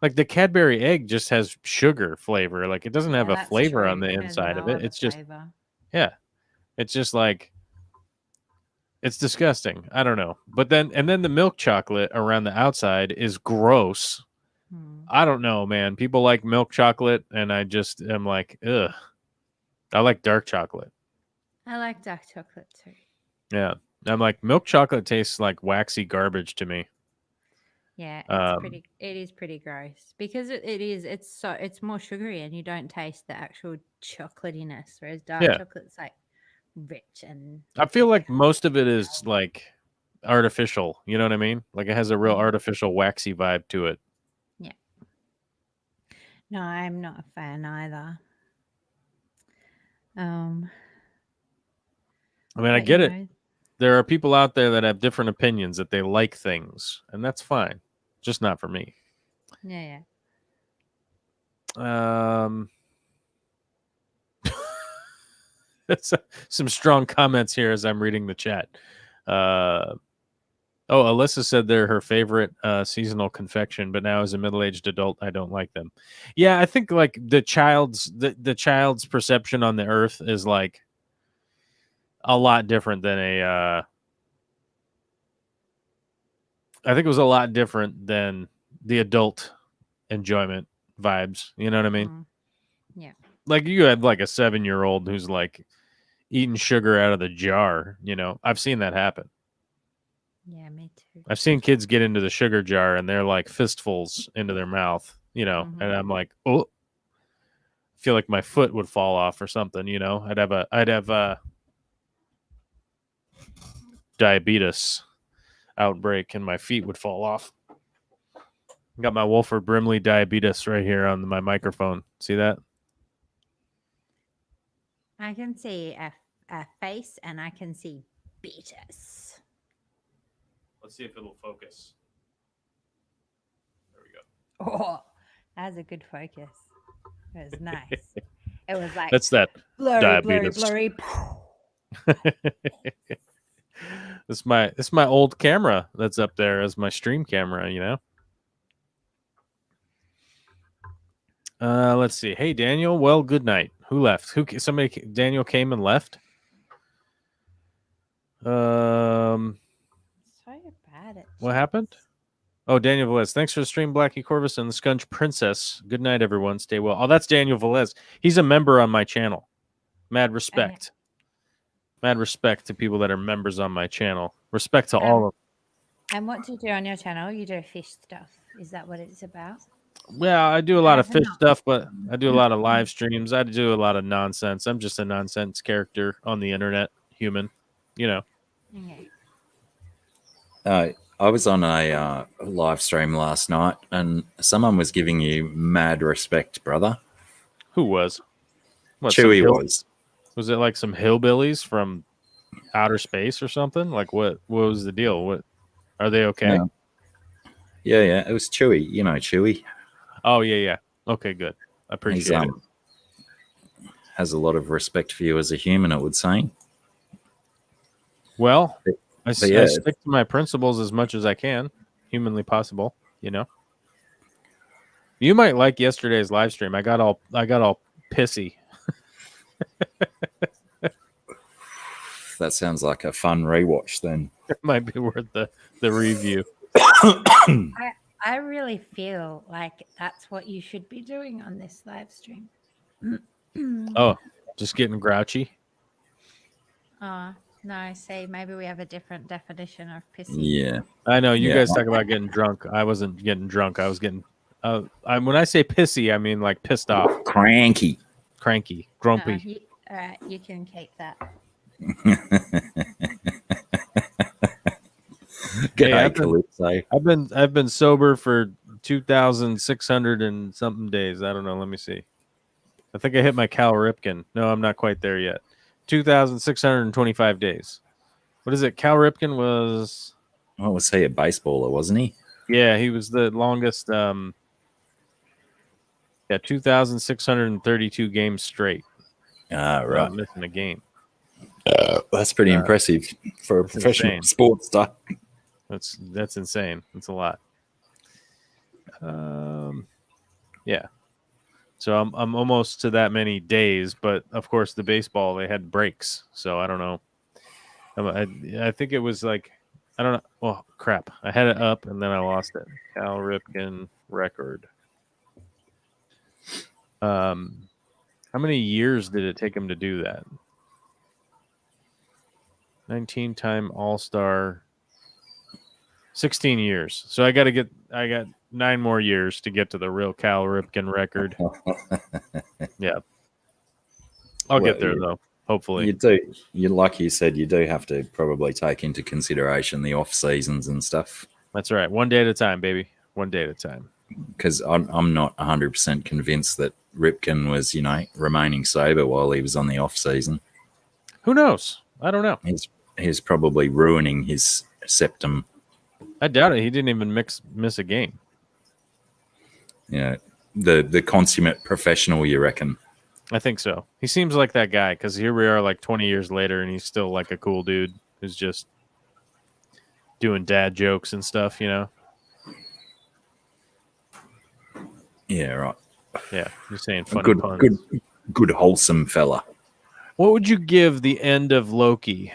Like the Cadbury egg just has sugar flavor. Like it doesn't have a flavor on the inside of it. It's just it's just like it's disgusting. I don't know. But then the milk chocolate around the outside is gross. I don't know, man. People like milk chocolate, and I just am like, ugh. I like dark chocolate. I like dark chocolate too. Yeah. I'm like, milk chocolate tastes like waxy garbage to me. Yeah, it is pretty gross because it's more sugary and you don't taste the actual chocolatiness, whereas dark chocolate's like rich and I feel like most of it is like artificial, you know what I mean? Like it has a real artificial waxy vibe to it. Yeah. No, I'm not a fan either. I mean, I get it. There are people out there that have different opinions, that they like things, and that's fine. Just not for me. Yeah. Some strong comments here as I'm reading the chat. Alyssa said they're her favorite seasonal confection, but now as a middle-aged adult, I don't like them. Yeah, I think like the child's perception on the earth is like a lot different than I think it was a lot different than the adult enjoyment vibes. You know what I mean? Yeah. Like you had like a 7-year-old who's like eating sugar out of the jar. You know, I've seen that happen. Yeah, me too. I've seen kids get into the sugar jar and they're like fistfuls into their mouth, you know, and I'm like, oh, I feel like my foot would fall off or something, you know. I'd have diabetes outbreak and my feet would fall off. Got my Wolford Brimley diabetes right here on my microphone. See that? I can see a face and I can see beatus. Let's see if it'll focus. There we go. Oh, that was a good focus. It was nice. It was like that's that blurry, diabetes. blurry. This my old camera that's up there as my stream camera, you know. Let's see. Hey, Daniel. Well, good night. Who left? Daniel came and left. So bad at What happened? Oh, Daniel Velez. Thanks for the stream, Blacky Corvus and the Scunch Princess. Good night, everyone. Stay well. Oh, that's Daniel Velez. He's a member on my channel. Mad respect. Mad respect to people that are members on my channel. Respect to all of them. And what do you do on your channel? You do fish stuff. Is that what it's about? Well, I do a lot of fish stuff, but I do a lot of live streams. I do a lot of nonsense. I'm just a nonsense character on the internet, human, you know. Okay. I was on a live stream last night, and someone was giving you mad respect, brother. Who was? What, Chewy was. Was it like some hillbillies from outer space or something? Like what was the deal? What are they okay? No. Yeah. It was Chewy. You know Chewy. Oh, yeah. Okay, good. I appreciate it. Has a lot of respect for you as a human, it would seem. Well, I stick to my principles as much as I can, humanly possible, you know. You might like yesterday's live stream. I got all pissy. That sounds like a fun rewatch then. It might be worth the review. I really feel like that's what you should be doing on this live stream. Oh, just getting grouchy? No, see, maybe we have a different definition of pissy. Yeah. I know. You guys talk about getting drunk. I wasn't getting drunk. I was getting... when I say pissy, I mean like pissed off. Cranky, grumpy. All right, you can keep that. I've been sober for 2,600 and something days. I don't know. Let me see. I think I hit my Cal Ripken. No, I'm not quite there yet. 2,625 days. What is it? Cal Ripken was... What was he? A baseballer, wasn't he? Yeah, he was the longest. 2,632 games straight. Right. Not missing a game. That's pretty impressive for a professional sports star. That's insane. That's a lot. Yeah. So I'm almost to that many days, but of course the baseball, they had breaks, so I don't know. I think it was like, I don't know. Oh crap! I had it up and then I lost it. Cal Ripken record. How many years did it take him to do that? 19-time All-Star. 16 years. So I got 9 more years to get to the real Cal Ripken record. Yeah. I'll get there though. Hopefully. You do. Like you said, you do have to probably take into consideration the off seasons and stuff. That's right. One day at a time, baby. One day at a time. Because I'm not 100% convinced that Ripken was, remaining sober while he was on the off season. Who knows? I don't know. He's probably ruining his septum. I doubt it. He didn't even miss a game. Yeah, the consummate professional, you reckon? I think so. He seems like that guy because here we are like 20 years later and he's still like a cool dude who's just doing dad jokes and stuff, Yeah, right. Yeah, you're saying funny puns. Good wholesome fella. What would you give the end of Loki,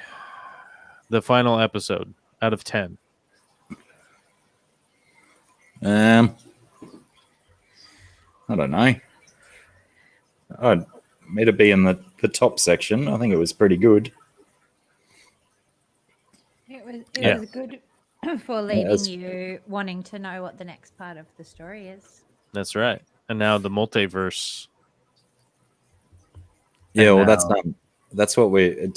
the final episode, out of 10? I don't know. I'd made it be in the top section. I think it was pretty good. It was good for leaving you wanting to know what the next part of the story is. That's right. And now the multiverse. Yeah, well, that's what we're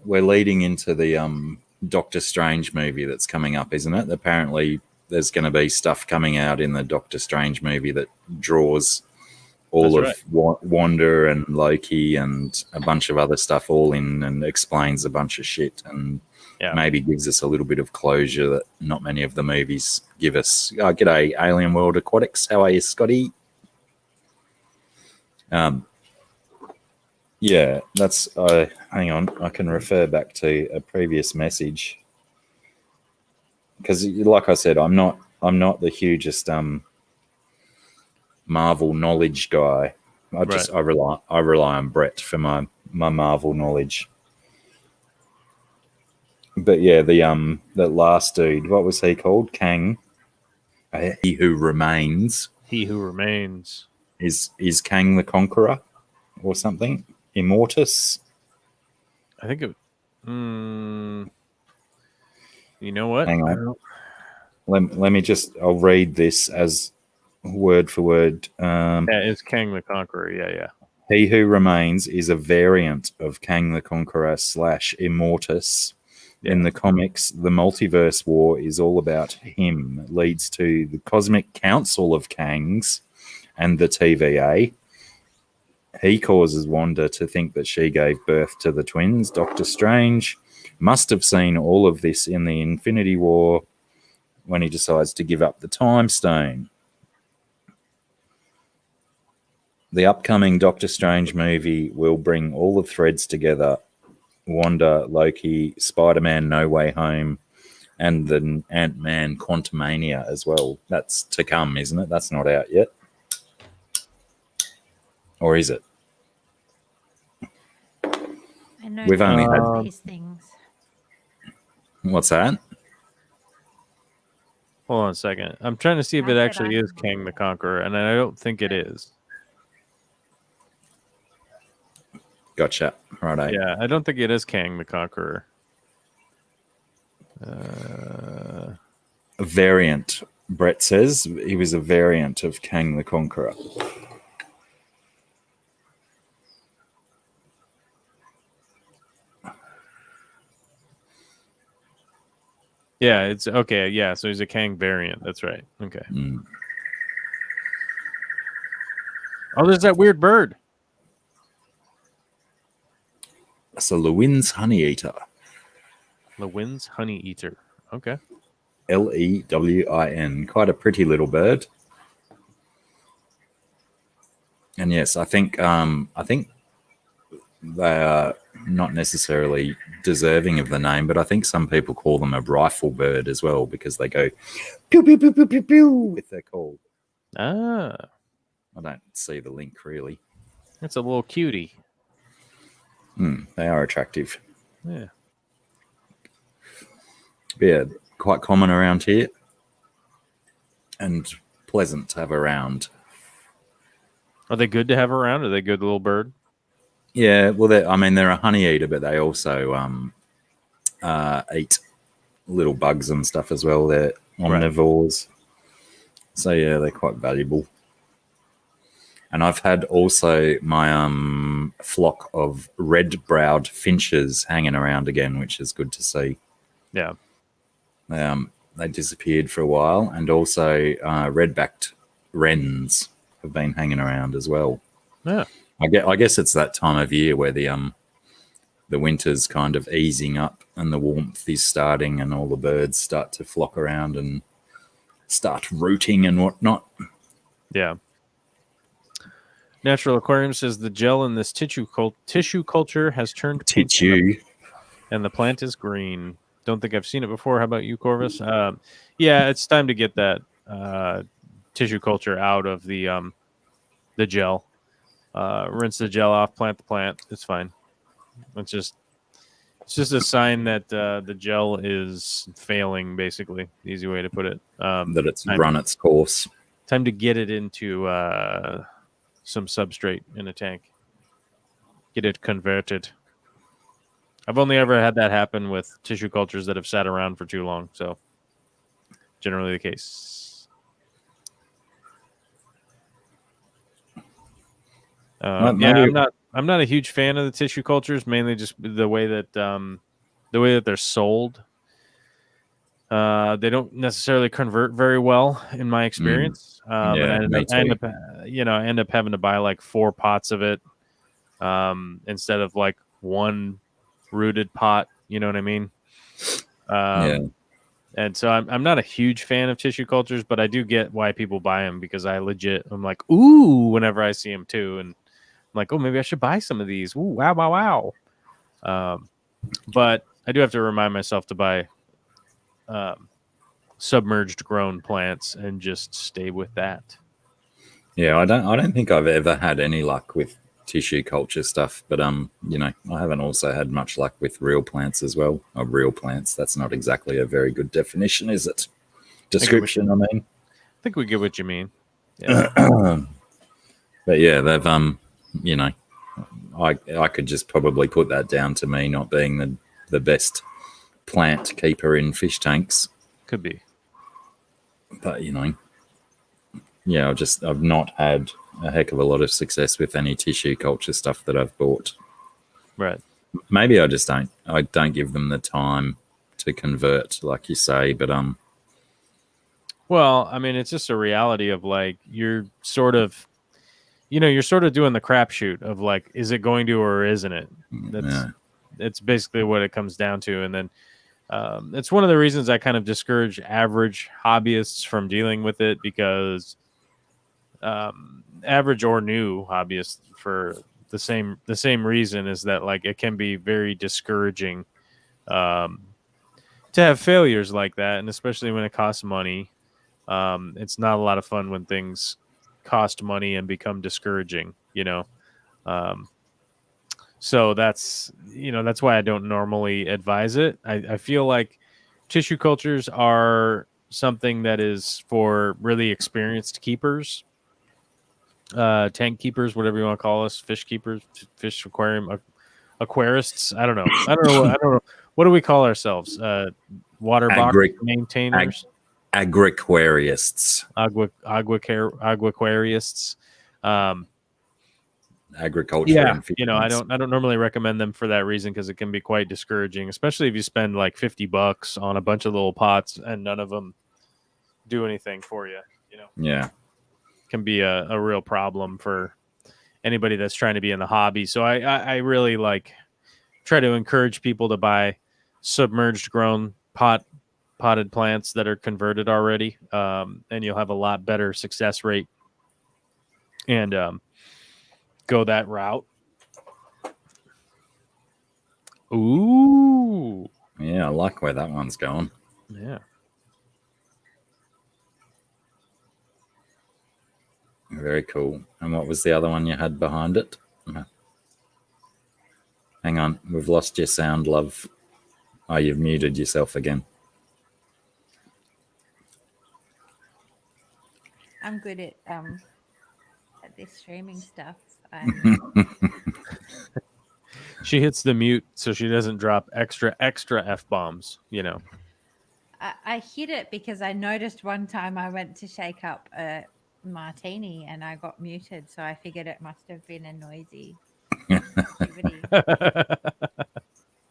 leading into the Doctor Strange movie that's coming up, isn't it? Apparently there's going to be stuff coming out in the Doctor Strange movie that draws all Wanda and Loki and a bunch of other stuff all in and explains a bunch of shit and maybe gives us a little bit of closure that not many of the movies give us. G'day, Alien World Aquatics. How are you, Scotty? Yeah, that's. Hang on, I can refer back to a previous message because, like I said, I'm not the hugest Marvel knowledge guy. I rely on Brett for my Marvel knowledge. But yeah, the last dude, what was he called? Kang. He Who Remains. He Who Remains. Is Kang the Conqueror or something? Immortus? I think it. You know what? Hang on. Let me just. I'll read this as word for word. Yeah, it's Kang the Conqueror. Yeah. He Who Remains is a variant of Kang the Conqueror / Immortus. Yeah. In the comics, the multiverse war is all about him. It leads to the Cosmic Council of Kangs and the TVA. He causes Wanda to think that she gave birth to the twins. Doctor Strange must have seen all of this in the Infinity War when he decides to give up the Time Stone. The upcoming Doctor Strange movie will bring all the threads together. Wanda, Loki, Spider-Man No Way Home, and the Ant-Man Quantumania as well. That's to come, isn't it? That's not out yet. Or is it? I know We've only had these things. What's that? Hold on a second. I'm trying to see if it actually is Kang the Conqueror, and I don't think it is. Gotcha. Right. Yeah, I don't think it is Kang the Conqueror. A variant, Brett says. He was a variant of Kang the Conqueror. Yeah, it's okay. Yeah, so he's a Kang variant. That's right. Okay. Oh, there's that weird bird. That's a Lewin's honey eater. Lewin's honey eater. Okay. Lewin. Quite a pretty little bird. And yes, I think they are not necessarily deserving of the name, but I think some people call them a rifle bird as well because they go pew pew pew pew pew pew with their call. Ah. I don't see the link really. It's a little cutie. They are attractive. Yeah. Yeah, quite common around here and pleasant to have around. Are they good to have around? Are they good little bird? Yeah, well, they're a honey eater, but they also eat little bugs and stuff as well. They're omnivores. Right. So, yeah, they're quite valuable. And I've had also my flock of red-browed finches hanging around again, which is good to see. Yeah. They disappeared for a while, and also red-backed wrens have been hanging around as well. Yeah. I guess it's that time of year where the winter's kind of easing up and the warmth is starting and all the birds start to flock around and start rooting and whatnot. Yeah. Natural Aquarium says the gel in this tissue culture has turned tissue, and the plant is green. Don't think I've seen it before. How about you, Corvus? Yeah, it's time to get that tissue culture out of the gel. Rinse the gel off, plant the plant. It's fine. It's just a sign that the gel is failing, basically. Easy way to put it. That it's run its course. Time to get it into some substrate in a tank. Get it converted. I've only ever had that happen with tissue cultures that have sat around for too long. So generally the case. I'm not a huge fan of the tissue cultures, mainly just the way that they're sold. They don't necessarily convert very well, in my experience. I end up having to buy like 4 pots of it instead of like one rooted pot. You know what I mean? And so I'm not a huge fan of tissue cultures, but I do get why people buy them because I'm like, ooh, whenever I see them too. And I'm like, oh, maybe I should buy some of these. Ooh, wow. But I do have to remind myself to buy submerged grown plants and just stay with that. Yeah, I don't think I've ever had any luck with tissue culture stuff, but you know, I haven't also had much luck with real plants as well. Or real plants. That's not exactly a very good definition, is it? Description, I mean. I think we get what you mean. Yeah. But yeah, they've you know, I could just probably put that down to me not being the best plant keeper in fish tanks. Could be. But you know, yeah, I've not had a heck of a lot of success with any tissue culture stuff that I've bought. Right. Maybe I don't give them the time to convert, like you say, but well, I mean, it's just a reality of like you're sort of doing the crapshoot of like, is it going to or isn't it? It's basically what it comes down to. And then it's one of the reasons I kind of discourage average hobbyists from dealing with it, because average or new hobbyists, for the same reason, is that like it can be very discouraging to have failures like that, and especially when it costs money. It's not a lot of fun when things cost money and become discouraging, you know. So that's why I don't normally advise it. I feel like tissue cultures are something that is for really experienced keepers, tank keepers, whatever you want to call us, fish keepers, fish aquarium, aquarists. I don't know. What do we call ourselves? Water box maintainers. Agriquarists. Agriquarists. Agriculture. Yeah, and you know, I don't normally recommend them for that reason, because it can be quite discouraging, especially if you spend like $50 on a bunch of little pots and none of them do anything for you. You know, yeah, can be a real problem for anybody that's trying to be in the hobby. So I really like try to encourage people to buy submerged grown potted plants that are converted already, and you'll have a lot better success rate, and go that route. Ooh, yeah, I like where that one's going. Yeah. Very cool. And what was the other one you had behind it? Hang on, we've lost your sound, love. Oh, you've muted yourself again. I'm good at this streaming stuff. She hits the mute so she doesn't drop extra F-bombs, you know. I hit it because I noticed one time I went to shake up a martini and I got muted, so I figured it must have been a noisy activity.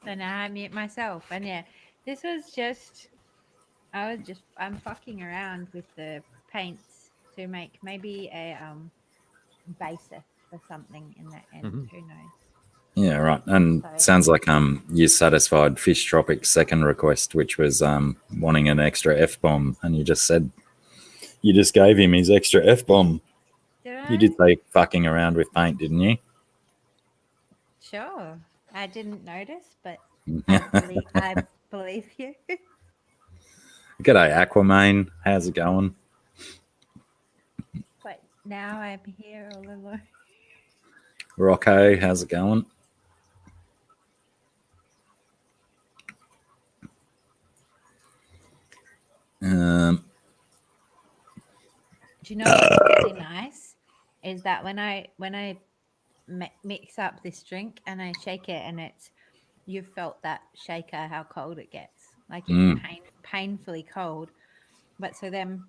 So now I mute myself. And yeah, this was just, I'm fucking around with the paints to make maybe a basis for something in the end. Mm-hmm. Who knows? Yeah, right. And sounds like you satisfied Fish Tropic's second request, which was wanting an extra F-bomb, and you just gave him his extra F-bomb. You did say fucking around with paint, didn't you? Sure. I didn't notice, but I believe you. G'day, Aquaman. How's it going? But now I'm here all alone. Rocco, how's it going? Do you know what's really nice is that when I mix up this drink and I shake it, and you've felt that shaker, how cold it gets, like it's painfully cold. But so then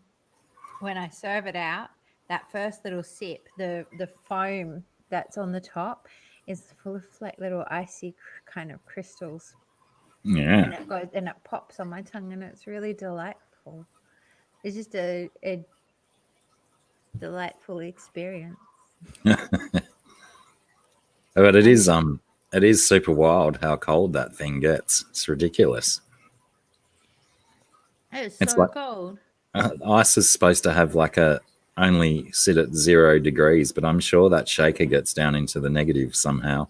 when I serve it out, that first little sip, the foam that's on the top is full of like little icy kind of crystals. Yeah. And it pops on my tongue, and it's really delightful. It's just a delightful experience. But it is super wild how cold that thing gets. It's ridiculous. It's so cold. Ice is supposed to have only sit at 0 degrees, but I'm sure that shaker gets down into the negative somehow.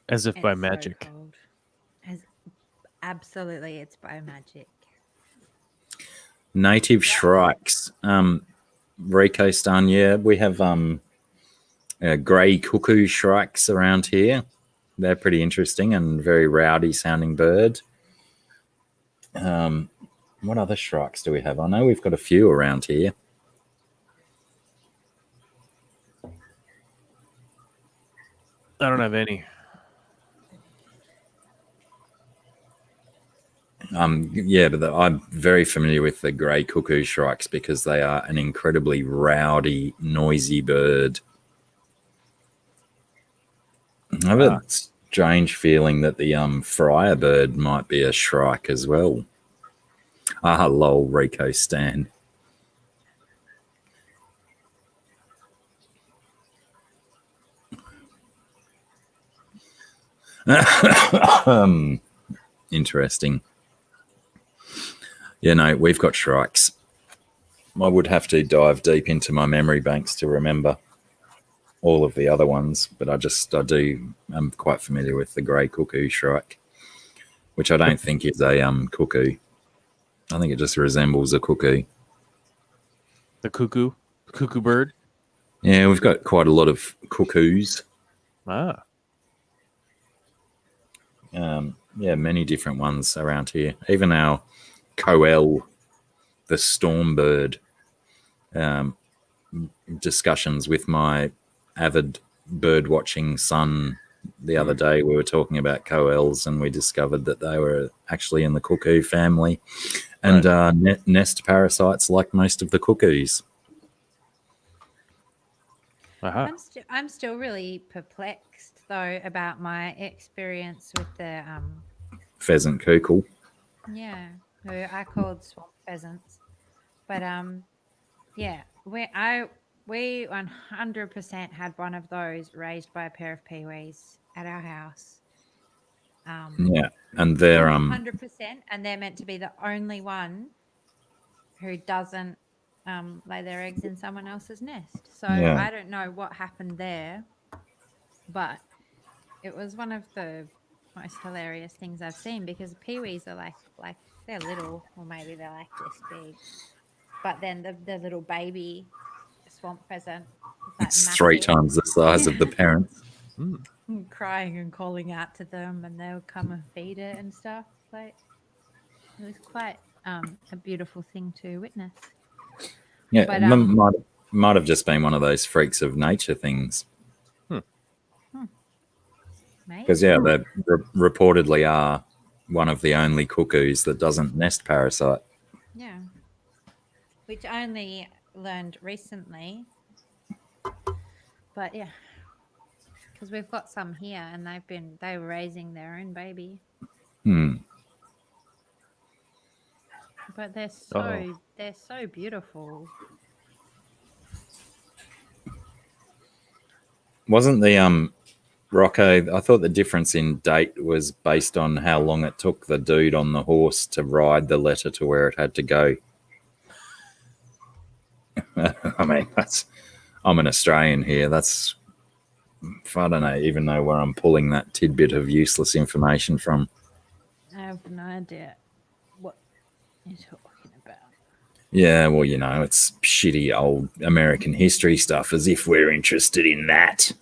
As if by magic. Absolutely, it's by magic. Native Shrikes. Rico's done. Yeah, we have grey cuckoo shrikes around here. They're pretty interesting and very rowdy sounding bird. What other shrikes do we have? I know we've got a few around here. I don't have any. Yeah, but I'm very familiar with the grey cuckoo shrikes because they are an incredibly rowdy, noisy bird. I have a strange feeling that the friar bird might be a shrike as well. Ah, lol, Rico Stan. Interesting. Yeah, no, we've got shrikes. I would have to dive deep into my memory banks to remember all of the other ones, but I'm quite familiar with the grey cuckoo shrike, which I don't think is a cuckoo. I think it just resembles a cuckoo. The cuckoo bird? Yeah, we've got quite a lot of cuckoos. Ah. Yeah, many different ones around here. Even our Coel, the storm bird, discussions with my avid bird watching son the other day. We were talking about Coels and we discovered that they were actually in the cuckoo family and nest parasites like most of the cuckoos. Uh-huh. I'm still really perplexed though about my experience with the Pheasant cuckoo. yeah, who I called swamp pheasants, but yeah, we 100% had one of those raised by a pair of peewees at our house. Yeah, and they're 100%, and they're meant to be the only one who doesn't lay their eggs in someone else's nest. So Yeah. I don't know what happened there, but it was one of the most hilarious things I've seen because peewees are like they're little, or maybe they're like this big, but then the little baby swamp pheasant is like it's 3 times the size of the parents. crying and calling out to them, and they'll come and feed it and stuff. Like it was quite a beautiful thing to witness. Yeah, but, it might have just been one of those freaks of nature things. Because they reportedly are one of the only cuckoos that doesn't nest parasite. Yeah, which I only learned recently. But yeah, because we've got some here, and they were raising their own baby. But they're so beautiful. Wasn't the Rocco? I thought the difference in date was based on how long it took the dude on the horse to ride the letter to where it had to go. I mean, I'm an Australian here. I don't even know where I'm pulling that tidbit of useless information from. I have no idea what you're talking about. Yeah, well, it's shitty old American history stuff, as if we're interested in that.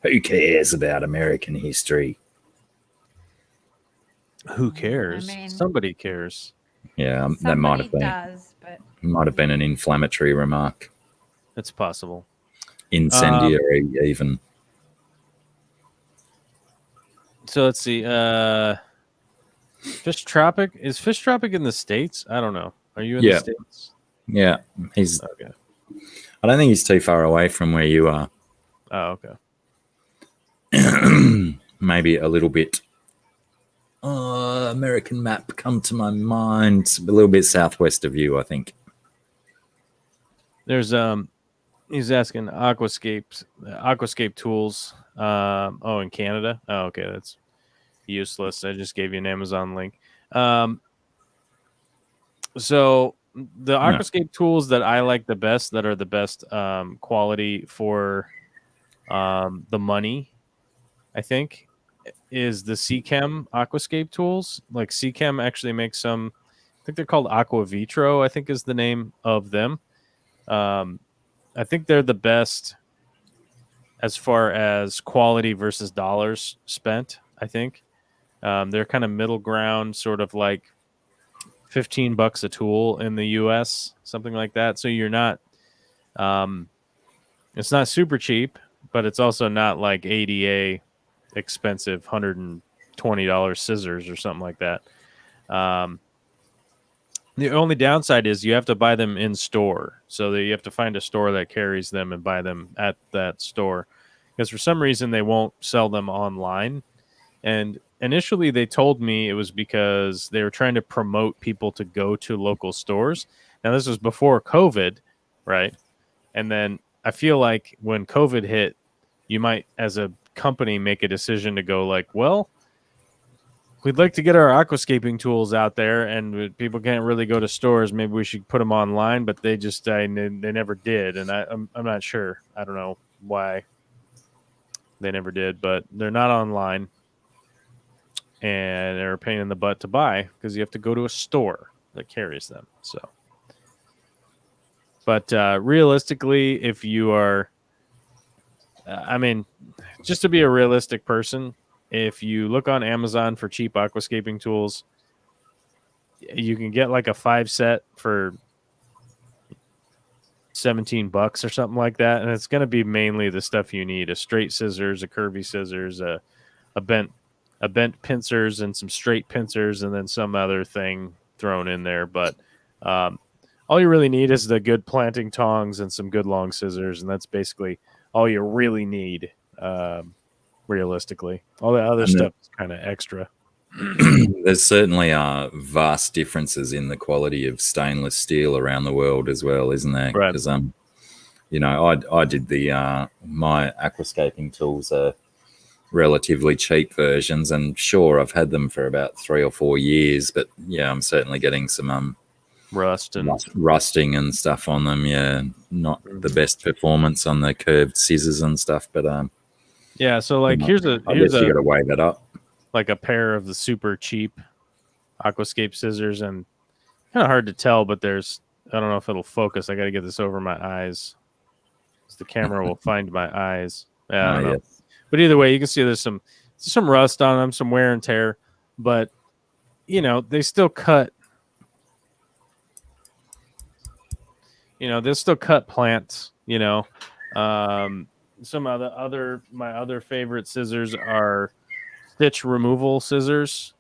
Who cares about American history? Who cares? I mean, somebody cares. Yeah, that might have been an inflammatory remark. It's possible. Incendiary, even. So let's see. Fish Tropic. Is Fish Tropic in the States? I don't know. Are you in the States? Yeah, he's okay. I don't think he's too far away from where you are. Oh, okay. Maybe a little bit. American map come to my mind. A little bit southwest of you, I think. There's he's asking Aquascape tools. In Canada. Oh, okay, that's useless. I just gave you an Amazon link. So the Aquascape tools that I like the best, that are the best quality for the money, I think, is the Seachem Aquascape tools. Like Seachem actually makes some, I think they're called Aqua Vitro, I think is the name of them. I think they're the best as far as quality versus dollars spent. I think they're kind of middle ground, sort of like $15 a tool in the US, something like that. So you're not, it's not super cheap, but it's also not like ADA expensive $120 scissors or something like that. The only downside is you have to buy them in store, so that you have to find a store that carries them and buy them at that store, because for some reason they won't sell them online. And initially they told me it was because they were trying to promote people to go to local stores. Now this was before COVID, right? And then I feel like when COVID hit, you might, as a company, make a decision to go like, well, we'd like to get our aquascaping tools out there, and people can't really go to stores. Maybe we should put them online, but they never did, and I'm not sure. I don't know why they never did, but they're not online, and they're a pain in the butt to buy because you have to go to a store that carries them. So, but realistically, if you are, just to be a realistic person, if you look on Amazon for cheap aquascaping tools, you can get like a 5-set for $17 or something like that. And it's going to be mainly the stuff you need: a straight scissors, a curvy scissors, a bent pincers, and some straight pincers, and then some other thing thrown in there. But all you really need is the good planting tongs and some good long scissors. And that's basically all you really need. Realistically, all the other stuff is kind of extra. There's certainly vast differences in the quality of stainless steel around the world as well, isn't there? Right. Because I did my aquascaping tools are relatively cheap versions, and sure, I've had them for about 3 or 4 years, but yeah, I'm certainly getting some rusting and stuff on them. Yeah, not the best performance on the curved scissors and stuff, but yeah, so like here's you got to weigh that up. Like a pair of the super cheap Aquascape scissors, and kind of hard to tell, but I don't know if it'll focus. I got to get this over my eyes, so the camera will find my eyes. Yeah, I don't know. Yes. But either way, you can see there's some rust on them, some wear and tear, but they still cut. They still cut plants. Some of my other favorite scissors are stitch removal scissors.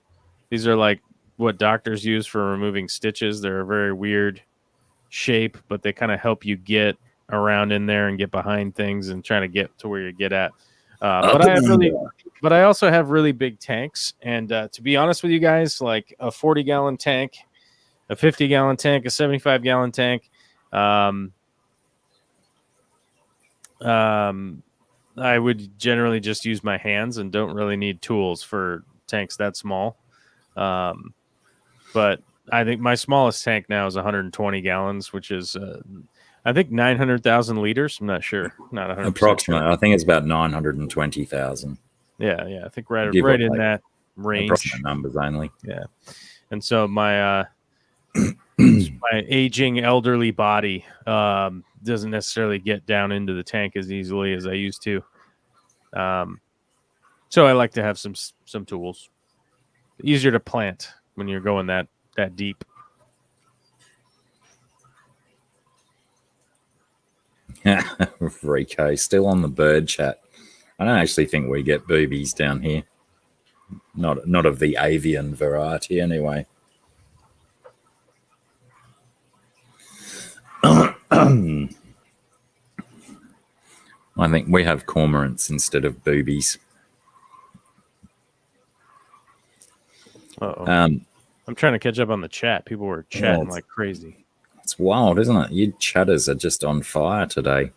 These are like what doctors use for removing stitches. They're a very weird shape, but they kind of help you get around in there and get behind things and trying to get to where you get at. But I also have really big tanks. And to be honest with you guys, like a 40-gallon tank, a 50-gallon tank, a 75-gallon tank, I would generally just use my hands and don't really need tools for tanks that small. But I think my smallest tank now is 120 gallons, which is, I think 900,000 liters. I'm not sure. Not 100%. Approximately. Sure. I think it's about 920,000. Yeah. I think right in that range. Approximate numbers only. Yeah. And so my my aging elderly body doesn't necessarily get down into the tank as easily as I used to. So I like to have some tools. Easier to plant when you're going that deep. Rico, still on the bird chat. I don't actually think we get boobies down here. Not of the avian variety, anyway. I think we have cormorants instead of boobies. Uh-oh. I'm trying to catch up on the chat. People were chatting like crazy. It's wild, isn't it? You chatters are just on fire today.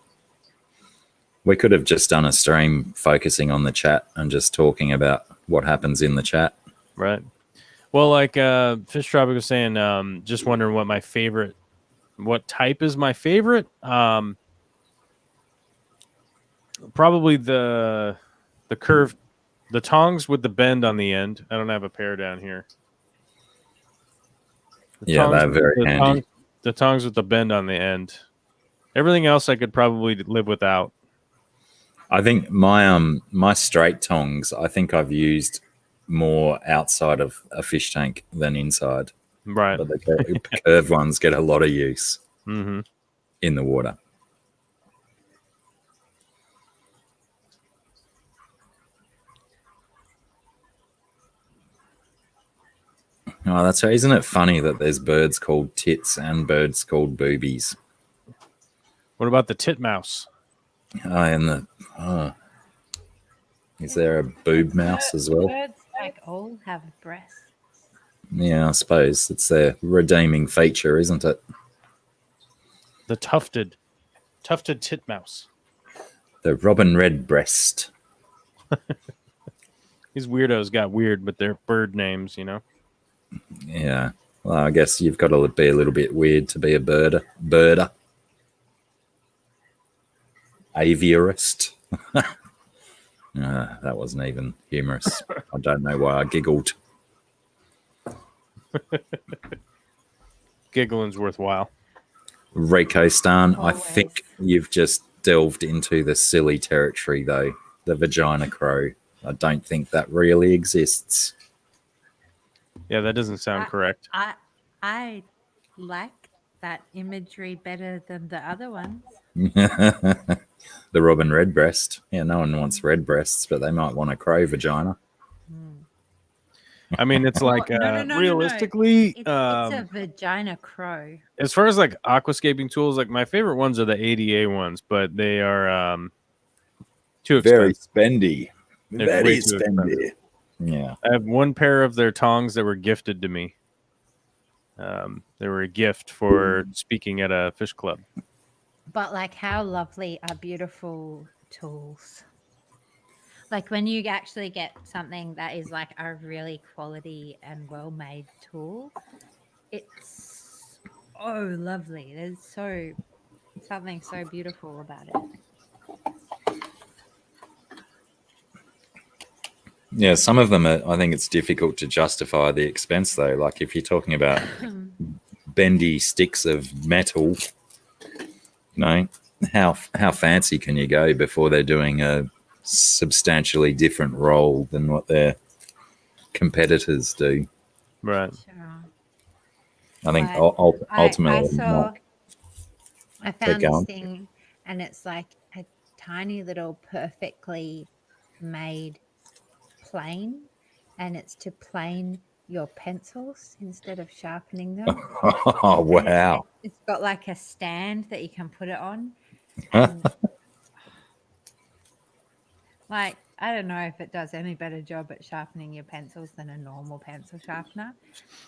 We could have just done a stream focusing on the chat and just talking about what happens in the chat. Right. Well, like Fish Tropic was saying, just wondering what type is my favorite. Probably the curved, the tongs with the bend on the end. I don't have a pair down here. They're very handy. The tongs with the bend on the end. Everything else I could probably live without. I think my straight tongs, I think I've used more outside of a fish tank than inside. Right. But the curved ones get a lot of use Mm-hmm. in the water. Oh, that's right. Isn't it funny that there's birds called tits and birds called boobies? What about the titmouse? Is there a boob mouse as well? Birds like all have breasts. Yeah, I suppose it's their redeeming feature, isn't it? The tufted titmouse. The robin redbreast. These weirdos got weird with their bird names, you know. Yeah. Well, I guess you've got to be a little bit weird to be a birder. Aviarist. That wasn't even humorous. I don't know why I giggled. Giggling's worthwhile. Rico Stan, I Always. think you've just delved into the silly territory, though. The vagina crow. I don't think that really exists. Yeah, that doesn't sound correct. I like that imagery better than the other ones. The robin redbreast. Yeah, no one wants red breasts, but they might want a crow vagina. I mean, it's like No. realistically, It's a vagina crow. as far as like aquascaping tools, like my favorite ones are the ADA ones, but they are too expensive. spendy. They're way too expensive. Yeah. I have one pair of their tongs that were gifted to me. They were a gift for speaking at a fish club. But like, how lovely are beautiful tools? Like when you actually get something that is like a really quality and well-made tool, it's lovely. There's something so beautiful about it. Yeah, some of them, I think it's difficult to justify the expense, though. Like if you're talking about bendy sticks of metal, how fancy can you go before they're doing a substantially different role than what their competitors do? Right. Sure. I think But ultimately, I found go this on. thing, and it's like a tiny little perfectly made plane, and it's to plane your pencils instead of sharpening them. oh wow! It's got like a stand that you can put it on. And like, I don't know if it does any better job at sharpening your pencils than a normal pencil sharpener,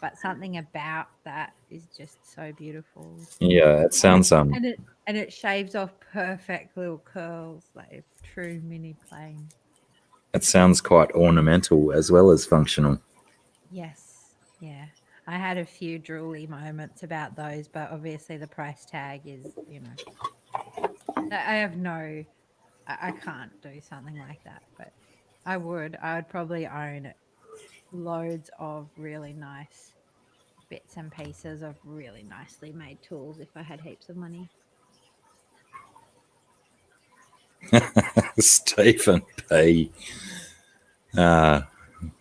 but something about that is just so beautiful. Yeah, it sounds And it shaves off perfect little curls, like a true mini plane. It sounds quite ornamental as well as functional. Yes, yeah. I had a few drooly moments about those, but obviously the price tag is, I can't do something like that, but I would probably own loads of really nice bits and pieces of really nicely made tools if I had heaps of money. Stephen P.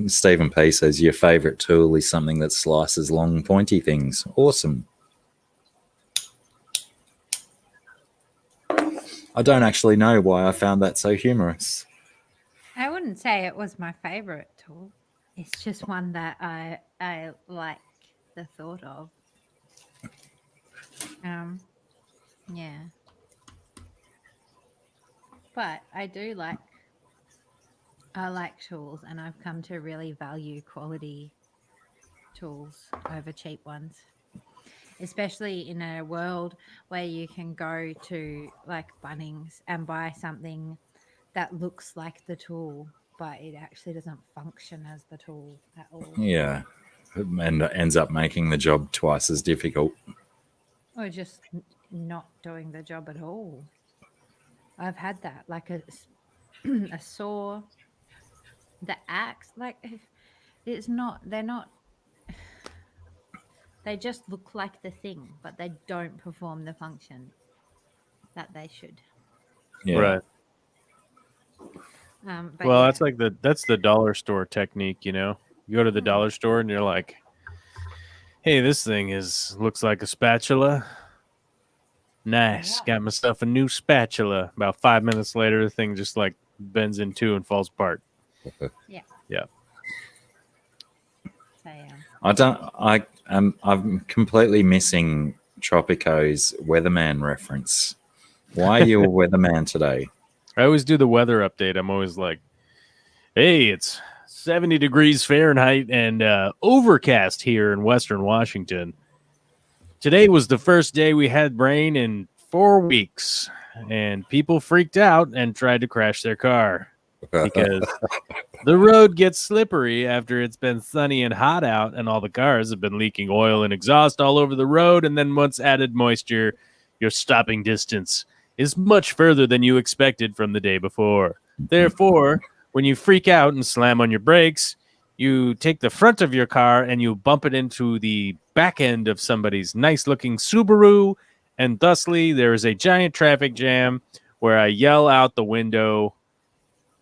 Stephen P says your favorite tool is something that slices long, pointy things. Awesome. I don't actually know why I found that so humorous. I wouldn't say it was my favorite tool. It's just one that I like the thought of. Yeah. But I like tools, and I've come to really value quality tools over cheap ones. Especially in a world where you can go to like Bunnings and buy something that looks like the tool, but it actually doesn't function as the tool at all. Yeah. And ends up making the job twice as difficult. Or just not doing the job at all. I've had that, like a saw, the axe, like they're not, they just look like the thing, but they don't perform the function. that they should. Yeah. Right. But Well, yeah. that's the dollar store technique, you know. You go to the dollar store and you're like, "Hey, this thing looks like a spatula. Nice. Yeah. Got myself a new spatula." About 5 minutes later, the thing just like bends in two and falls apart. Yeah. Yeah. So yeah. I'm completely missing Tropico's weatherman reference. Why are you a weatherman today? I always do the weather update. I'm always like, "Hey, it's 70 degrees Fahrenheit and overcast here in Western Washington. Today was the first day we had rain in 4 weeks, and people freaked out and tried to crash their car because the road gets slippery after it's been sunny and hot out, and all the cars have been leaking oil and exhaust all over the road. And then once added moisture, your stopping distance is much further than you expected from the day before. Therefore, when you freak out and slam on your brakes, you take the front of your car and you bump it into the back end of somebody's nice-looking Subaru, and thusly there is a giant traffic jam where I yell out the window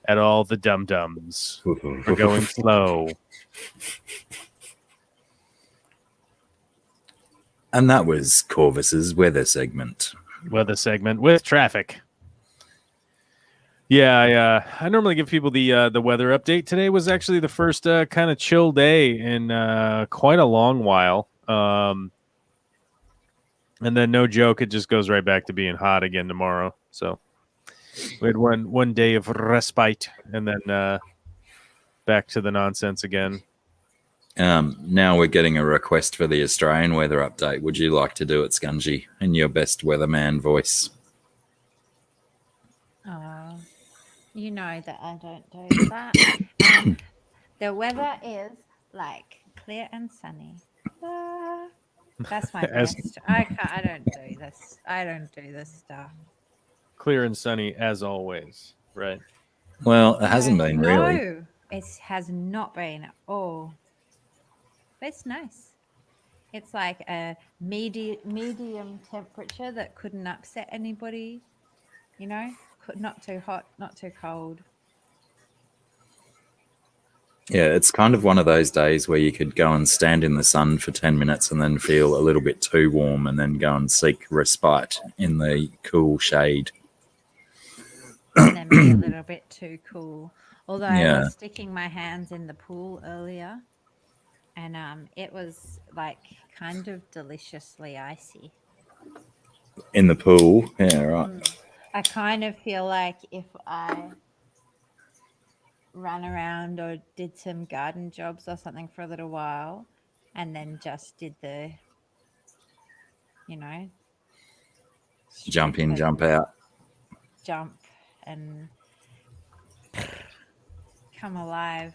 at all the dum-dums for going slow." And that was Corvus's weather segment. Weather segment with traffic. Yeah, I normally give people the weather update. Today was actually the first kind of chill day in quite a long while. And then no joke, it just goes right back to being hot again tomorrow. So we had one day of respite, and then back to the nonsense again. Now we're getting a request for the Australian weather update. Would you like to do it, Scungy, in your best weatherman voice? You know that I don't do that. The weather is like clear and sunny. That's my best. I don't do this. I don't do this stuff. Clear and sunny as always, right? Well, it hasn't been really. No, it has not been at all. But it's nice. It's like a medium temperature that couldn't upset anybody. You know, not too hot, not too cold. Yeah, it's kind of one of those days where you could go and stand in the sun for 10 minutes and then feel a little bit too warm and then go and seek respite in the cool shade. And then be a little bit too cool. Although Yeah. I was sticking my hands in the pool earlier, and it was like kind of deliciously icy. In the pool, yeah, right. I kind of feel like if I ran around or did some garden jobs or something for a little while and then just did the, you know, Jump in, jump out. Jump and come alive.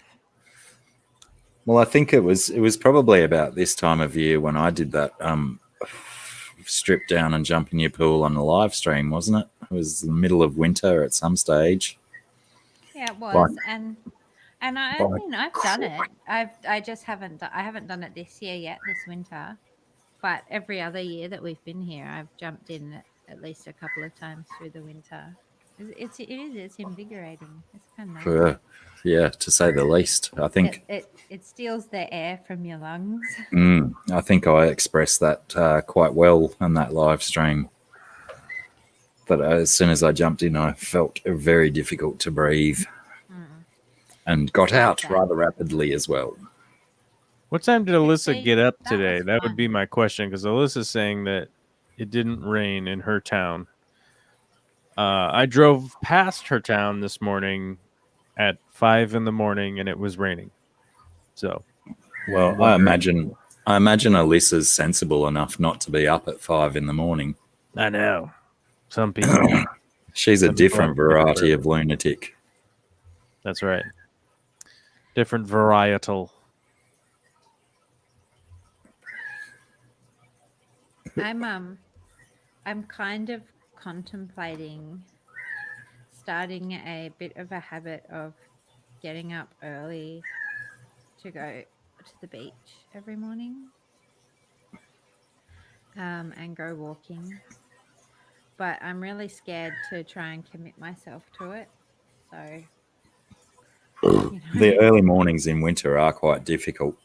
Well, I think it was probably about this time of year when I did that strip down and jump in your pool on the live stream, wasn't it? It was the middle of winter at some stage. Yeah, it was, and I mean I've done it. I just haven't done it this year yet, this winter. But every other year that we've been here, I've jumped in at least a couple of times through the winter. It's invigorating. It's kind of nice. Yeah, to say the least. I think it steals the air from your lungs. I think I expressed that quite well on that live stream. But as soon as I jumped in, I felt very difficult to breathe and got out rather rapidly as well. What time did Alyssa get up today? That fun. would be my question, because Alyssa's saying that it didn't rain in her town. I drove past her town this morning at 5 a.m, and it was raining. So, well, I imagine Alyssa's sensible enough not to be up at 5 a.m. I know. Some people. She's a different variety of lunatic. That's right. Different varietal. I'm kind of contemplating starting a bit of a habit of getting up early to go to the beach every morning and go walking. but I'm really scared to try and commit myself to it. So, The early mornings in winter are quite difficult.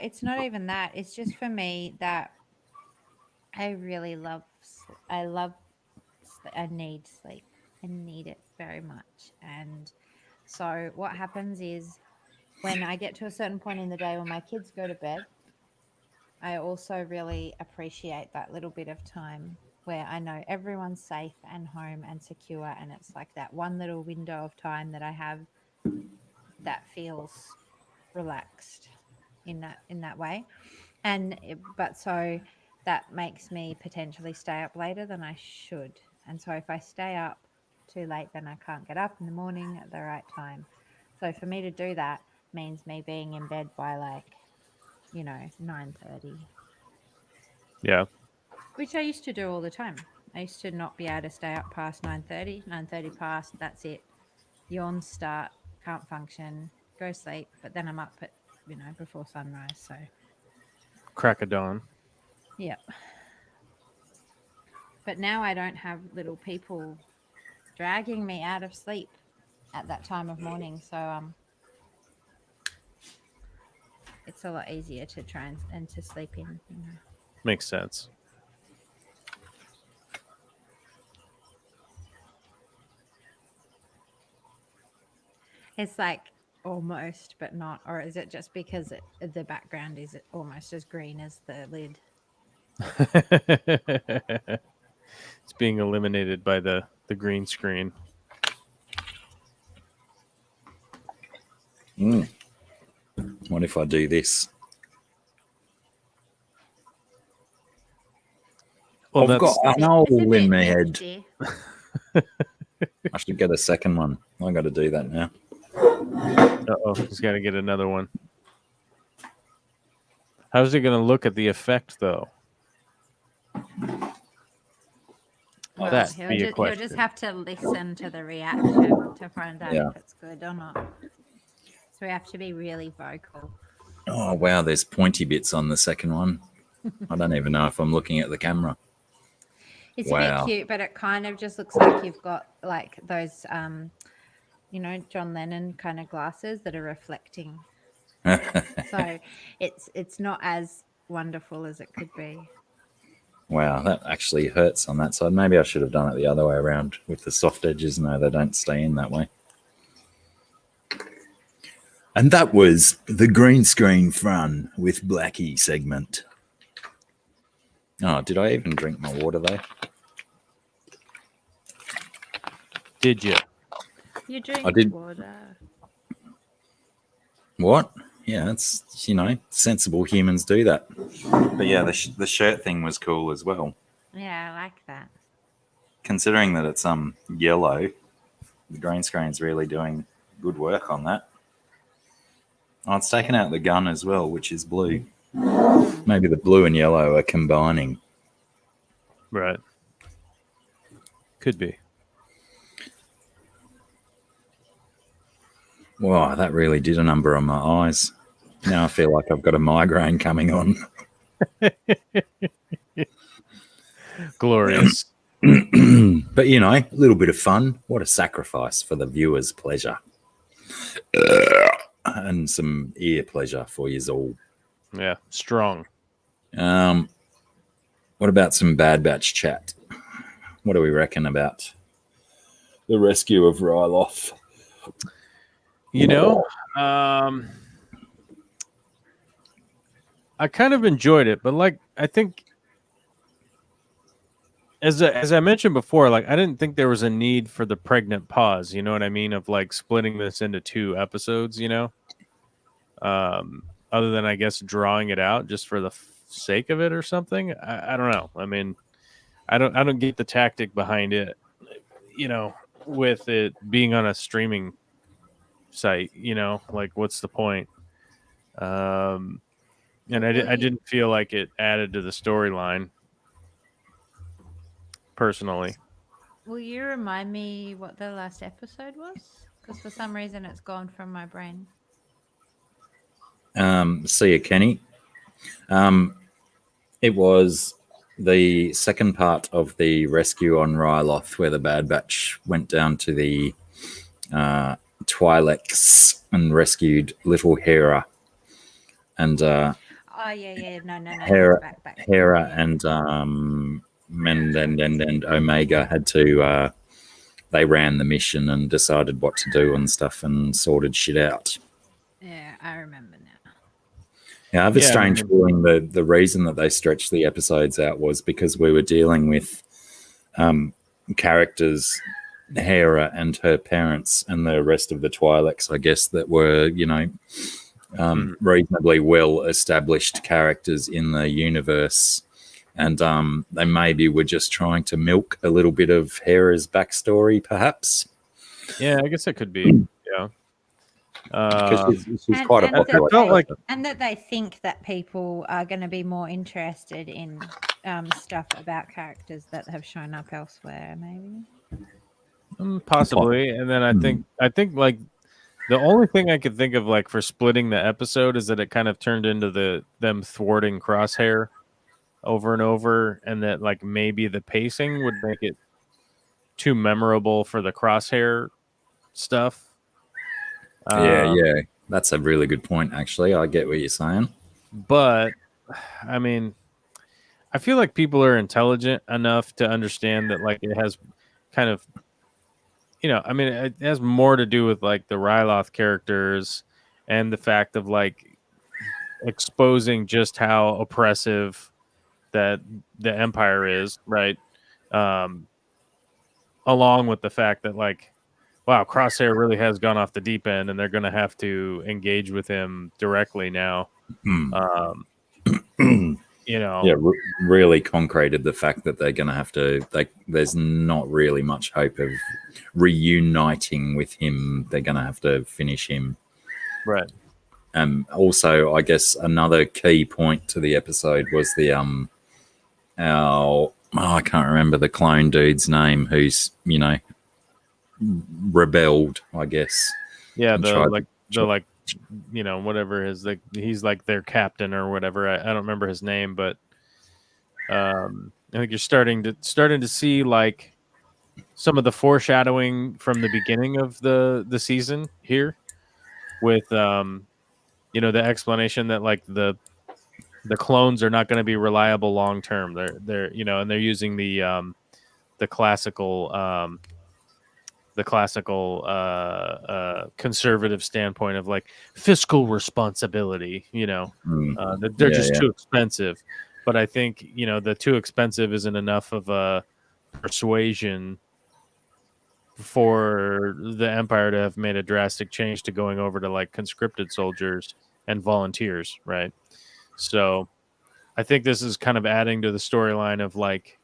It's not even that. It's just for me that I really love. I love. I need sleep. I need it very much. And so what happens is when I get to a certain point in the day when my kids go to bed, I also really appreciate that little bit of time where I know everyone's safe and home and secure. And it's like that one little window of time that I have that feels relaxed in that way. But so that makes me potentially stay up later than I should. And so if I stay up too late, then I can't get up in the morning at the right time. So for me to do that means me being in bed by 9:30. Yeah. Which I used to do all the time. I used to not be able to stay up past 9:30. 9:30 past, that's it. Yawns start, can't function, go sleep. But then I'm up at, before sunrise. So, Crack of dawn. yeah. But now I don't have little people dragging me out of sleep at that time of morning. So, it's a lot easier to try and to sleep in. Makes sense. It's like almost, but not. Or is it just because the background is almost as green as the lid? It's being eliminated by the green screen. What if I do this? Well, I've got an hole in my head. Nifty. I should get a second one. I got to do that now. He's got to get another one. How's he going to look at the effect, though? Well, That's he'll just have to listen to the reaction to find out if it's good or not. So we have to be really vocal. Oh, wow. There's pointy bits on the second one. I don't even know if I'm looking at the camera. It's a bit cute, but it kind of just looks like you've got like those, John Lennon kind of glasses that are reflecting. So it's not as wonderful as it could be. Wow, that actually hurts on that side. Maybe I should have done it the other way around with the soft edges. No, they don't stay in that way. And that was the green screen fun with Blacky segment. Oh, did I even drink my water there? Did you? You drink water. What? Yeah, it's, sensible humans do that. But yeah, the shirt thing was cool as well. Yeah, I like that. Considering that it's yellow, the green screen's really doing good work on that. Oh, it's taken out the gun as well, which is blue. Maybe the blue and yellow are combining. Right. Could be. Wow, that really did a number on my eyes. Now I feel like I've got a migraine coming on. Glorious. But, a little bit of fun. What a sacrifice for the viewer's pleasure. And some ear pleasure for you all. Yeah, strong. What about some Bad Batch chat? What do we reckon about the rescue of Ryloth? I kind of enjoyed it, but I think as I mentioned before, I didn't think there was a need for the pregnant pause. You know what I mean? Of splitting this into 2 episodes. Other than I guess drawing it out just for the sake of it or something. I don't know. I mean, I don't get the tactic behind it. With it being on a streaming site. What's the point? And I didn't feel like it added to the storyline. Personally. Will you remind me what the last episode was? Because for some reason it's gone from my brain. See you, Kenny. It was the second part of the rescue on Ryloth, where the Bad Batch went down to the Twi'leks and rescued little Hera, and Oh yeah. No. Hera, Back. Hera and and Omega had to. They ran the mission and decided what to do and stuff and sorted shit out. Yeah, I remember now. Yeah, I have a strange feeling the reason that they stretched the episodes out was because we were dealing with characters, Hera and her parents and the rest of the Twi'leks, I guess, that were, reasonably well-established characters in the universe. And they maybe were just trying to milk a little bit of Hera's backstory, perhaps. Yeah, I guess it could be. Yeah. Because she's quite a popular and that they think that people are going to be more interested in stuff about characters that have shown up elsewhere, maybe. Possibly. And then I think like the only thing I could think of like for splitting the episode is that it kind of turned into them thwarting Crosshair over and over, and that like maybe the pacing would make it too memorable for the Crosshair stuff. Yeah, that's a really good point, actually. I get what you're saying. But I mean, I feel like people are intelligent enough to understand that like it has kind of, I mean, it has more to do with like the Ryloth characters and the fact of like exposing just how oppressive that the Empire is, right? Along with the fact that like, wow, Crosshair really has gone off the deep end, and they're going to have to engage with him directly now. Really concreted the fact that they're going to have to. There's not really much hope of reuniting with him. They're going to have to finish him, right? Also, I guess another key point to the episode was the I can't remember the clone dude's name, who's rebelled, I guess. Yeah, whatever his like, he's like their captain or whatever. I don't remember his name, but I think you're starting to see like some of the foreshadowing from the beginning of the season here, with the explanation that like the clones are not going to be reliable long term. They're and they're using the classical conservative standpoint of like fiscal responsibility. They're just too expensive. But I think the too expensive isn't enough of a persuasion for the Empire to have made a drastic change to going over to like conscripted soldiers and volunteers, right? So I think this is kind of adding to the storyline of like,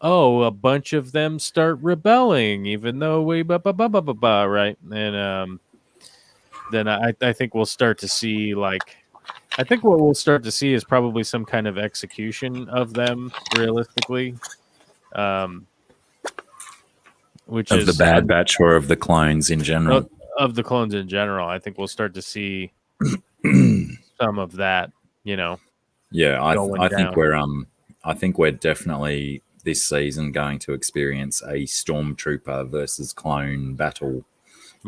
oh, a bunch of them start rebelling, even though we right? And then I think we'll start to see like, I think what we'll start to see is probably some kind of execution of them realistically, which of is the Bad Batch or of the clones in general. Of the clones in general, I think we'll start to see some of that. Yeah, I think we're definitely this season going to experience a stormtrooper versus clone battle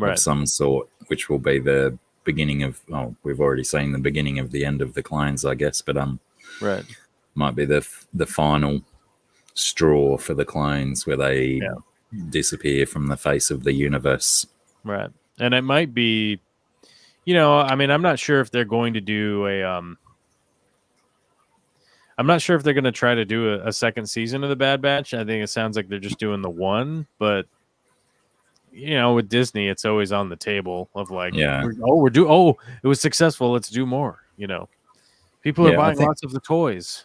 of some sort, which will be the beginning of. Oh, we've already seen the beginning of the end of the clones, I guess, but might be the final straw for the clones where they disappear from the face of the universe. Right, and it might be. I mean, I'm not sure if they're going to do I'm not sure if they're going to try to do a second season of the Bad Batch. I think it sounds like they're just doing the one, but with Disney, it's always on the table of like, it was successful. Let's do more. People are buying lots of the toys.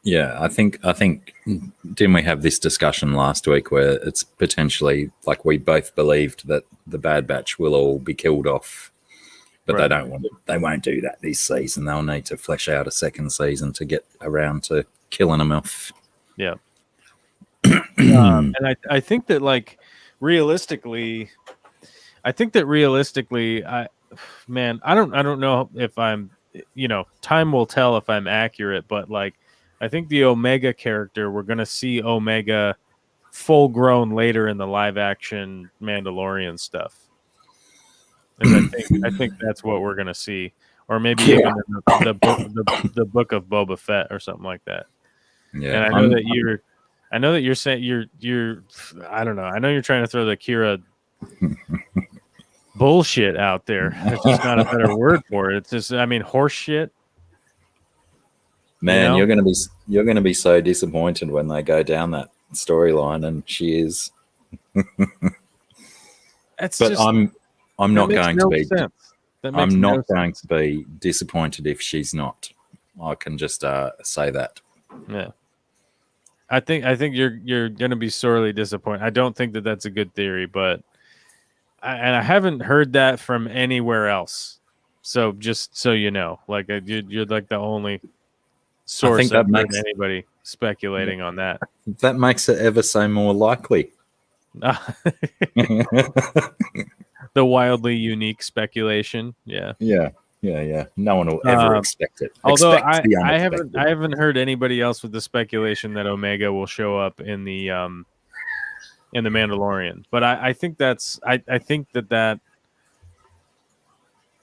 Yeah, I think didn't we have this discussion last week where it's potentially like we both believed that the Bad Batch will all be killed off. But they won't do that this season. They'll need to flesh out a second season to get around to killing them off. Yeah. And I think that like realistically, I don't know if I'm, time will tell if I'm accurate, but like, I think the Omega character, we're going to see Omega full grown later in the live action Mandalorian stuff. And I think that's what we're going to see, or maybe even in the book of Boba Fett or something like that. Yeah, and I know that you're saying you're I don't know. I know you're trying to throw the Kira bullshit out there. It's just not a better word for it. It's just, I mean, horse shit. Man, you're gonna be so disappointed when they go down that storyline, and she is. I'm not going to be. I'm not going to be disappointed if she's not. I can just say that. Yeah, I think you're going to be sorely disappointed. I don't think that that's a good theory, but I haven't heard that from anywhere else. So just so you know, like you're like the only source of anybody speculating on that. That makes it ever so more likely. The wildly unique speculation. Yeah. No one will ever expect it. Although I haven't heard anybody else with the speculation that Omega will show up in the Mandalorian. But I think I think that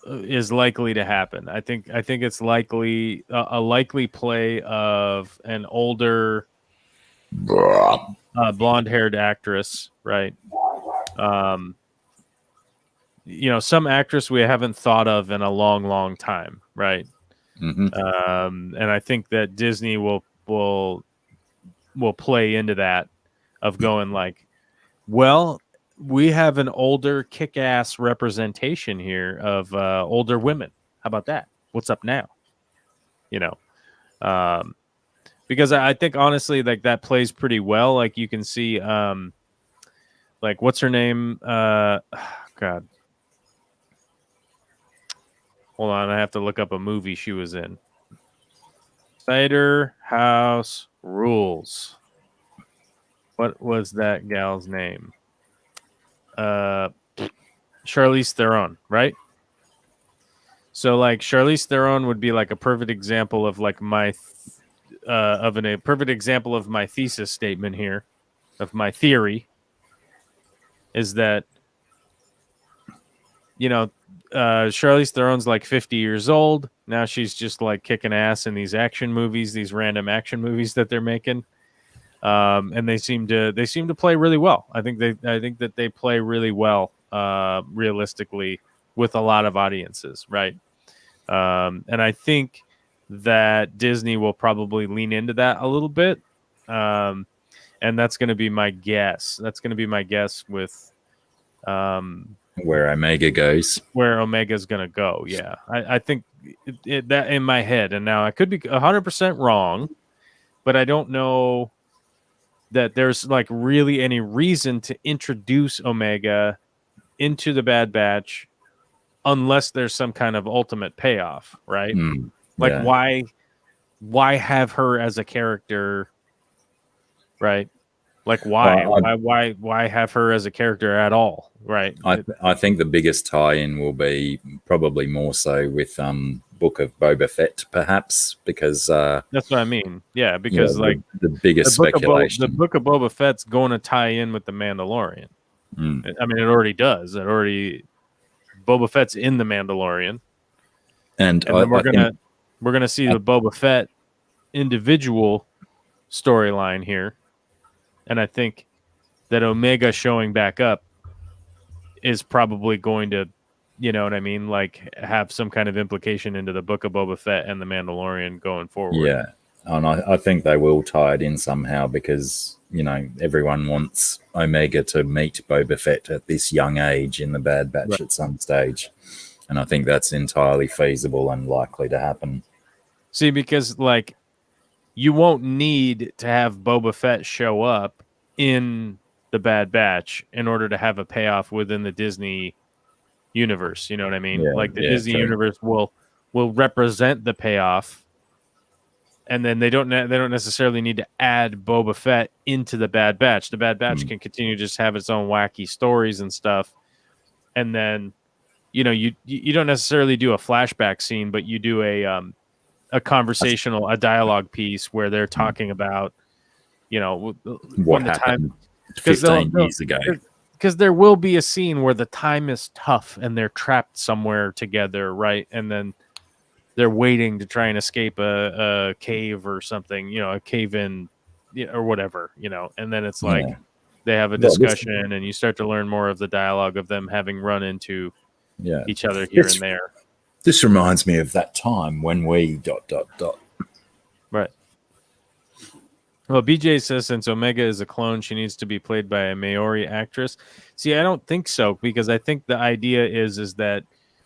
is likely to happen. I think it's likely a likely play of an older blonde-haired actress, right? Some actress we haven't thought of in a long time, right? Mm-hmm. And I think that Disney will play into that of going like, well, we have an older kick-ass representation here of older women. How about that? What's up now? Because I think honestly, like that plays pretty well. Like you can see, like what's her name? God. Hold on, I have to look up a movie she was in. Cider House Rules. What was that gal's name? Charlize Theron, right? So like Charlize Theron would be like a perfect example of like my perfect example of my thesis statement here, of my theory, is that Charlize Theron's like 50 years old. Now she's just like kicking ass in these action movies, these random action movies that they're making. And they seem to play really well. I think that they play really well, realistically with a lot of audiences. Right. And I think that Disney will probably lean into that a little bit. And that's going to be my guess. That's going to be my guess with, where Omega goes. Where Omega's going to go, yeah. I think that in my head, and now I could be 100% wrong, but I don't know that there's like really any reason to introduce Omega into the Bad Batch unless there's some kind of ultimate payoff, right? Why have her as a character, right? Like why have her as a character at all, right? I think the biggest tie-in will be probably more so with Book of Boba Fett, perhaps, because that's what I mean. Yeah, because like the biggest speculation, the Book of Boba Fett's going to tie in with the Mandalorian. I mean, it already does. Boba Fett's in the Mandalorian, and we're gonna see the Boba Fett individual storyline here. And I think that Omega showing back up is probably going to, you know what I mean, like have some kind of implication into the Book of Boba Fett and the Mandalorian going forward. Yeah, and I think they will tie it in somehow because, everyone wants Omega to meet Boba Fett at this young age in the Bad Batch at some stage. And I think that's entirely feasible and likely to happen. See, because like, you won't need to have Boba Fett show up in the Bad Batch in order to have a payoff within the Disney universe. You know what I mean? Like the Disney universe will represent the payoff, and then they don't necessarily need to add Boba Fett into the Bad Batch. The Bad Batch can continue to just have its own wacky stories and stuff, and then you don't necessarily do a flashback scene, but you do a dialogue piece where they're talking about, what happened 15 years ago. Because there will be a scene where the time is tough and they're trapped somewhere together, right? And then they're waiting to try and escape a cave or something, a cave in, or whatever, and then it's like they have a discussion and you start to learn more of the dialogue of them having run into each other here and there. This reminds me of that time when we ... Right. Well, BJ says since Omega is a clone, she needs to be played by a Maori actress. See, I don't think so, because I think the idea is that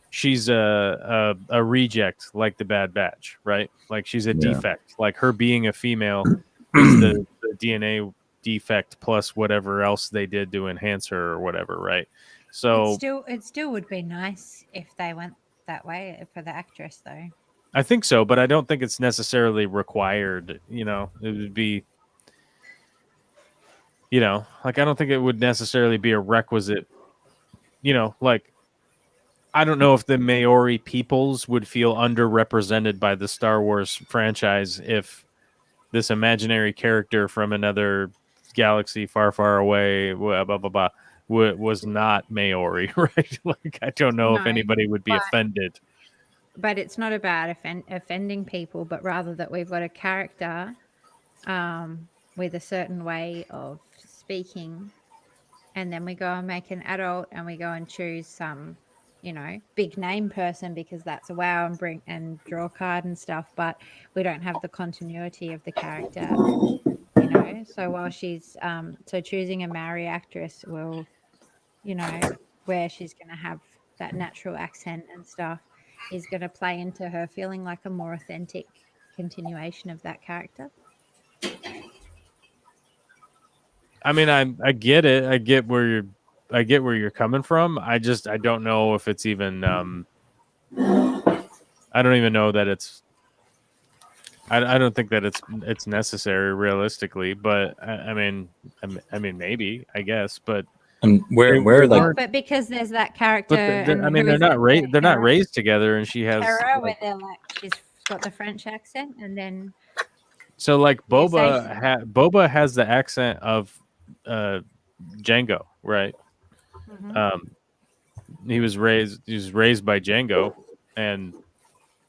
she's a reject, like the Bad Batch, right? Like she's a defect. Like her being a female is the DNA defect plus whatever else they did to enhance her or whatever, right? So it still would be nice if they went that way for the actress, though. I think so, but I don't think it's necessarily required. It would be, like I don't think it would necessarily be a requisite. Like I don't know if the Maori peoples would feel underrepresented by the Star Wars franchise if this imaginary character from another galaxy far, far away, blah, blah, blah, was not Maori, right? Like I don't know if anybody would be offended. But it's not about offending people, but rather that we've got a character with a certain way of speaking, and then we go and make an adult and we go and choose some, big name person because that's a wow and draw a card and stuff, but we don't have the continuity of the character, So while she's so choosing a Maori actress will, where she's going to have that natural accent and stuff, is going to play into her feeling like a more authentic continuation of that character. I mean, I get it. I get where you're coming from. I don't know if it's even. I don't even know that it's. I don't think that it's necessary realistically, but I mean, maybe, I guess, but. And where are they? But because there's that character, they're not raised together, and she has. Where they're like, she's got the French accent, and then. So like Boba has the accent of Django, right? Mm-hmm. He was raised by Django, and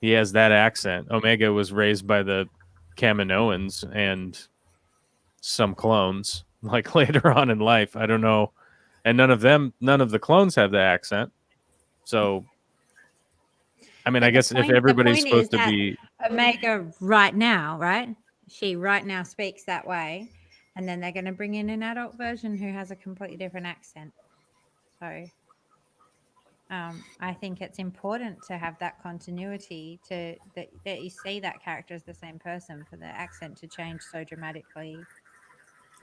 he has that accent. Omega was raised by the Kaminoans and some clones, like later on in life. I don't know. And none of the clones have the accent. So, I mean, I guess if everybody's supposed to be Omega right now, right? She right now speaks that way, and then they're going to bring in an adult version who has a completely different accent. So, I think it's important to have that continuity that you see that character as the same person for the accent to change so dramatically.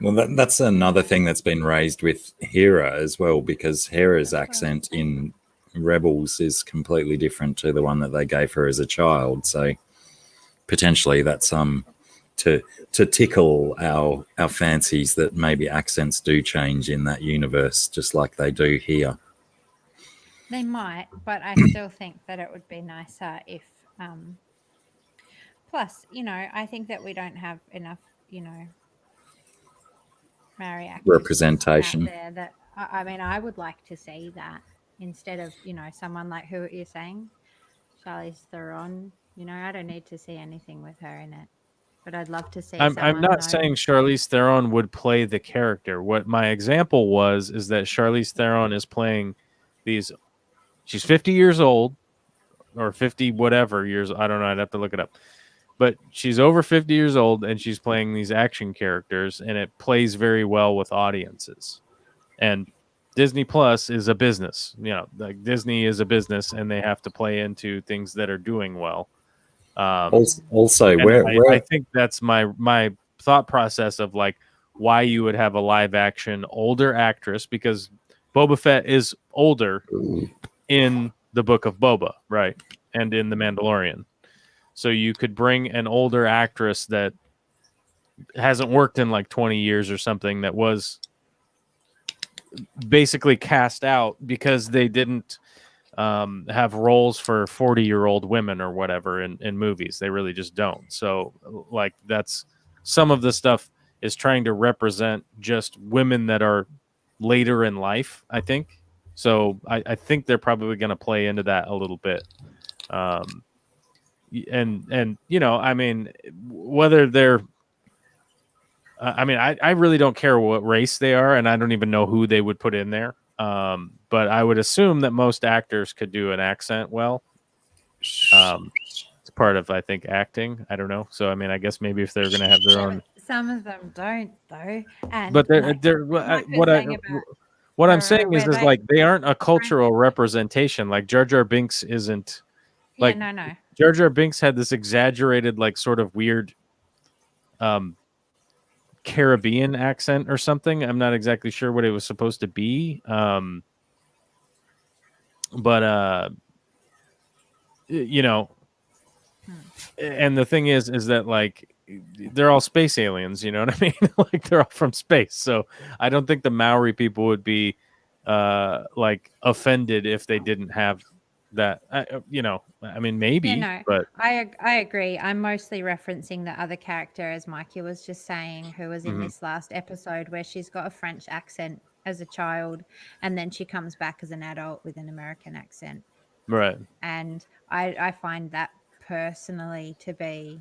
Well, that's another thing that's been raised with Hera as well, because Hera's accent in Rebels is completely different to the one that they gave her as a child. So potentially that's to tickle our fancies that maybe accents do change in that universe, just like they do here. They might, but I still think that it would be nicer if. Plus, I think that we don't have enough, Maori actors representation out there that I would like to see that instead of someone like who you're saying, Charlize Theron. I don't need to see anything with her in it, but I'd love to see. I'm not saying Charlize Theron would play the character. What my example was is that Charlize Theron is playing these. She's 50 years old, or 50 whatever years. I don't know. I'd have to look it up. But she's over 50 years old, and she's playing these action characters, and it plays very well with audiences. And Disney Plus is a business. Like Disney is a business, and they have to play into things that are doing well. Also, I think that's my thought process of like why you would have a live action older actress, because Boba Fett is older in the Book of Boba, right? And in The Mandalorian. So you could bring an older actress that hasn't worked in like 20 years or something, that was basically cast out because they didn't have roles for 40-year-old women or whatever in movies. They really just don't. So like that's some of the stuff is trying to represent just women that are later in life, I think. So I think they're probably going to play into that a little bit. And you know, I mean, whether they're I really don't care what race they are, and I don't even know who they would put in there. But I would assume that most actors could do an accent well. It's part of, I think, acting. I don't know. So, I mean, I guess maybe if they're going to have their own. Some of them don't, though. And but what I'm saying is like they aren't a cultural representation. Like Jar Jar Binks isn't. Like no. Jar Jar Binks had this exaggerated, like sort of weird, Caribbean accent or something. I'm not exactly sure what it was supposed to be. But you know, and the thing is that like they're all space aliens, you know what I mean? Like they're all from space. So I don't think the Maori people would be like offended if they didn't have that. You know, I mean, maybe. Yeah, no, but I agree. I'm mostly referencing the other character, as Mikey was just saying, who was in this last episode, where she's got a French accent as a child, and then she comes back as an adult with an American accent. Right. And I find that personally to be,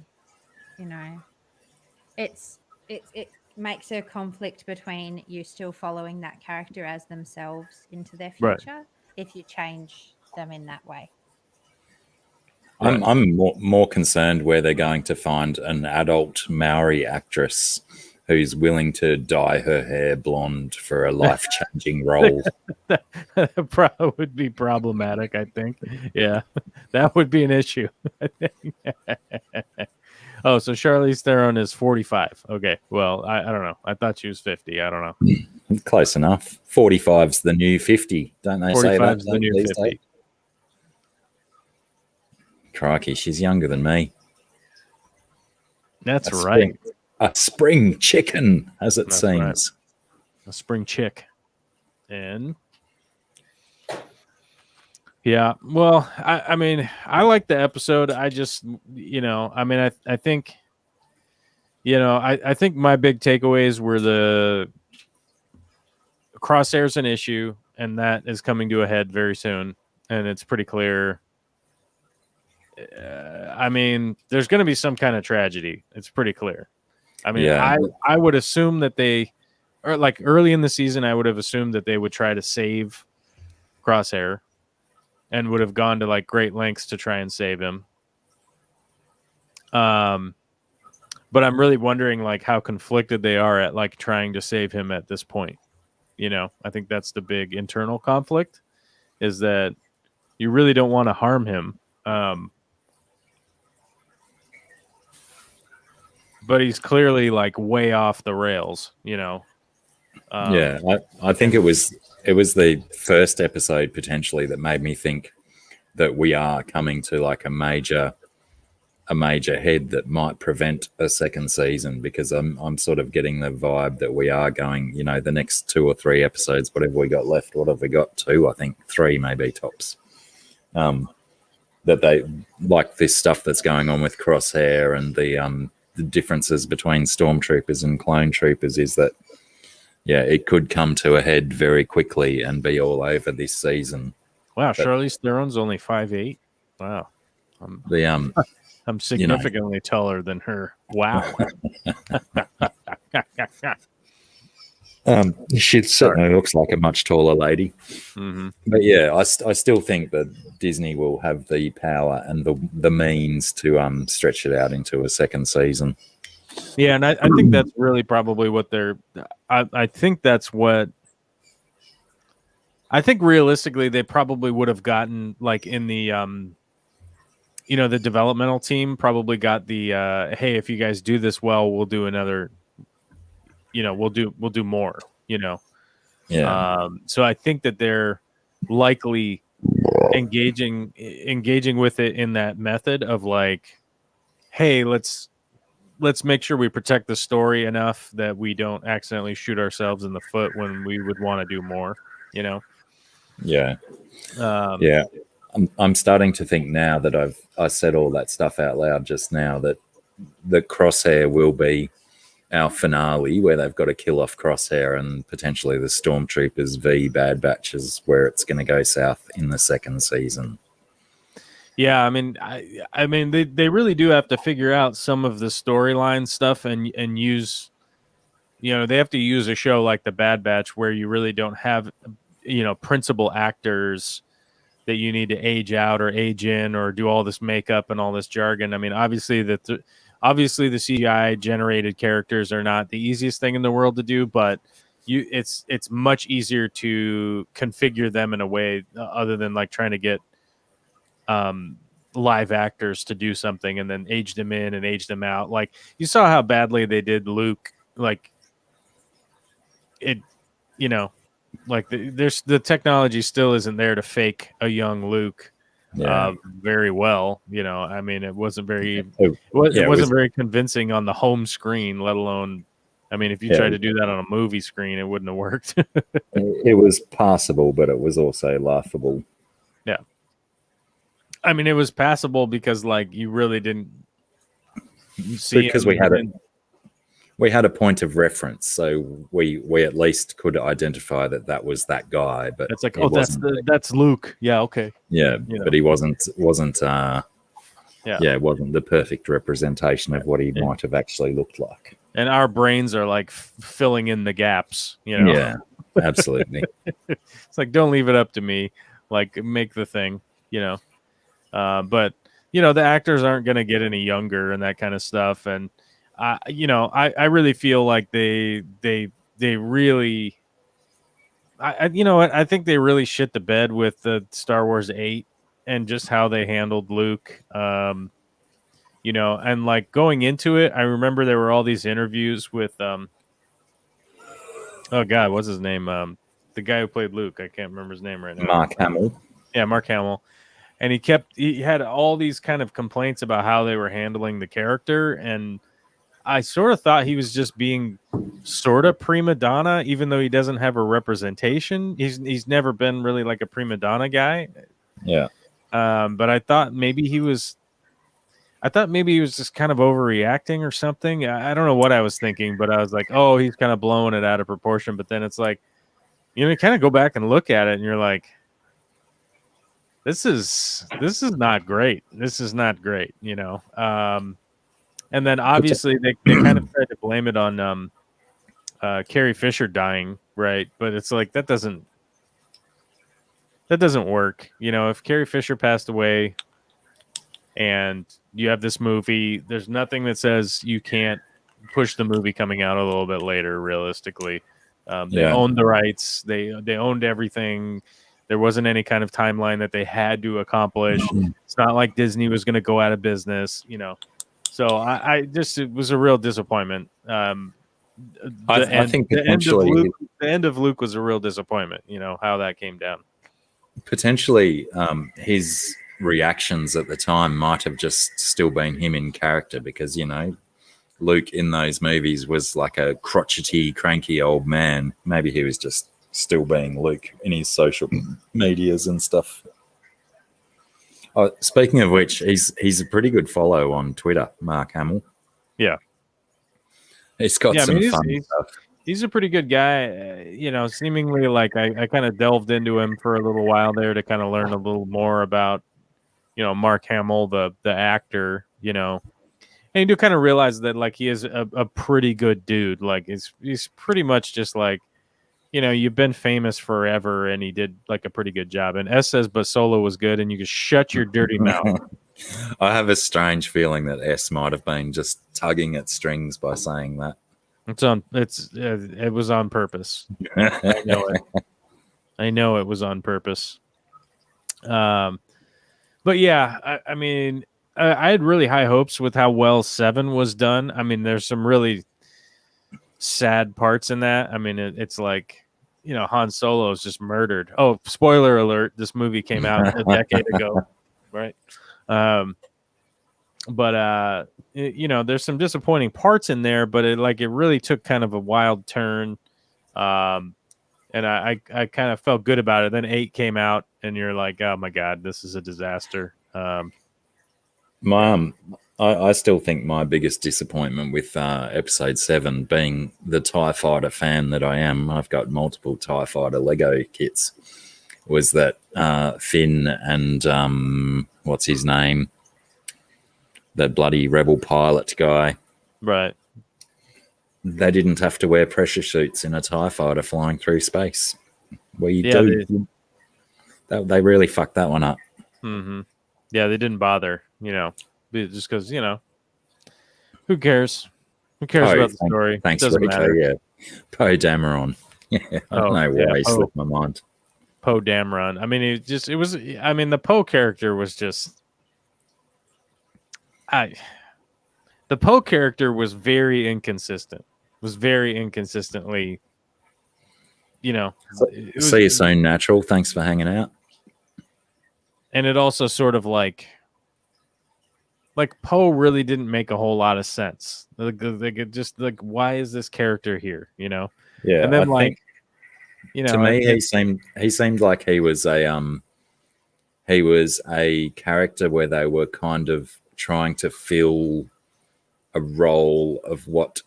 you know, it makes a conflict between you still following that character as themselves into their future if you change them in that way. I'm more concerned where they're going to find an adult Maori actress who's willing to dye her hair blonde for a life-changing role. That would be problematic, I think. Yeah, that would be an issue, I think. Oh, so Charlize Theron is 45. Okay, well, I don't know. I thought she was 50. I don't know. Close enough. 45's the new 50, don't they say that? 45's the new 50. Crikey, she's younger than me. That's right. A spring chicken, as it seems. Right. A spring chick. And yeah, well, I mean, I like the episode. I just, you know, I mean, I think, you know, I think my big takeaways were the Crosshair's an issue, and that is coming to a head very soon. And it's pretty clear. I mean, there's going to be some kind of tragedy. It's pretty clear. I mean, yeah. I would assume that they, or like early in the season, I would have assumed that they would try to save Crosshair and would have gone to like great lengths to try and save him. But I'm really wondering like how conflicted they are at like trying to save him at this point. You know, I think that's the big internal conflict, is that you really don't want to harm him. But he's clearly like way off the rails, you know. Yeah, I think it was the first episode potentially that made me think that we are coming to like a major head that might prevent a second season, because I'm sort of getting the vibe that we are going, you know, the next 2 or 3 episodes, whatever we got left, what have we got? 2, I think 3 maybe tops. That they like this stuff that's going on with Crosshair and the differences between stormtroopers and clone troopers is that, yeah, it could come to a head very quickly and be all over this season. Wow, Charlize Theron's only 5'8". Wow, I'm significantly taller than her. Wow. She certainly looks like a much taller lady. Mm-hmm. But yeah, I still think that Disney will have the power and the means to stretch it out into a second season. Yeah, and I think that's really probably what they're. I think that's what. I think realistically, they probably would have gotten like in the you know, the developmental team probably got the hey, if you guys do this well, we'll do another. You know, we'll do more. You know, yeah. So I think that they're likely engaging with it in that method of like, hey, let's make sure we protect the story enough that we don't accidentally shoot ourselves in the foot when we would want to do more. You know. Yeah. Um, Yeah. I'm starting to think now that I said all that stuff out loud just now that the Crosshair will be our finale where they've got to kill off Crosshair and potentially the Stormtroopers v Bad Batches where it's going to go south in the second season. Yeah, I mean, they really do have to figure out some of the storyline stuff and use, they have to use a show like The Bad Batch where you really don't have, principal actors that you need to age out or age in or do all this makeup and all this jargon. I mean, obviously the CGI generated characters are not the easiest thing in the world to do, but it's much easier to configure them in a way other than like trying to get live actors to do something and then age them in and age them out. Like you saw how badly they did Luke. Like it, like the technology still isn't there to fake a young Luke very well. I mean, it wasn't very very convincing on the home screen, let alone. I mean, if you tried to do that on a movie screen, it wouldn't have worked. It was passable, but it was also laughable. Yeah. I mean, it was passable because, like, you really didn't see because we had a point of reference, so we at least could identify that was that guy. But it's like, that's Luke. Yeah, okay. Yeah, but he wasn't wasn't the perfect representation of what he might have actually looked like. And our brains are like filling in the gaps. Yeah, absolutely. It's like, don't leave it up to me. Like, make the thing. But the actors aren't going to get any younger and that kind of stuff. And I really feel like they really, I think they really shit the bed with the Star Wars 8 and just how they handled Luke. And like going into it, I remember there were all these interviews with, oh God, what's his name? The guy who played Luke. I can't remember his name right now. Mark Hamill. Yeah, Mark Hamill. And he had all these kind of complaints about how they were handling the character. And I sort of thought he was just being sort of prima donna, even though he doesn't have a representation. He's never been really like a prima donna guy. Yeah. But I thought maybe he was just kind of overreacting or something. I don't know what I was thinking, but I was like, oh, he's kind of blowing it out of proportion. But then it's like, you kind of go back and look at it and you're like, this is not great. This is not great, And then obviously they kind of tried to blame it on Carrie Fisher dying, right? But it's like that doesn't work. If Carrie Fisher passed away and you have this movie, there's nothing that says you can't push the movie coming out a little bit later, realistically. They owned the rights, they owned everything. There wasn't any kind of timeline that they had to accomplish. It's not like Disney was going to go out of business, So I just, it was a real disappointment. I think potentially the end of Luke was a real disappointment. How that came down. Potentially, his reactions at the time might have just still been him in character because Luke in those movies was like a crotchety, cranky old man. Maybe he was just still being Luke in his social medias and stuff. Oh, speaking of which, he's a pretty good follow on Twitter, Mark Hamill. Yeah. He's got some fun stuff. He's a pretty good guy. Seemingly like I kind of delved into him for a little while there to kind of learn a little more about, Mark Hamill, the actor, and you do kind of realize that like he is a pretty good dude. Like he's pretty much just like, you've been famous forever, and he did like a pretty good job. And S says, but Solo was good, and you can shut your dirty mouth. I have a strange feeling that S might have been just tugging at strings by saying that. It was on purpose. I know it. I know it was on purpose. But yeah, I mean, I had really high hopes with how well 7 was done. I mean, there's some really sad parts in that. I mean, it's like, you know, Han Solo is just murdered. Oh, spoiler alert, this movie came out a decade ago, right? But you know, there's some disappointing parts in there, but it really took kind of a wild turn. and I kind of felt good about it. Then 8 came out, and you're like, oh my god, this is a disaster. I still think my biggest disappointment with episode 7, being the TIE Fighter fan that I am, I've got multiple TIE Fighter Lego kits, was that Finn and what's his name, that bloody rebel pilot guy, Right? they didn't have to wear pressure suits in a TIE Fighter flying through space. Well, you Yeah, do. They really fucked that one up. Mm-hmm. Yeah, they didn't bother. Just because who cares? Who cares about the story? Thanks, Doesn't Rico. matter. Yeah, Poe Dameron. Yeah, I don't know why he slipped my mind. Poe Dameron. I mean, the Poe character was just. The Poe character was very inconsistent. Was very inconsistently. See you soon, Natural. Thanks for hanging out. And it also sort of like Poe really didn't make a whole lot of sense. Why is this character here? Yeah, and then I think, to me, he seemed like he was a character where they were kind of trying to fill a role of what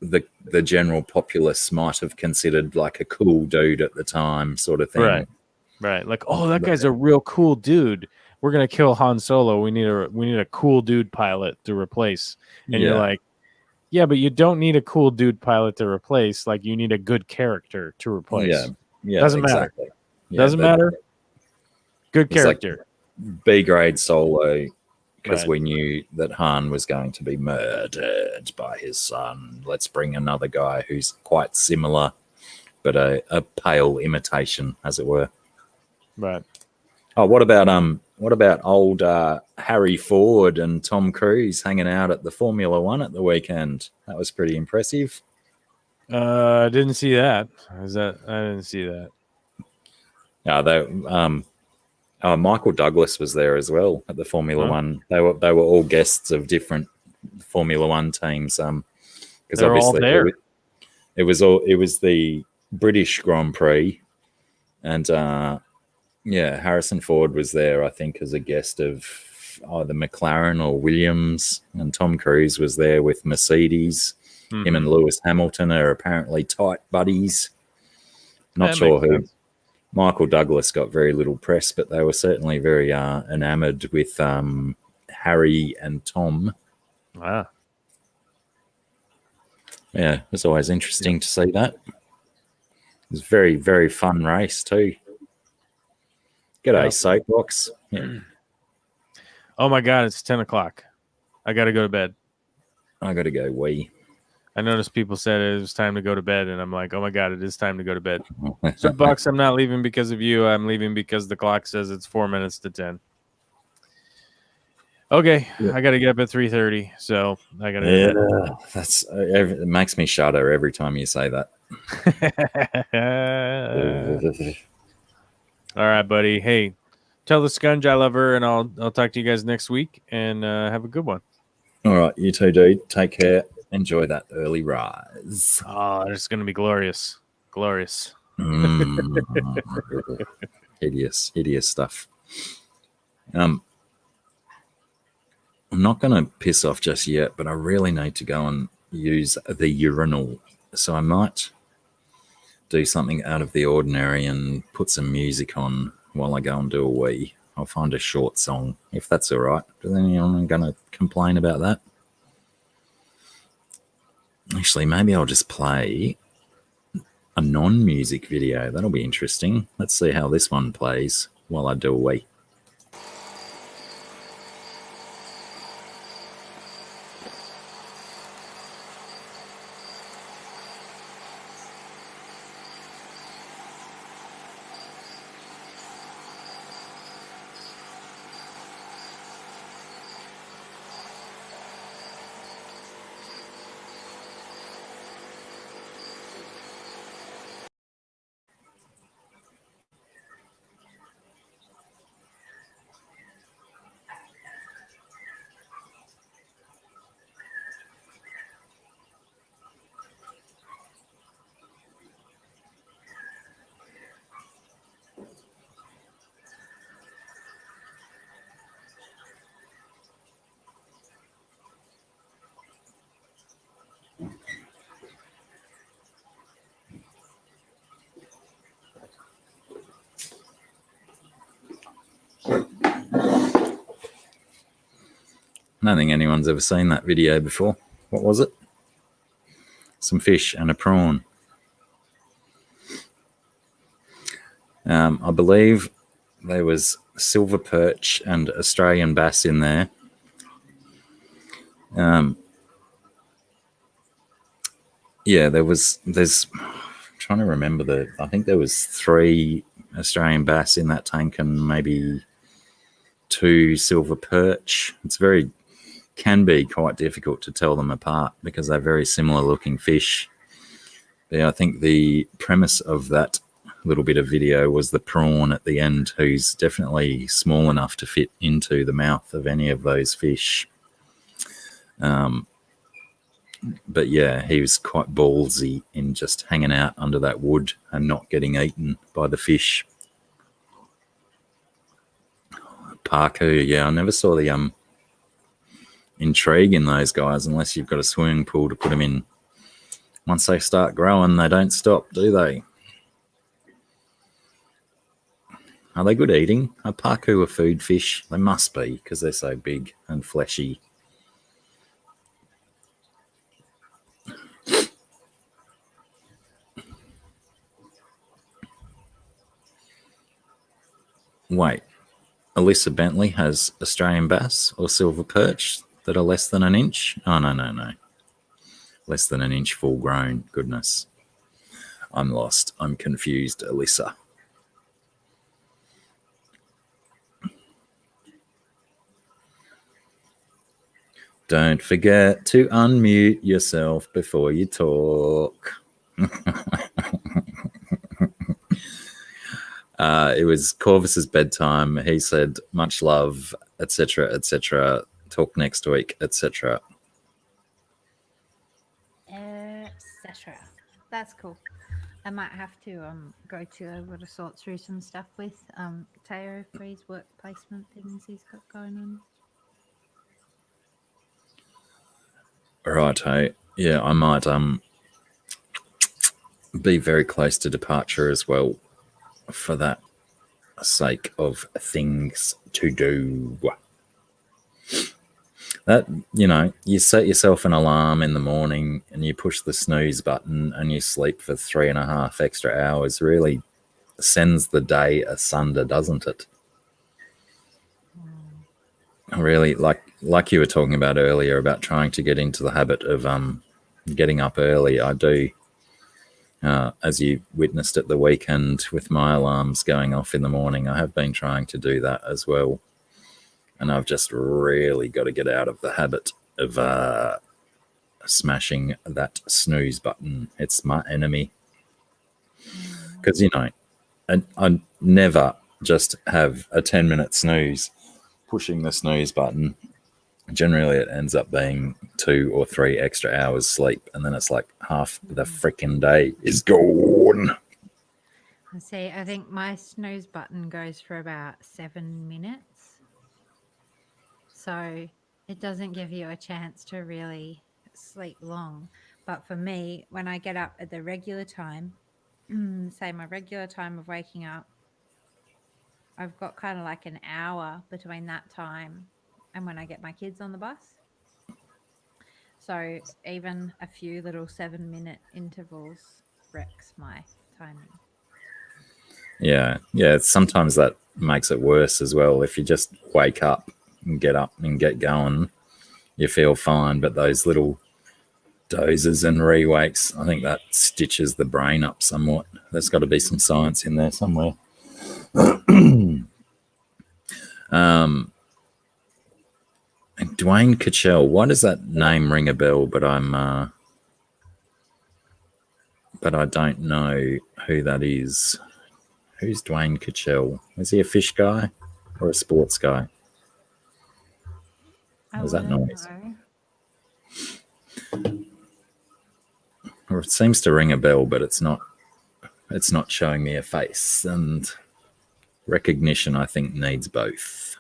the general populace might have considered like a cool dude at the time, sort of thing. Right. Like, oh, that guy's a real cool dude. We're gonna kill Han Solo. We need a cool dude pilot to replace. And you're like, yeah, but you don't need a cool dude pilot to replace. Like, you need a good character to replace. Yeah. Doesn't exactly. matter. Doesn't matter. Good character. Like B grade Solo, because we knew that Han was going to be murdered by his son. Let's bring another guy who's quite similar, but a pale imitation, as it were. Right. Oh, what about old Harry Ford and Tom Cruise hanging out at the Formula One at the weekend? That was pretty impressive. I didn't see that. I didn't see that. Michael Douglas was there as well at the Formula One. They were all guests of different Formula One teams. Because obviously there. It was the British Grand Prix, and Harrison Ford was there, I think, as a guest of either McLaren or Williams, and Tom Cruise was there with Mercedes. Mm-hmm. Him and Lewis Hamilton are apparently tight buddies. Not sure who. Sense. Michael Douglas got very little press, but they were certainly very enamored with Harry and Tom. Wow. Yeah, it's always interesting to see that. It was a very, very fun race too. G'day, Soapbox. Yeah. Oh my God, it's 10 o'clock. I got to go to bed. I got to go wee. I noticed people said it was time to go to bed, and I'm like, oh my God, it is time to go to bed. Soapbox, I'm not leaving because of you. I'm leaving because the clock says it's 4 minutes to 10. Okay, I got to get up at 3:30, so I got to. Yeah, it makes me shudder every time you say that. All right, buddy. Hey, tell the Scunge I love her, and I'll talk to you guys next week, and have a good one. All right, you too, dude. Take care. Enjoy that early rise. Oh, it's going to be glorious. Glorious. Hideous stuff. I'm not going to piss off just yet, but I really need to go and use the urinal. So I might do something out of the ordinary and put some music on while I go and do a wee. I'll find a short song, if that's all right. Is anyone going to complain about that? Actually, maybe I'll just play a non-music video. That'll be interesting. Let's see how this one plays while I do a wee. don't think anyone's ever seen that video before. What was it? Some fish and a prawn. I believe there was silver perch and Australian bass in there. Yeah, there's I'm trying to remember I think there was 3 Australian bass in that tank and maybe 2 silver perch. Can be quite difficult to tell them apart because they're very similar looking fish. But I think the premise of that little bit of video was the prawn at the end, who's definitely small enough to fit into the mouth of any of those fish. But yeah, he was quite ballsy in just hanging out under that wood and not getting eaten by the fish. Parkour, yeah, I never saw the intrigue in those guys unless you've got a swimming pool to put them in. Once they start growing, they don't stop, do they? Are they good eating? Are parkour a food fish? They must be because they're so big and fleshy. Wait, Alyssa Bentley has Australian bass or silver perch that are less than an inch? Oh, no. Less than an inch full grown. Goodness. I'm lost. I'm confused, Alyssa. Don't forget to unmute yourself before you talk. It was Corvus's bedtime. He said, much love, etc., etc. Talk next week, etc. Etc. That's cool. I might have to go over to sort through some stuff with Teo for his work placement things he's got going on. Right, hey. Yeah, I might be very close to departure as well for that sake of things to do. That, you set yourself an alarm in the morning and you push the snooze button and you sleep for 3.5 extra hours really sends the day asunder, doesn't it? Really, like you were talking about earlier about trying to get into the habit of getting up early. I do, as you witnessed at the weekend with my alarms going off in the morning. I have been trying to do that as well, and I've just really got to get out of the habit of smashing that snooze button. It's my enemy, because I never just have a 10-minute snooze. Pushing the snooze button, generally it ends up being 2 or 3 extra hours sleep, and then it's like half the freaking day is gone. See, I think my snooze button goes for about 7 minutes, so it doesn't give you a chance to really sleep long. But for me, when I get up at the regular time, say my regular time of waking up, I've got kind of like an hour between that time and when I get my kids on the bus. So even a few little 7-minute intervals wrecks my timing. Yeah. Sometimes that makes it worse as well. If you just wake up and get up and get going, you feel fine. But those little dozes and re-wakes, I think that stitches the brain up somewhat. There's got to be some science in there somewhere. Dwayne Cachell, why does that name ring a bell? But I don't know who that is. Who's Dwayne Cachell? Is he a fish guy or a sports guy? What was that noise? Or it seems to ring a bell, but it's not showing me a face, and recognition, I think, needs both.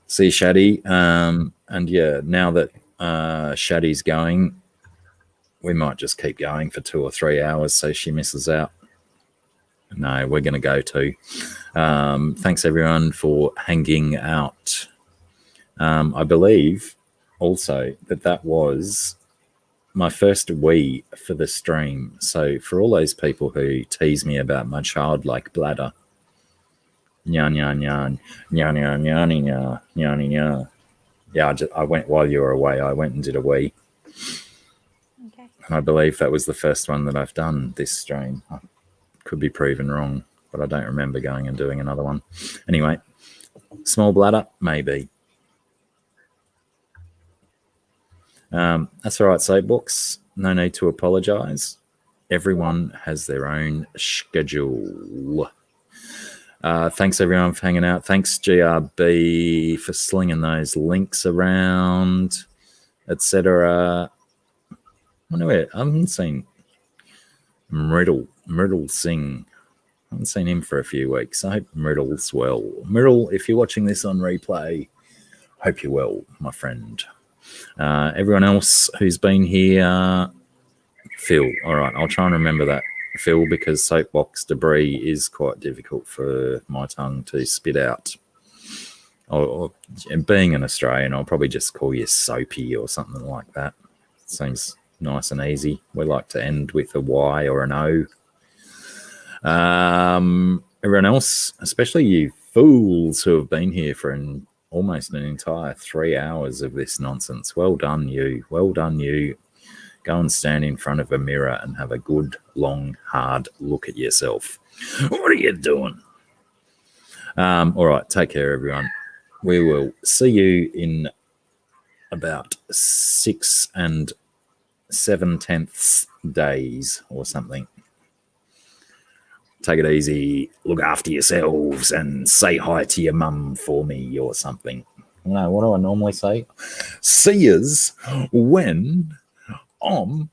See, Shaddy, and yeah, now that Shaddy's going, we might just keep going for 2 or 3 hours so she misses out. No, we're going to go too. Thanks, everyone, for hanging out. I believe also that was my first wee for the stream. So for all those people who tease me about my childlike bladder, nyan nyan nyan nyan nyan nyan nyan nyan nyan. Yeah, I went while you were away. I went and did a wee. Okay. And I believe that was the first one that I've done this stream. I could be proven wrong, but I don't remember going and doing another one. Anyway, small bladder, maybe. That's all right, Soapbooks. No need to apologise. Everyone has their own schedule. Thanks, everyone, for hanging out. Thanks, GRB, for slinging those links around, etc. I wonder where I haven't seen Myrtle Singh. I haven't seen him for a few weeks. I hope Myrtle's well. Myrtle, if you're watching this on replay, hope you're well, my friend. Everyone else who's been here, Phil. All right, I'll try and remember that, Phil, because soapbox debris is quite difficult for my tongue to spit out. Or being an Australian, I'll probably just call you Soapy or something like that. Seems nice and easy. We like to end with a Y or an O. Everyone else, especially you fools who have been here for almost an entire 3 hours of this nonsense. Well done, you. Well done, you. Go and stand in front of a mirror and have a good, long, hard look at yourself. What are you doing? All right, take care, everyone. We will see you in about 6 7/10 days or something. Take it easy, look after yourselves, and say hi to your mum for me or something. No, what do I normally say? See yous when I'm